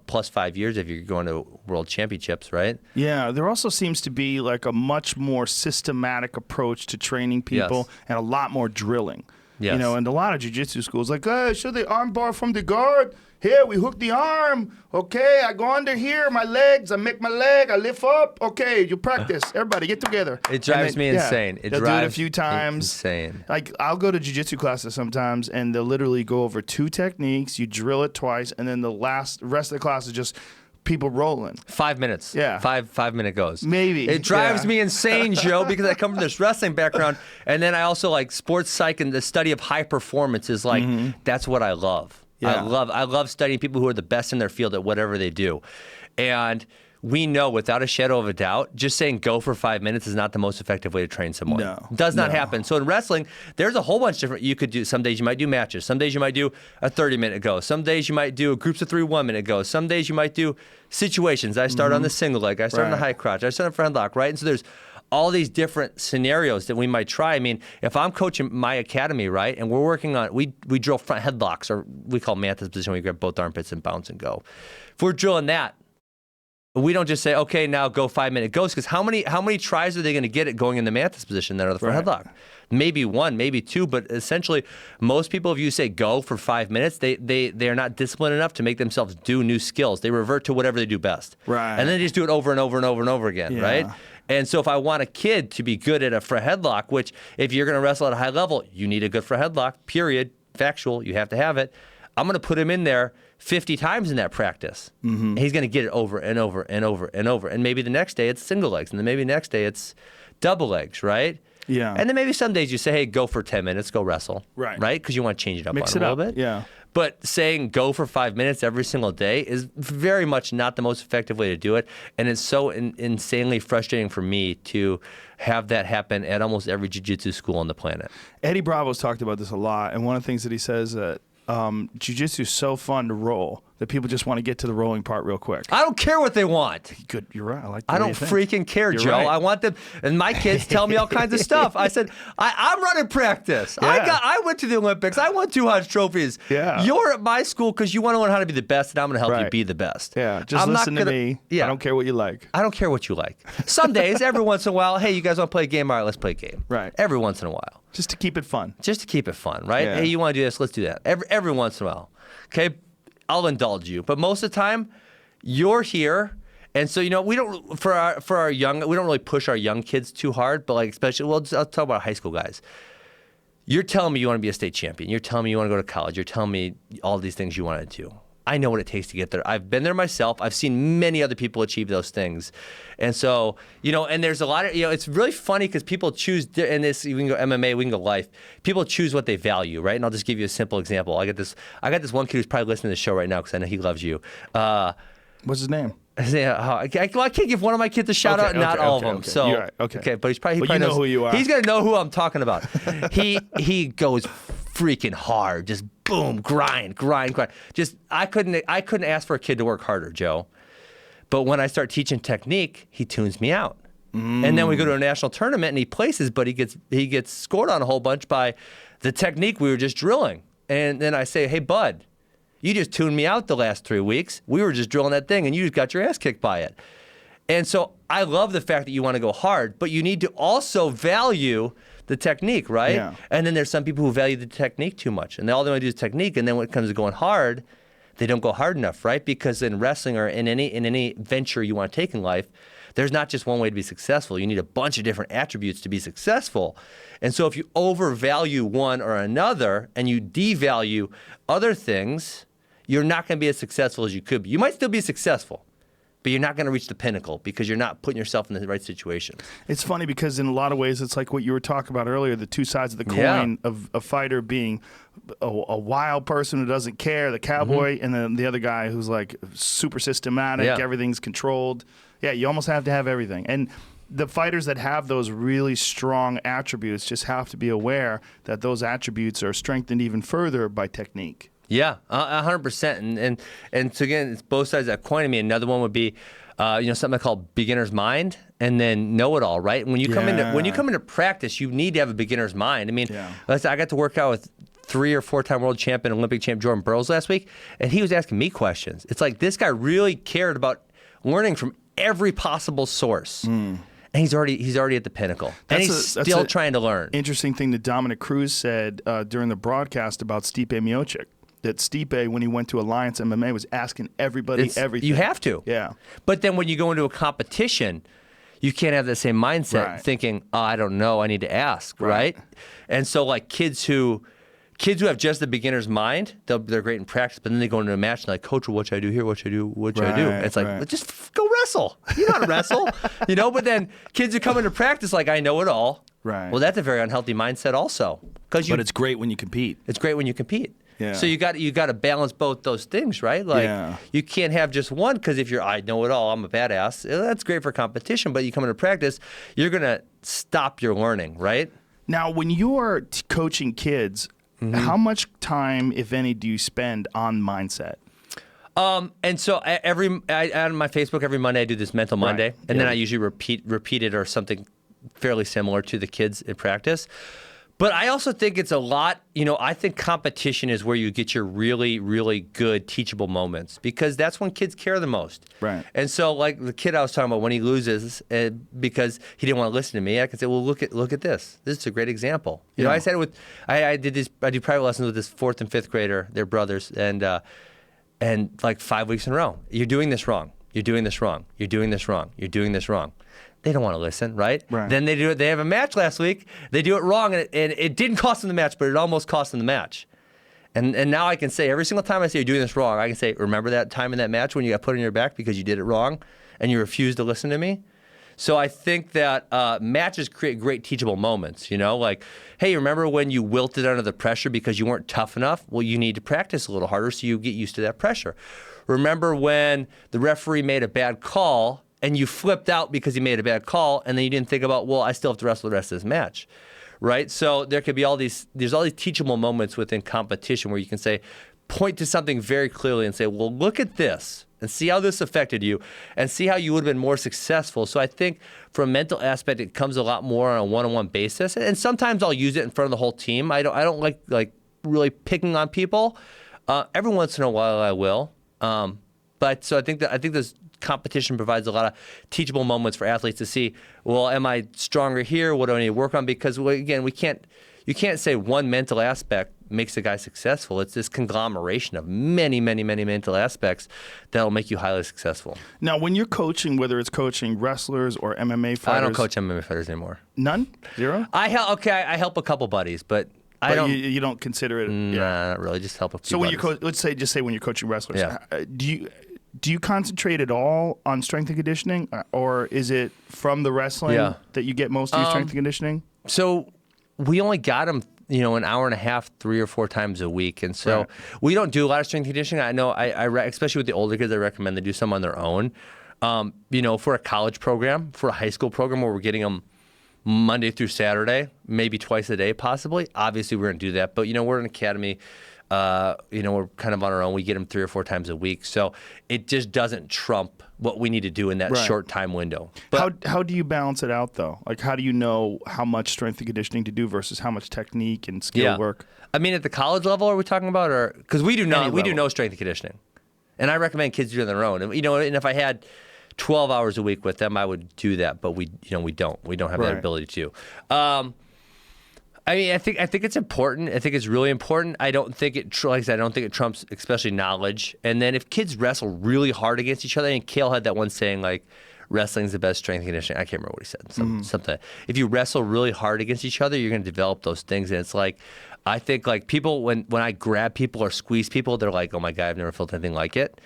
plus 5 years if you're going to world championships, right? Yeah, there also seems to be like a much more systematic approach to training people and a lot more drilling. Yes. And a lot of jiu-jitsu schools like, hey, show the arm bar from the guard. Here, we hook the arm. Okay, I go under here, my legs, I make my leg, I lift up. Okay, you practice. Everybody, get together. It drives me insane. They'll do it a few times. Insane. Like, I'll go to jiu-jitsu classes sometimes, and they'll literally go over 2 techniques. You drill it twice, and then the rest of the class is just people rolling. 5 minutes. Yeah. 5-minute goes. Maybe. It drives me insane, Joe, because I come from this wrestling background, and then I also like sports psych, and the study of high performance is like, that's what I love. Yeah. I love studying people who are the best in their field at whatever they do. And we know without a shadow of a doubt, just saying go for 5 minutes is not the most effective way to train someone. No. It does not happen. So in wrestling, there's a whole bunch of different you could do. Some days you might do matches. Some days you might do a 30-minute go. Some days you might do groups of 3 1-minute goes. Some days you might do situations. I start on the single leg. I start on the high crotch. I start on front lock, right? And so there's all these different scenarios that we might try. I mean, if I'm coaching my academy, right, and we're working on, we drill front headlocks, or we call mantis position, where you grab both armpits and bounce and go. If we're drilling that, we don't just say, okay, now go 5-minute goes, because how many tries are they going to get at going in the mantis position that are the front headlock? Maybe 1, maybe 2, but essentially most people, if you say go for 5 minutes, they are not disciplined enough to make themselves do new skills. They revert to whatever they do best. Right. And then they just do it over and over and over and over again, right? And so if I want a kid to be good at a front headlock, which if you're going to wrestle at a high level, you need a good front headlock, period, factual, you have to have it. I'm going to put him in there 50 times in that practice. And he's going to get it over and over and over and over. And maybe the next day it's single legs, and then maybe the next day it's double legs, right? Yeah. And then maybe some days you say, hey, go for 10 minutes, go wrestle. Right. Right? Because you want to change it up Mix on it a up. little bit. Yeah. But saying go for 5 minutes every single day is very much not the most effective way to do it. And it's so insanely frustrating for me to have that happen at almost every jiu-jitsu school on the planet. Eddie Bravo's talked about this a lot, and one of the things that he says that jiu-jitsu is so fun to roll that people just want to get to the rolling part real quick. I don't care what they want. Good, you're right. I like. I don't freaking care, Joe. Right. I want them, and my kids tell me all kinds of stuff. I said, I'm running practice. Yeah. I went to the Olympics. I won 2 Hodge trophies. Yeah. You're at my school because you want to learn how to be the best, and I'm going to help you be the best. Yeah, just listen to me. Yeah. I don't care what you like. I don't care what you like. Some days, every once in a while, hey, you guys want to play a game? All right, let's play a game. Right. Every once in a while. Just to keep it fun. Just to keep it fun, right? Yeah. Hey, you want to do this? Let's do that. Every once in a while. Okay? I'll indulge you. But most of the time, you're here. And so, we don't, for our young, we don't really push our young kids too hard, but like, especially, I'll talk about high school guys. You're telling me you want to be a state champion. You're telling me you want to go to college. You're telling me all these things you want to do. I know what it takes to get there. I've been there myself. I've seen many other people achieve those things. And so, and there's a lot of, it's really funny because people choose, in this, we can go MMA, we can go life. People choose what they value, right? And I'll just give you a simple example. I got this one kid who's probably listening to the show right now because I know he loves you. What's his name? I can't give one of my kids a shout out, not all of them. Okay. So, you're right. Okay, but he's probably, you know who you are. He's gonna know who I'm talking about. he goes freaking hard, just boom, grind. Just I couldn't ask for a kid to work harder, Joe. But when I start teaching technique, he tunes me out. And then we go to a national tournament and he places, but he gets scored on a whole bunch by the technique we were just drilling. And then I say, hey, bud, you just tuned me out the last 3 weeks. We were just drilling that thing and you just got your ass kicked by it. And so I love the fact that you want to go hard, but you need to also value the technique, right? Yeah. And then there's some people who value the technique too much. And all they want to do is technique. And then when it comes to going hard, they don't go hard enough, right? Because in wrestling or in any venture you want to take in life, there's not just one way to be successful. You need a bunch of different attributes to be successful. And so if you overvalue one or another and you devalue other things, you're not going to be as successful as you could be. You might still be successful, but you're not going to reach the pinnacle because you're not putting yourself in the right situation. It's funny because in a lot of ways, it's like what you were talking about earlier, the two sides of the coin of a fighter being a wild person who doesn't care, the cowboy, and then the other guy who's like super systematic, everything's controlled. Yeah, you almost have to have everything. And the fighters that have those really strong attributes just have to be aware that those attributes are strengthened even further by technique. Yeah, 100%. And so again, it's both sides of that coin. I mean, another one would be, something I call beginner's mind, and then know-it-all. Right? When you come into practice, you need to have a beginner's mind. I mean, I got to work out with 3 or 4-time world champion, Olympic champ Jordan Burroughs last week, and he was asking me questions. It's like this guy really cared about learning from every possible source. And he's already at the pinnacle. And he's still trying to learn. Interesting thing that Dominic Cruz said during the broadcast about Stipe Miocic. That Stipe, when he went to Alliance MMA, was asking everybody everything. You have to. Yeah. But then when you go into a competition, you can't have the same mindset thinking, I don't know, I need to ask, right? And so like kids who have just the beginner's mind, they're great in practice, but then they go into a match and like, coach, what should I do here? What should I do? What should I do? And it's like, just go wrestle. You know how to wrestle, But then kids who come into practice like, I know it all. Right. Well, that's a very unhealthy mindset also. But it's great when you compete. It's great when you compete. Yeah. So you got to balance both those things, right? Like you can't have just one because if I know it all, I'm a badass. That's great for competition, but you come into practice, you're gonna stop your learning, right? Now, when you're coaching kids, how much time, if any, do you spend on mindset? And so on my Facebook every Monday I do this Mental Monday, and then I usually repeat it or something fairly similar to the kids in practice. But I also think it's a lot, I think competition is where you get your really, really good teachable moments because that's when kids care the most. Right. And so like the kid I was talking about, when he loses because he didn't want to listen to me, I can say, well, look at this. This is a great example. I said I do private lessons with this 4th and 5th grader, they're brothers, and like 5 weeks in a row, you're doing this wrong. You're doing this wrong. You're doing this wrong. You're doing this wrong. They don't want to listen, right? Then they do it. They have a match last week. They do it wrong, and it didn't cost them the match, but it almost cost them the match. And now I can say every single time I say you're doing this wrong, I can say, remember that time in that match when you got put on your back because you did it wrong, and you refused to listen to me? So I think that matches create great teachable moments. Like, hey, remember when you wilted under the pressure because you weren't tough enough? Well, you need to practice a little harder so you get used to that pressure. Remember when the referee made a bad call and you flipped out because he made a bad call, and then you didn't think about, well, I still have to wrestle the rest of this match. right? So there could be there's all these teachable moments within competition where you can point to something very clearly and say, well, look at this and see how this affected you and see how you would have been more successful. So I think from a mental aspect, it comes a lot more on a one-on-one basis. And sometimes I'll use it in front of the whole team. I don't like really picking on people. Every once in a while I will. But I think this competition provides a lot of teachable moments for athletes to see, well, am I stronger here? What do I need to work on? Because again, you can't say one mental aspect makes a guy successful. It's this conglomeration of many, many, many mental aspects that'll make you highly successful. Now, when you're coaching, whether it's coaching wrestlers or MMA fighters, I don't coach MMA fighters anymore. None? Zero? I help a couple buddies, but I don't. You don't consider it. Nah, not really. Just help a few. So when buddies. let's say when you're coaching wrestlers, Yeah. Do you concentrate at all on strength and conditioning, or is it from the wrestling that you get most of your strength and conditioning? So we only got them, an hour and a half, 3 or 4 times a week, and so we don't do a lot of strength and conditioning. I know, especially with the older kids, I recommend they do some on their own. For a college program, for a high school program where we're getting them Monday through Saturday, maybe twice a day, possibly. Obviously, we're going to do that, but we're an academy. We're kind of on our own. We get them 3 or 4 times a week, so it just doesn't trump what we need to do in that short time window. But how do you balance it out though? Like, how do you know how much strength and conditioning to do versus how much technique and skill work? I mean, at the college level, are we talking about, or because we do no strength and conditioning, and I recommend kids do it on their own. And and if I had 12 hours a week with them, I would do that, but we don't have that ability to. I mean, I think it's important. I think it's really important. I don't think it trumps, especially knowledge. And then if kids wrestle really hard against each other, and Kale had that one saying like, wrestling's the best strength and conditioning. I can't remember what he said. Something. If you wrestle really hard against each other, you're going to develop those things. And it's like, I think like people, when I grab people or squeeze people, they're like, oh my God, I've never felt anything like it.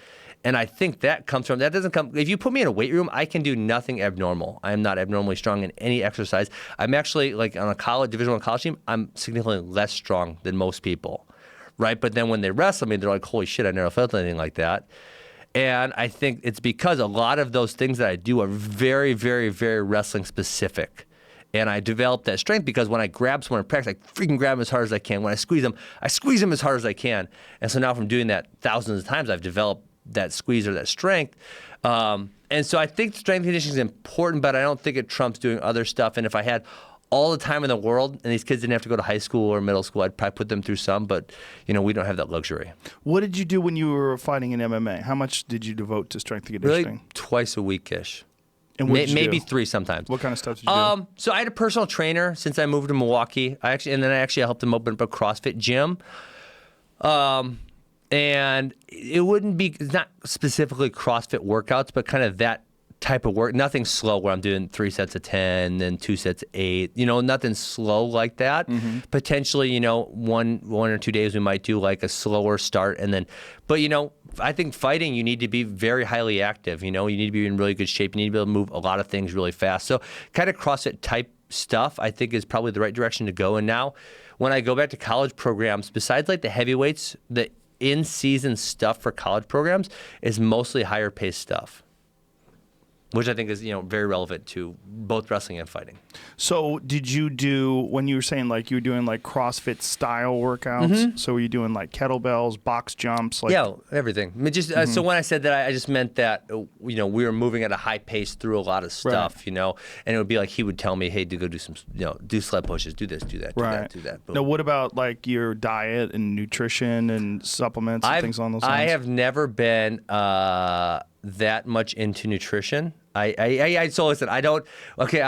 And I think that doesn't come, if you put me in a weight room, I can do nothing abnormal. I am not abnormally strong in any exercise. I'm actually, like on a Division I college team, I'm significantly less strong than most people, right? But then when they wrestle me, they're like, holy shit, I never felt anything like that. And I think it's because a lot of those things that I do are very, very, very wrestling specific. And I developed that strength because when I grab someone in practice, I freaking grab them as hard as I can. When I squeeze them as hard as I can. And so now from doing that thousands of times, I've developed that squeeze or that strength. And so I think strength conditioning is important, but I don't think it trumps doing other stuff. And if I had all the time in the world and these kids didn't have to go to high school or middle school, I'd probably put them through some, but we don't have that luxury. What did you do when you were fighting in MMA? How much did you devote to strength and conditioning? Really, twice a week-ish. And what did you maybe do? 3 sometimes. What kind of stuff did you do? So I had a personal trainer since I moved to Milwaukee. I helped him open up a CrossFit gym. And it's not specifically CrossFit workouts, but kind of that type of work. Nothing slow where I'm doing 3 sets of 10, then 2 sets of 8. Nothing slow like that. Mm-hmm. Potentially, one or 2 days we might do like a slower start, and then. But I think fighting, you need to be very highly active. You need to be in really good shape. You need to be able to move a lot of things really fast. So kind of CrossFit type stuff, I think, is probably the right direction to go. And now, when I go back to college programs, besides like the heavyweights, the in-season stuff for college programs is mostly higher paced stuff, which I think is very relevant to both wrestling and fighting. So did you do, when you were saying like you were doing like CrossFit style workouts, so were you doing like kettlebells, box jumps? Yeah, everything. I mean, just so when I said that, I just meant that we were moving at a high pace through a lot of stuff, and it would be like he would tell me, hey, to go do some, do sled pushes, do this, do that, do that, do that. Boom. Now, what about like your diet and nutrition and supplements and things along those lines? I have never been that much into nutrition. So listen, I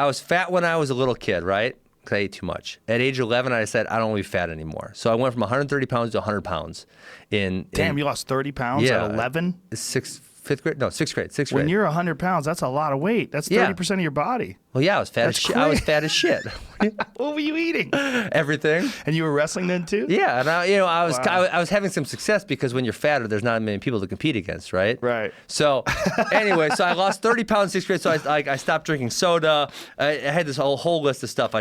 was fat when I was a little kid, right? Because I ate too much. At age 11, I said, I don't want to be fat anymore. So I went from 130 pounds to 100 pounds. Damn, you lost 30 pounds at 11? Sixth grade. When you're 100 pounds, that's a lot of weight. That's 30% of your body. Well, yeah, I was fat as shit. I was fat as shit. What were you eating? Everything. And you were wrestling then too? Yeah, and I was having some success because when you're fatter, there's not many people to compete against, right? Right. So anyway, so I lost 30 pounds in 6th grade. So I stopped drinking soda. I had this whole list of stuff.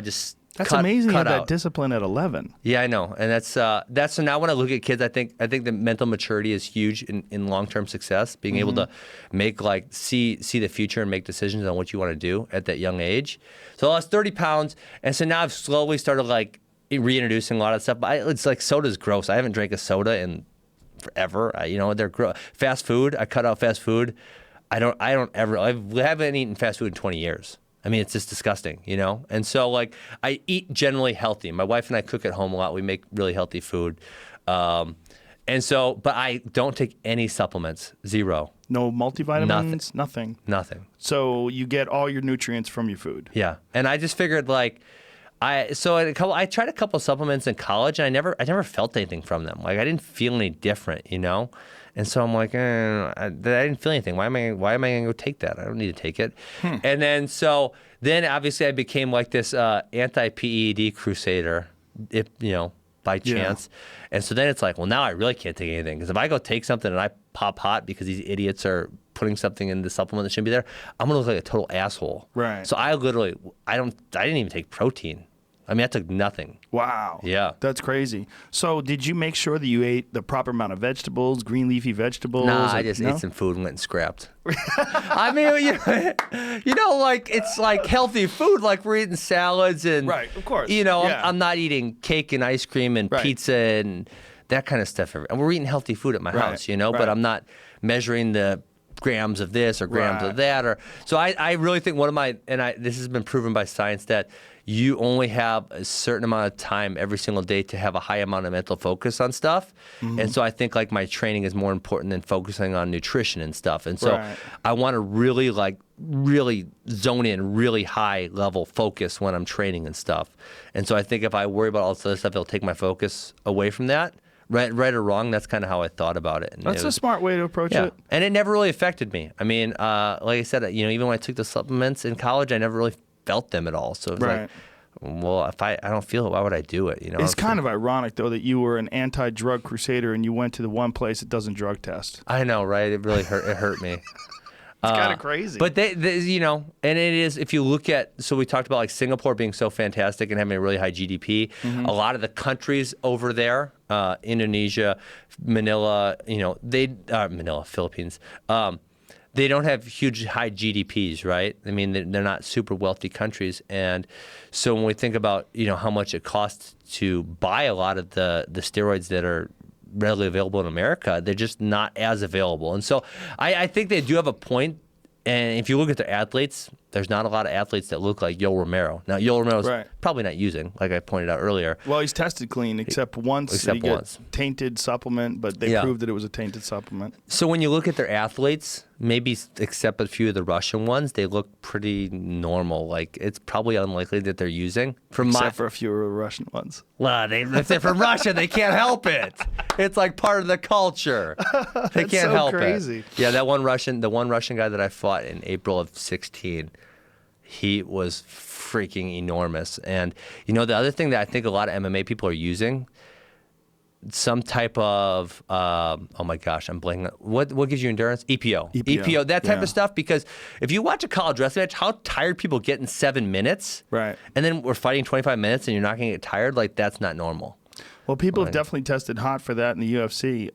That's cut, amazing. You cut had that out. discipline at 11. Yeah, I know, and that's so now when I look at kids, I think the mental maturity is huge in long-term success. Being able to make see the future and make decisions on what you want to do at that young age. So I lost 30 pounds, and so now I've slowly started like reintroducing a lot of stuff. But it's like soda's gross. I haven't drank a soda in forever. They're gross. Fast food. I cut out fast food. I haven't eaten fast food in 20 years. I mean, it's just disgusting, And so, like, I eat generally healthy. My wife and I cook at home a lot. We make really healthy food. And so, but I don't take any supplements. Zero. No multivitamins? Nothing. So you get all your nutrients from your food. Yeah. And I just figured, like, I tried a couple of supplements in college, and I never felt anything from them. Like, I didn't feel any different, And so I'm like, I didn't feel anything. Why am I going to go take that? I don't need to take it. And then obviously I became like this anti-PED crusader, by chance. Yeah. And so then it's like, well, now I really can't take anything, because if I go take something and I pop hot because these idiots are putting something in the supplement that shouldn't be there, I'm going to look like a total asshole. Right. So I didn't even take protein. I mean, I took nothing. Wow. Yeah. That's crazy. So did you make sure that you ate the proper amount of vegetables, green leafy vegetables? Nah, I just ate some food and went and scrapped. I mean, like, it's like healthy food. Like, we're eating salads and... Right, of course. I'm not eating cake and ice cream and pizza and that kind of stuff. And we're eating healthy food at my house, but I'm not measuring the grams of this or grams of that. So I really think this has been proven by science, that you only have a certain amount of time every single day to have a high amount of mental focus on stuff. And so I think, like, my training is more important than focusing on nutrition and stuff. And so I want to really zone in, really high level focus when I'm training and stuff. And so I think if I worry about all this other stuff, it'll take my focus away from that. Right or wrong, that's kind of how I thought about it. And that's a smart way to approach it. And it never really affected me. I mean, like I said, even when I took the supplements in college, I never really felt them at all. So it was like, well, if I don't feel it, why would I do it? It's kind of ironic, though, that you were an anti-drug crusader and you went to the one place that doesn't drug test. I know, right? It really hurt. It hurt me. It's kind of crazy. But and it is, if you look at, so we talked about like Singapore being so fantastic and having a really high GDP. A lot of the countries over there, Indonesia, Manila, Manila, Philippines, they don't have huge high GDPs, right? I mean, they're not super wealthy countries. And so when we think about, how much it costs to buy a lot of the steroids that are readily available in America, they're just not as available. And so I think they do have a point. And if you look at their athletes, there's not a lot of athletes that look like Yoel Romero. Now, Yoel Romero's probably not using, like I pointed out earlier. Well, he's tested clean, except once. He got tainted supplement, but they proved that it was a tainted supplement. So when you look at their athletes, maybe except a few of the Russian ones, they look pretty normal. Like, it's probably unlikely that they're using. Except for a few of the Russian ones. Well, if they're from Russia, they can't help it. It's like part of the culture. They can't help crazy. it. Yeah, the one Russian guy that I fought in April of 2016, he was freaking enormous. And, the other thing that I think a lot of MMA people are using, some type of, oh my gosh, I'm blanking. What gives you endurance? EPO, that type of stuff. Because if you watch a college wrestling match, how tired people get in 7 minutes. Right. And then we're fighting 25 minutes and you're not going to get tired, like, that's not normal. Well, people have definitely tested hot for that in the UFC.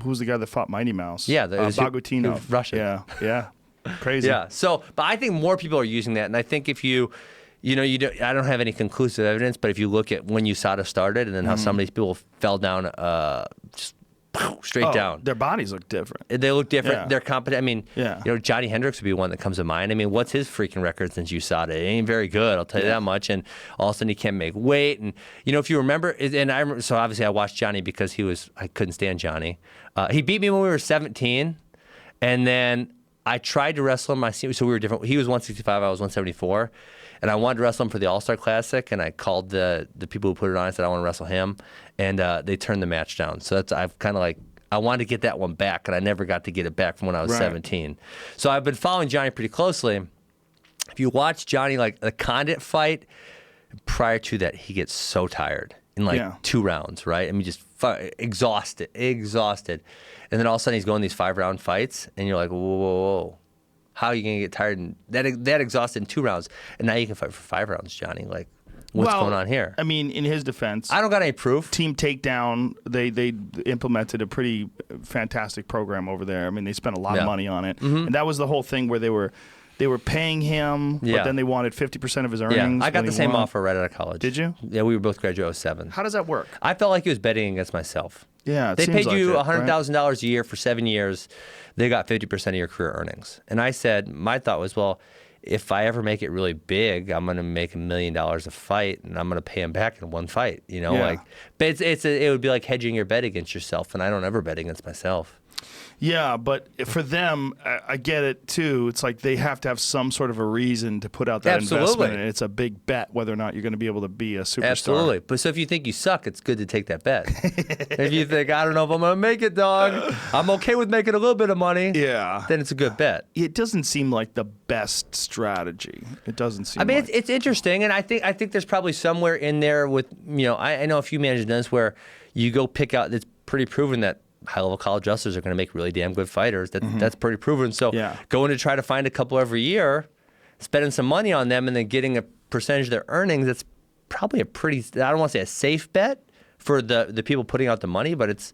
Who's the guy that fought Mighty Mouse? Yeah. Bagutino. Russian. Yeah. Crazy. Yeah. So, but I think more people are using that. And I think if I don't have any conclusive evidence, but if you look at when USADA started and then how some of these people fell down just straight down. Their bodies look different. They look different. Yeah. They're competent. I mean, yeah. Johnny Hendricks would be one that comes to mind. I mean, what's his freaking record since USADA? It ain't very good, I'll tell you that much. And all of a sudden he can't make weight. And, if you remember, so obviously I watched Johnny because I couldn't stand Johnny. He beat me when we were 17. And then I tried to wrestle him. So we were different. He was 165, I was 174. And I wanted to wrestle him for the All-Star Classic, and I called the people who put it on. I said, I want to wrestle him. And they turned the match down. So I've kind of like, I wanted to get that one back, and I never got to get it back from when I was 17. So I've been following Johnny pretty closely. If you watch Johnny, like the Condit fight, prior to that, he gets so tired in 2 rounds, right? I mean, just exhausted. And then all of a sudden he's going these 5-round fights, and you're like, whoa. How are you going to get tired and that exhausted in 2 rounds? And now you can fight for 5 rounds, Johnny. Like, What's going on here? I mean, in his defense, I don't got any proof. Team Takedown, they implemented a pretty fantastic program over there. I mean, they spent a lot of money on it, and that was the whole thing where they were paying him, but then they wanted 50% of his earnings. Yeah, I got the same offer right out of college. Did you? Yeah, we were both graduate 07. How does that work? I felt like he was betting against myself. Yeah, they paid you $100,000 a year for 7 years. They got 50% of your career earnings. And I said, my thought was, well, if I ever make it really big, I'm going to make $1 million a fight, and I'm going to pay him back in one fight. You know, but it would be like hedging your bet against yourself, and I don't ever bet against myself. Yeah, but for them, I get it too. It's like they have to have some sort of a reason to put out that investment, and it's a big bet whether or not you're going to be able to be a superstar. Absolutely. But so if you think you suck, it's good to take that bet. If you think, I don't know if I'm going to make it, dog, I'm okay with making a little bit of money, then it's a good bet. It doesn't seem like the best strategy. It doesn't seem it's interesting, and I think there's probably somewhere in there with, I know a few managers done this where you go pick out, it's pretty proven that high-level college wrestlers are going to make really damn good fighters. That's pretty proven. So going to try to find a couple every year, spending some money on them, and then getting a percentage of their earnings, that's probably a pretty, I don't want to say a safe bet for the people putting out the money, but it's,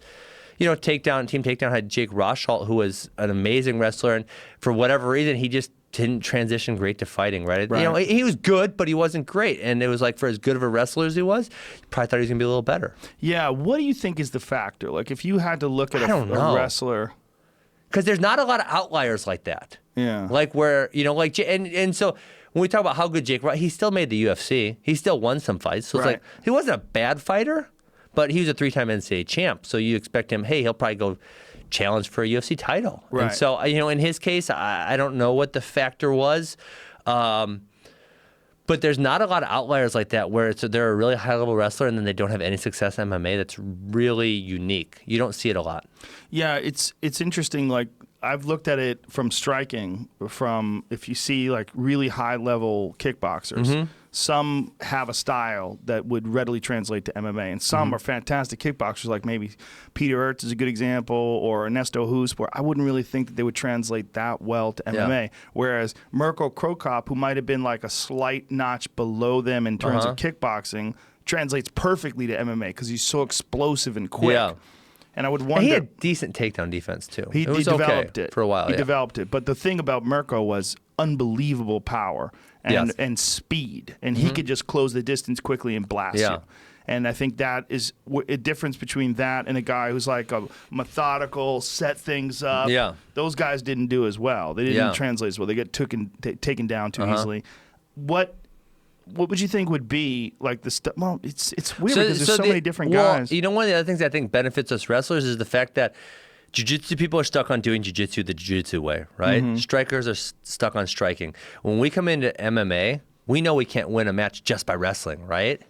Team Takedown had Jake Rothschild, who was an amazing wrestler, and for whatever reason, he just didn't transition great to fighting, right? He was good, but he wasn't great. And it was like, for as good of a wrestler as he was, you probably thought he was going to be a little better. Yeah, what do you think is the factor? Like, if you had to look at a wrestler... Because there's not a lot of outliers like that. Yeah. Like where, and so when we talk about how good Jake, he still made the UFC. He still won some fights. So it's like, he wasn't a bad fighter, but he was a 3-time NCAA champ. So you expect him, hey, he'll probably go challenge for a UFC title. Right. And so, in his case, I don't know what the factor was. But there's not a lot of outliers like that where they're a really high-level wrestler and then they don't have any success in MMA. That's really unique. You don't see it a lot. Yeah, it's interesting. Like, I've looked at it from striking, from if you see like really high-level kickboxers, some have a style that would readily translate to MMA, and some are fantastic kickboxers, like maybe Peter Ertz is a good example, or Ernesto Hoost, where I wouldn't really think that they would translate that well to MMA. Whereas Mirko Krokop, who might have been like a slight notch below them in terms of kickboxing, translates perfectly to MMA because he's so explosive and quick. Yeah. And I would wonder. And he had decent takedown defense too. He developed it for a while. He developed it, but the thing about Mirko was unbelievable power and speed, and he could just close the distance quickly and blast you. And I think that is a difference between that and a guy who's like a methodical, set things up. Yeah. Those guys didn't do as well. They didn't translate as well. They get taken down too easily. What would you think would be like the stuff? Well, it's weird because there's so many different guys. One of the other things I think benefits us wrestlers is the fact that jiu-jitsu people are stuck on doing jiu-jitsu the jiu-jitsu way, right? Strikers are stuck on striking. When we come into MMA, we know we can't win a match just by wrestling, right?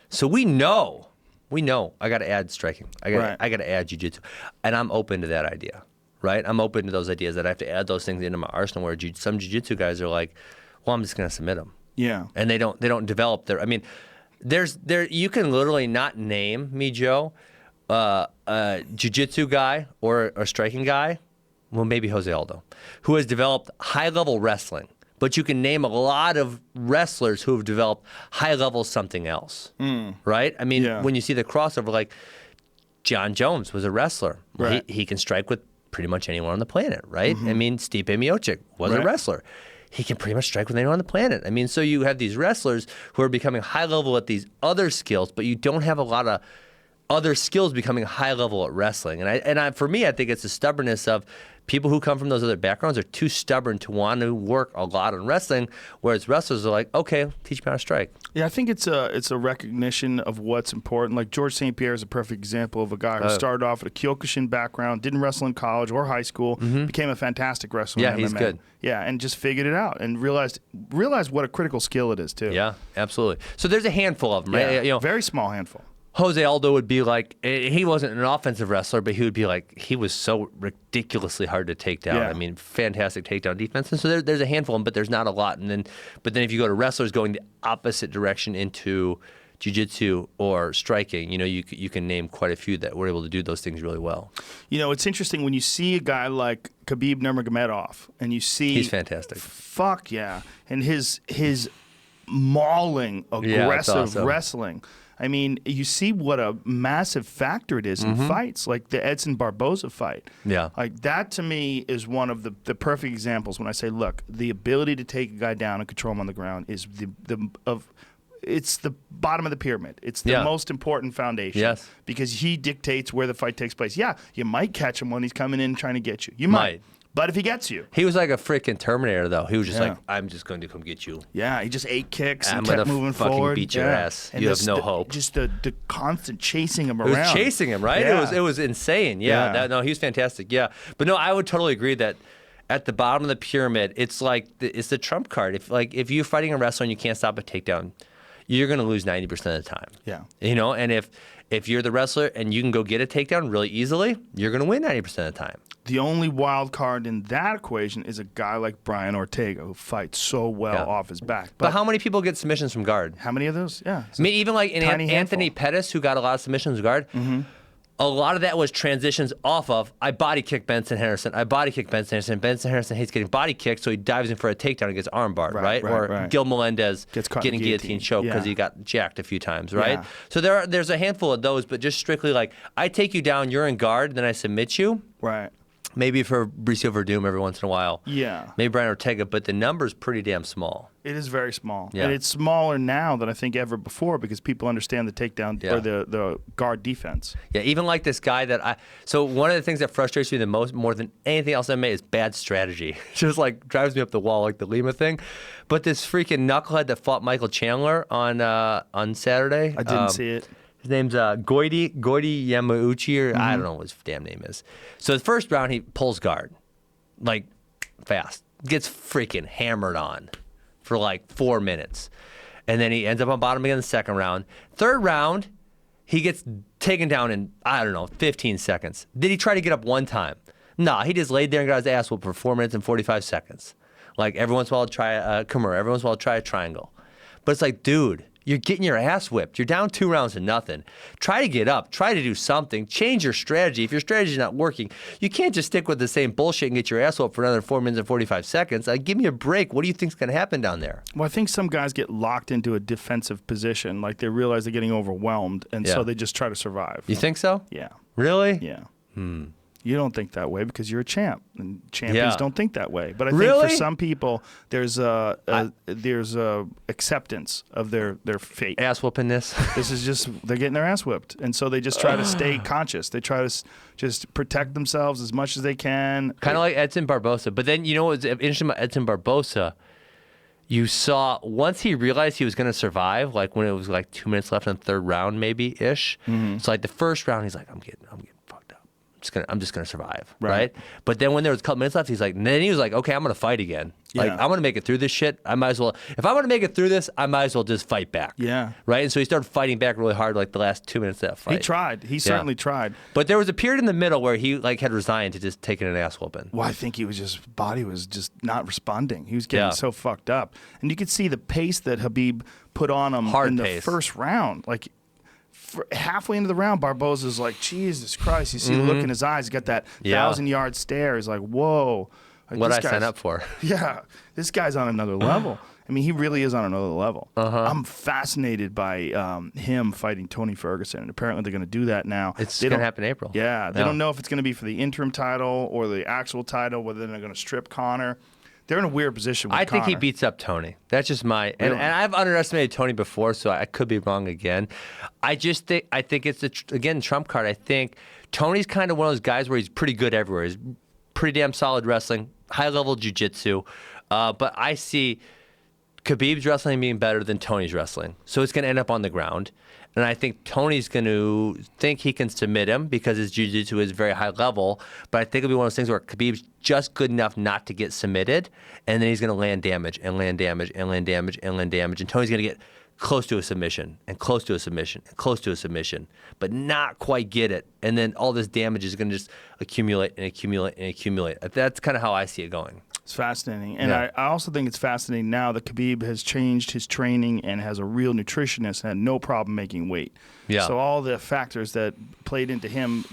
So we know I got to add striking. I got to add jiu-jitsu. And I'm open to that idea, right? I'm open to those ideas that I have to add those things into my arsenal where some jiu-jitsu guys are like, well, I'm just going to submit them. Yeah. And they don't develop their, you can literally not name me, Joe, a jiu-jitsu guy or a striking guy, well, maybe Jose Aldo, who has developed high-level wrestling. But you can name a lot of wrestlers who have developed high-level something else, right? When you see the crossover, like John Jones was a wrestler. Right. He can strike with pretty much anyone on the planet, right? Stipe Miocic was a wrestler. He can pretty much strike with anyone on the planet. So you have these wrestlers who are becoming high level at these other skills, but you don't have a lot of other skills becoming high level at wrestling. And for me, I think it's the stubbornness of people who come from those other backgrounds are too stubborn to want to work a lot on wrestling, whereas wrestlers are like, okay, teach me how to strike. Yeah, I think it's a recognition of what's important. Like George St. Pierre is a perfect example of a guy who started off with a Kyokushin background, didn't wrestle in college or high school, became a fantastic wrestler in MMA. He's good. Yeah, and just figured it out and realized what a critical skill it is too. Yeah, absolutely. So there's a handful of them, right? Yeah, very small handful. Jose Aldo would be like, he wasn't an offensive wrestler, but he would be like, he was so ridiculously hard to take down. Yeah. Fantastic takedown defense. And so there's a handful of them, but there's not a lot. But then if you go to wrestlers going the opposite direction into jiu-jitsu or striking, you can name quite a few that were able to do those things really well. It's interesting when you see a guy like Khabib Nurmagomedov and you see... He's fantastic. Fuck yeah. And his mauling, aggressive awesome. wrestling. I mean, you see what a massive factor it is in fights, like the Edson Barboza fight. Yeah. Like that to me is one of the perfect examples when I say, look, the ability to take a guy down and control him on the ground is it's the bottom of the pyramid. It's the most important foundation. Yes. Because he dictates where the fight takes place. Yeah, you might catch him when he's coming in trying to get you. You might. But if he gets you. He was like a freaking Terminator, though. He was just like, I'm just going to come get you. Yeah, he just ate kicks and I'm kept gonna moving fucking forward. beat your ass. And You have no hope. Just the constant chasing him It around. was chasing him, right? Yeah. It was insane. Yeah. No, he was fantastic. Yeah. But no, I would totally agree that at the bottom of the pyramid, it's like it's the trump card. If you're fighting a wrestler and you can't stop a takedown, you're going to lose 90% of the time. Yeah. You know, and if you're the wrestler and you can go get a takedown really easily, you're going to win 90% of the time. The only wild card in that equation is a guy like Brian Ortega who fights so well off his back. But how many people get submissions from guard? How many of those? Yeah. I mean, even like in tiny Anthony Pettis, who got a lot of submissions from guard, a lot of that was transitions off of, I body kick Benson Henderson. Benson Henderson hates getting body kicked, so he dives in for a takedown and gets armbarred, right? Or Gil Melendez Gets caught getting in guillotine choked because he got jacked a few times, right? Yeah. So there's a handful of those, but just strictly like, I take you down, you're in guard, then I submit you. Right. Maybe for Bricio Verdum every once in a while. Yeah. Maybe Brian Ortega, but the number's pretty damn small. It is very small. Yeah. And it's smaller now than I think ever before because people understand the takedown or the guard defense. Yeah, even like this guy so one of the things that frustrates me the most, more than anything else I made, is bad strategy. It just like drives me up the wall, like the Lima thing. But this freaking knucklehead that fought Michael Chandler on Saturday. I didn't see it. His name's Goiti Yamauchi, or I don't know what his damn name is. So the first round, he pulls guard, like fast. Gets freaking hammered on for like 4 minutes. And then he ends up on bottom again in the second round. Third round, he gets taken down in, 15 seconds. Did he try to get up one time? Nah, he just laid there and got his ass whooped for 4 minutes and 45 seconds. Like every once in a while, I'll try a Kimura. Every once in a while, I'll try a triangle. But it's like, dude, you're getting your ass whipped. You're down 2 rounds to nothing. Try to get up. Try to do something. Change your strategy. If your strategy's not working, you can't just stick with the same bullshit and get your ass whooped for another 4 minutes and 45 seconds. Like, give me a break. What do you think's going to happen down there? Well, I think some guys get locked into a defensive position. Like they realize they're getting overwhelmed, and so they just try to survive. You think so? Yeah. Really? Yeah. You don't think that way because you're a champ, and champions don't think that way. But I think for some people, there's acceptance of their fate. Ass whooping this. This is just they're getting their ass whipped, and so they just try to stay conscious. They try to just protect themselves as much as they can. Kind of like Edson Barboza. But then you know what's interesting about Edson Barboza? You saw once he realized he was going to survive, like when it was like 2 minutes left in the third round, maybe ish. So like the first round, he's like, I'm getting fucked up. I'm just gonna survive, right? But then when there was a couple minutes left, then he was like, okay, I'm gonna fight again. Like I'm gonna make it through this shit. I might as well. If I'm gonna make it through this, I might as well just fight back. Yeah. Right. And so he started fighting back really hard, like the last 2 minutes of that fight. He tried. He certainly tried. But there was a period in the middle where he like had resigned to just taking an ass whooping. Well, I think body was just not responding. He was getting so fucked up, and you could see the pace that Khabib put on him in the first round, like. Halfway into the round, Barboza's like, Jesus Christ. You see the look in his eyes. He's got that 1,000-yard stare. He's like, whoa. Like, what I sign up for. Yeah. This guy's on another level. I mean, he really is on another level. I'm fascinated by him fighting Tony Ferguson. And apparently they're going to do that now. It's going to happen in April. Yeah. They don't know if it's going to be for the interim title or the actual title, whether they're going to strip Conor. They're in a weird position with I think Conor. he beats up Tony. That's just my and I've underestimated Tony before, so I could be wrong again. I think it's again trump card. I think Tony's kind of one of those guys where he's pretty good everywhere. He's pretty damn solid wrestling, high level jiu-jitsu. But I see Khabib's wrestling being better than Tony's wrestling. So it's going to end up on the ground. And I think Tony's going to think he can submit him because his jiu-jitsu is very high level. But I think it'll be one of those things where Khabib's just good enough not to get submitted. And then he's going to land damage and land damage and land damage and land damage. And Tony's going to get close to a submission and close to a submission and close to a submission, but not quite get it. And then all this damage is going to just accumulate and accumulate and accumulate. That's kind of how I see it going. It's fascinating. And I also think it's fascinating now that Khabib has changed his training and has a real nutritionist and had no problem making weight. Yeah. So all the factors that played into him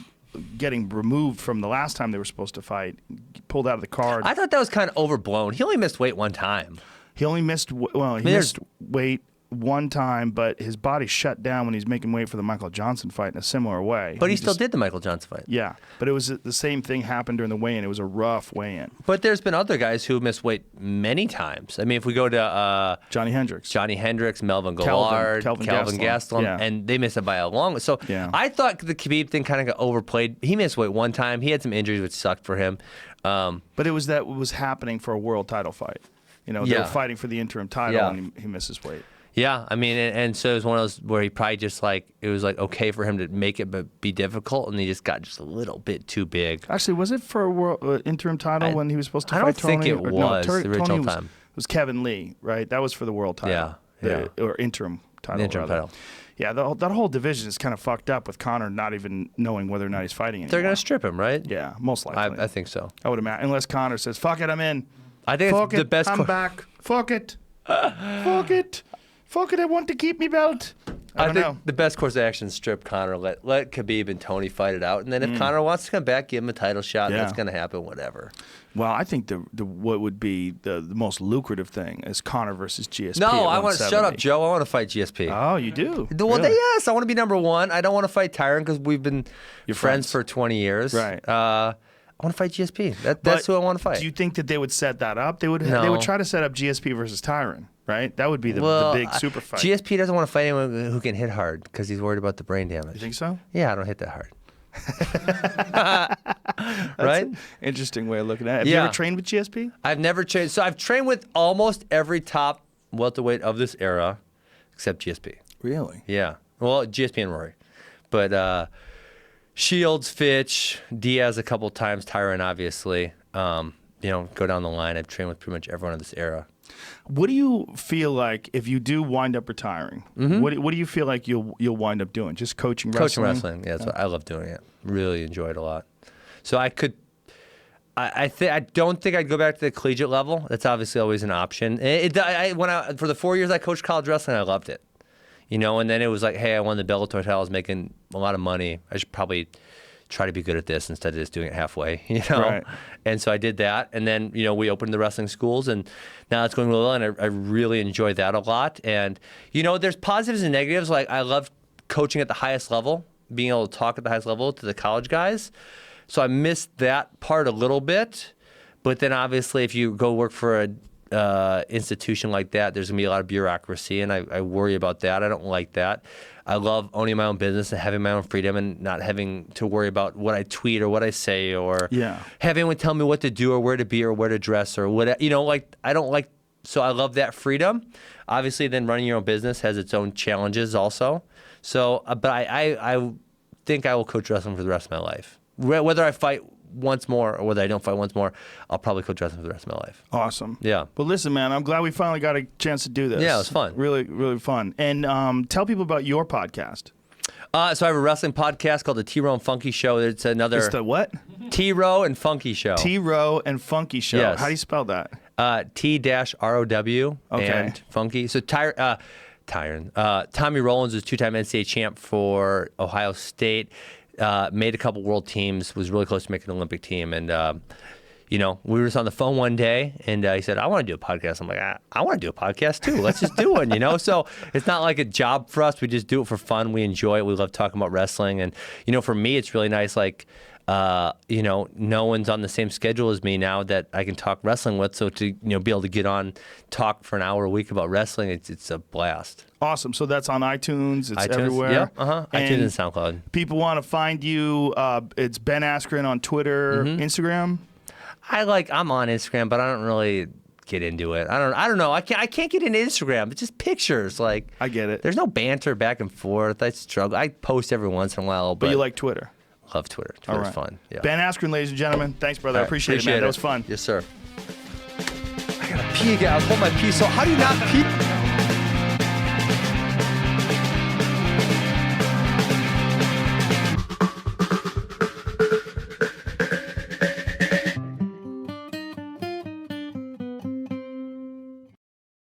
getting removed from the last time they were supposed to fight, pulled out of the card. I thought that was kind of overblown. He only missed weight one time. He only missed missed weight one time, but his body shut down when he's making weight for the Michael Johnson fight in a similar way. But he still did the Michael Johnson fight. Yeah, but it was the same thing happened during the weigh-in. It was a rough weigh-in. But there's been other guys who missed weight many times. I mean, if we go to Johnny Hendricks, Melvin Gillard, Kelvin Gastelum, yeah. and they missed it by a long. So yeah. I thought the Khabib thing kind of got overplayed. He missed weight one time. He had some injuries, which sucked for him. But it was that was happening for a world title fight. You know, they were fighting for the interim title, and he misses weight. Yeah, I mean, and so it was one of those where he probably just it was okay for him to make it but be difficult, and he just got just a little bit too big. Actually, was it for a world interim title when he was supposed to fight Tony? I don't think it was the original time. It was Kevin Lee, right? That was for the world title. Yeah. Or interim title. The interim title. Yeah, that whole division is kind of fucked up with Conor not even knowing whether or not he's fighting anymore. They're going to strip him, right? Yeah, most likely. I think so. I would imagine. Unless Conor says, fuck it, I'm in. I think fuck it's the best. I'm back. Fuck it. Fuck it. Fuck it, I want to keep me belt. I don't know. The best course of action is strip Conor, let Khabib and Tony fight it out, and then if Conor wants to come back, give him a title shot. That's going to happen, whatever. Well, I think what would be the most lucrative thing is Conor versus GSP. No, I want to shut up, Joe. I want to fight GSP. Oh, you do? Well, really? yes, I want to be number one. I don't want to fight Tyron because we've been friends for 20 years. Right. I want to fight GSP. That's who I want to fight. Do you think that they would set that up? They would. No. They would try to set up GSP versus Tyron, right? That would be the big super fight. GSP doesn't want to fight anyone who can hit hard because he's worried about the brain damage. You think so? Yeah, I don't hit that hard. Right? An interesting way of looking at it. Have you ever trained with GSP? I've never trained. So I've trained with almost every top welterweight of this era, except GSP. Really? Yeah. Well, GSP and Rory, but Shields, Fitch, Diaz a couple times, Tyron obviously. Go down the line. I've trained with pretty much everyone of this era. What do you feel like if you do wind up retiring? Mm-hmm. What do you feel like you'll wind up doing? Just coaching wrestling? Coaching wrestling. Yeah, that's what I love doing it. Really enjoy it a lot. So I could. I don't think I'd go back to the collegiate level. That's obviously always an option. For the 4 years I coached college wrestling, I loved it. And then it was like, hey, I won the Bellator title. I was making a lot of money. I should probably try to be good at this instead of just doing it halfway, Right. And so I did that. And then, we opened the wrestling schools, and now it's going really well, and I really enjoy that a lot. And, there's positives and negatives. Like, I love coaching at the highest level, being able to talk at the highest level to the college guys. So I missed that part a little bit. But then, obviously, if you go work for a institution like that, there's going to be a lot of bureaucracy, and I worry about that. I don't like that. I love owning my own business and having my own freedom and not having to worry about what I tweet or what I say or having anyone tell me what to do or where to be or where to dress or what, I don't like, so I love that freedom. Obviously, then running your own business has its own challenges also. So, but I think I will coach wrestling for the rest of my life. Whether I fight once more or whether I don't fight once more, I'll probably coach wrestling for the rest of my life. Awesome. Yeah. Well, listen, man, I'm glad we finally got a chance to do this. Yeah, it was fun. Really, really fun. And tell people about your podcast. So I have a wrestling podcast called the T-Row and Funky Show. It's the what? T-Row and Funky Show. T-Row and Funky Show. Yes. How do you spell that? T-R-O-W and Funky. So Tommy Rollins is two-time NCAA champ for Ohio State. Made a couple world teams, was really close to making an Olympic team. And, we were just on the phone one day, and he said, I want to do a podcast. I'm like, I want to do a podcast too. Let's just do one, So it's not like a job for us. We just do it for fun. We enjoy it. We love talking about wrestling. And, for me, it's really nice, no one's on the same schedule as me now that I can talk wrestling with. So to, be able to get on, talk for an hour a week about wrestling, it's a blast. Awesome. So that's on iTunes. It's everywhere. Yeah. iTunes and SoundCloud. People want to find you. It's Ben Askren on Twitter, Instagram. I'm on Instagram, but I don't really get into it. I don't know. I can't get into Instagram. It's just pictures. I get it. There's no banter back and forth. I struggle. I post every once in a while, but you like Twitter. Love Twitter. Twitter's fun. Yeah. Ben Askren, ladies and gentlemen. Thanks, brother. I appreciate it, man. That was fun. Yes, sir. I gotta pee again. I was holding my pee. So how do you not pee?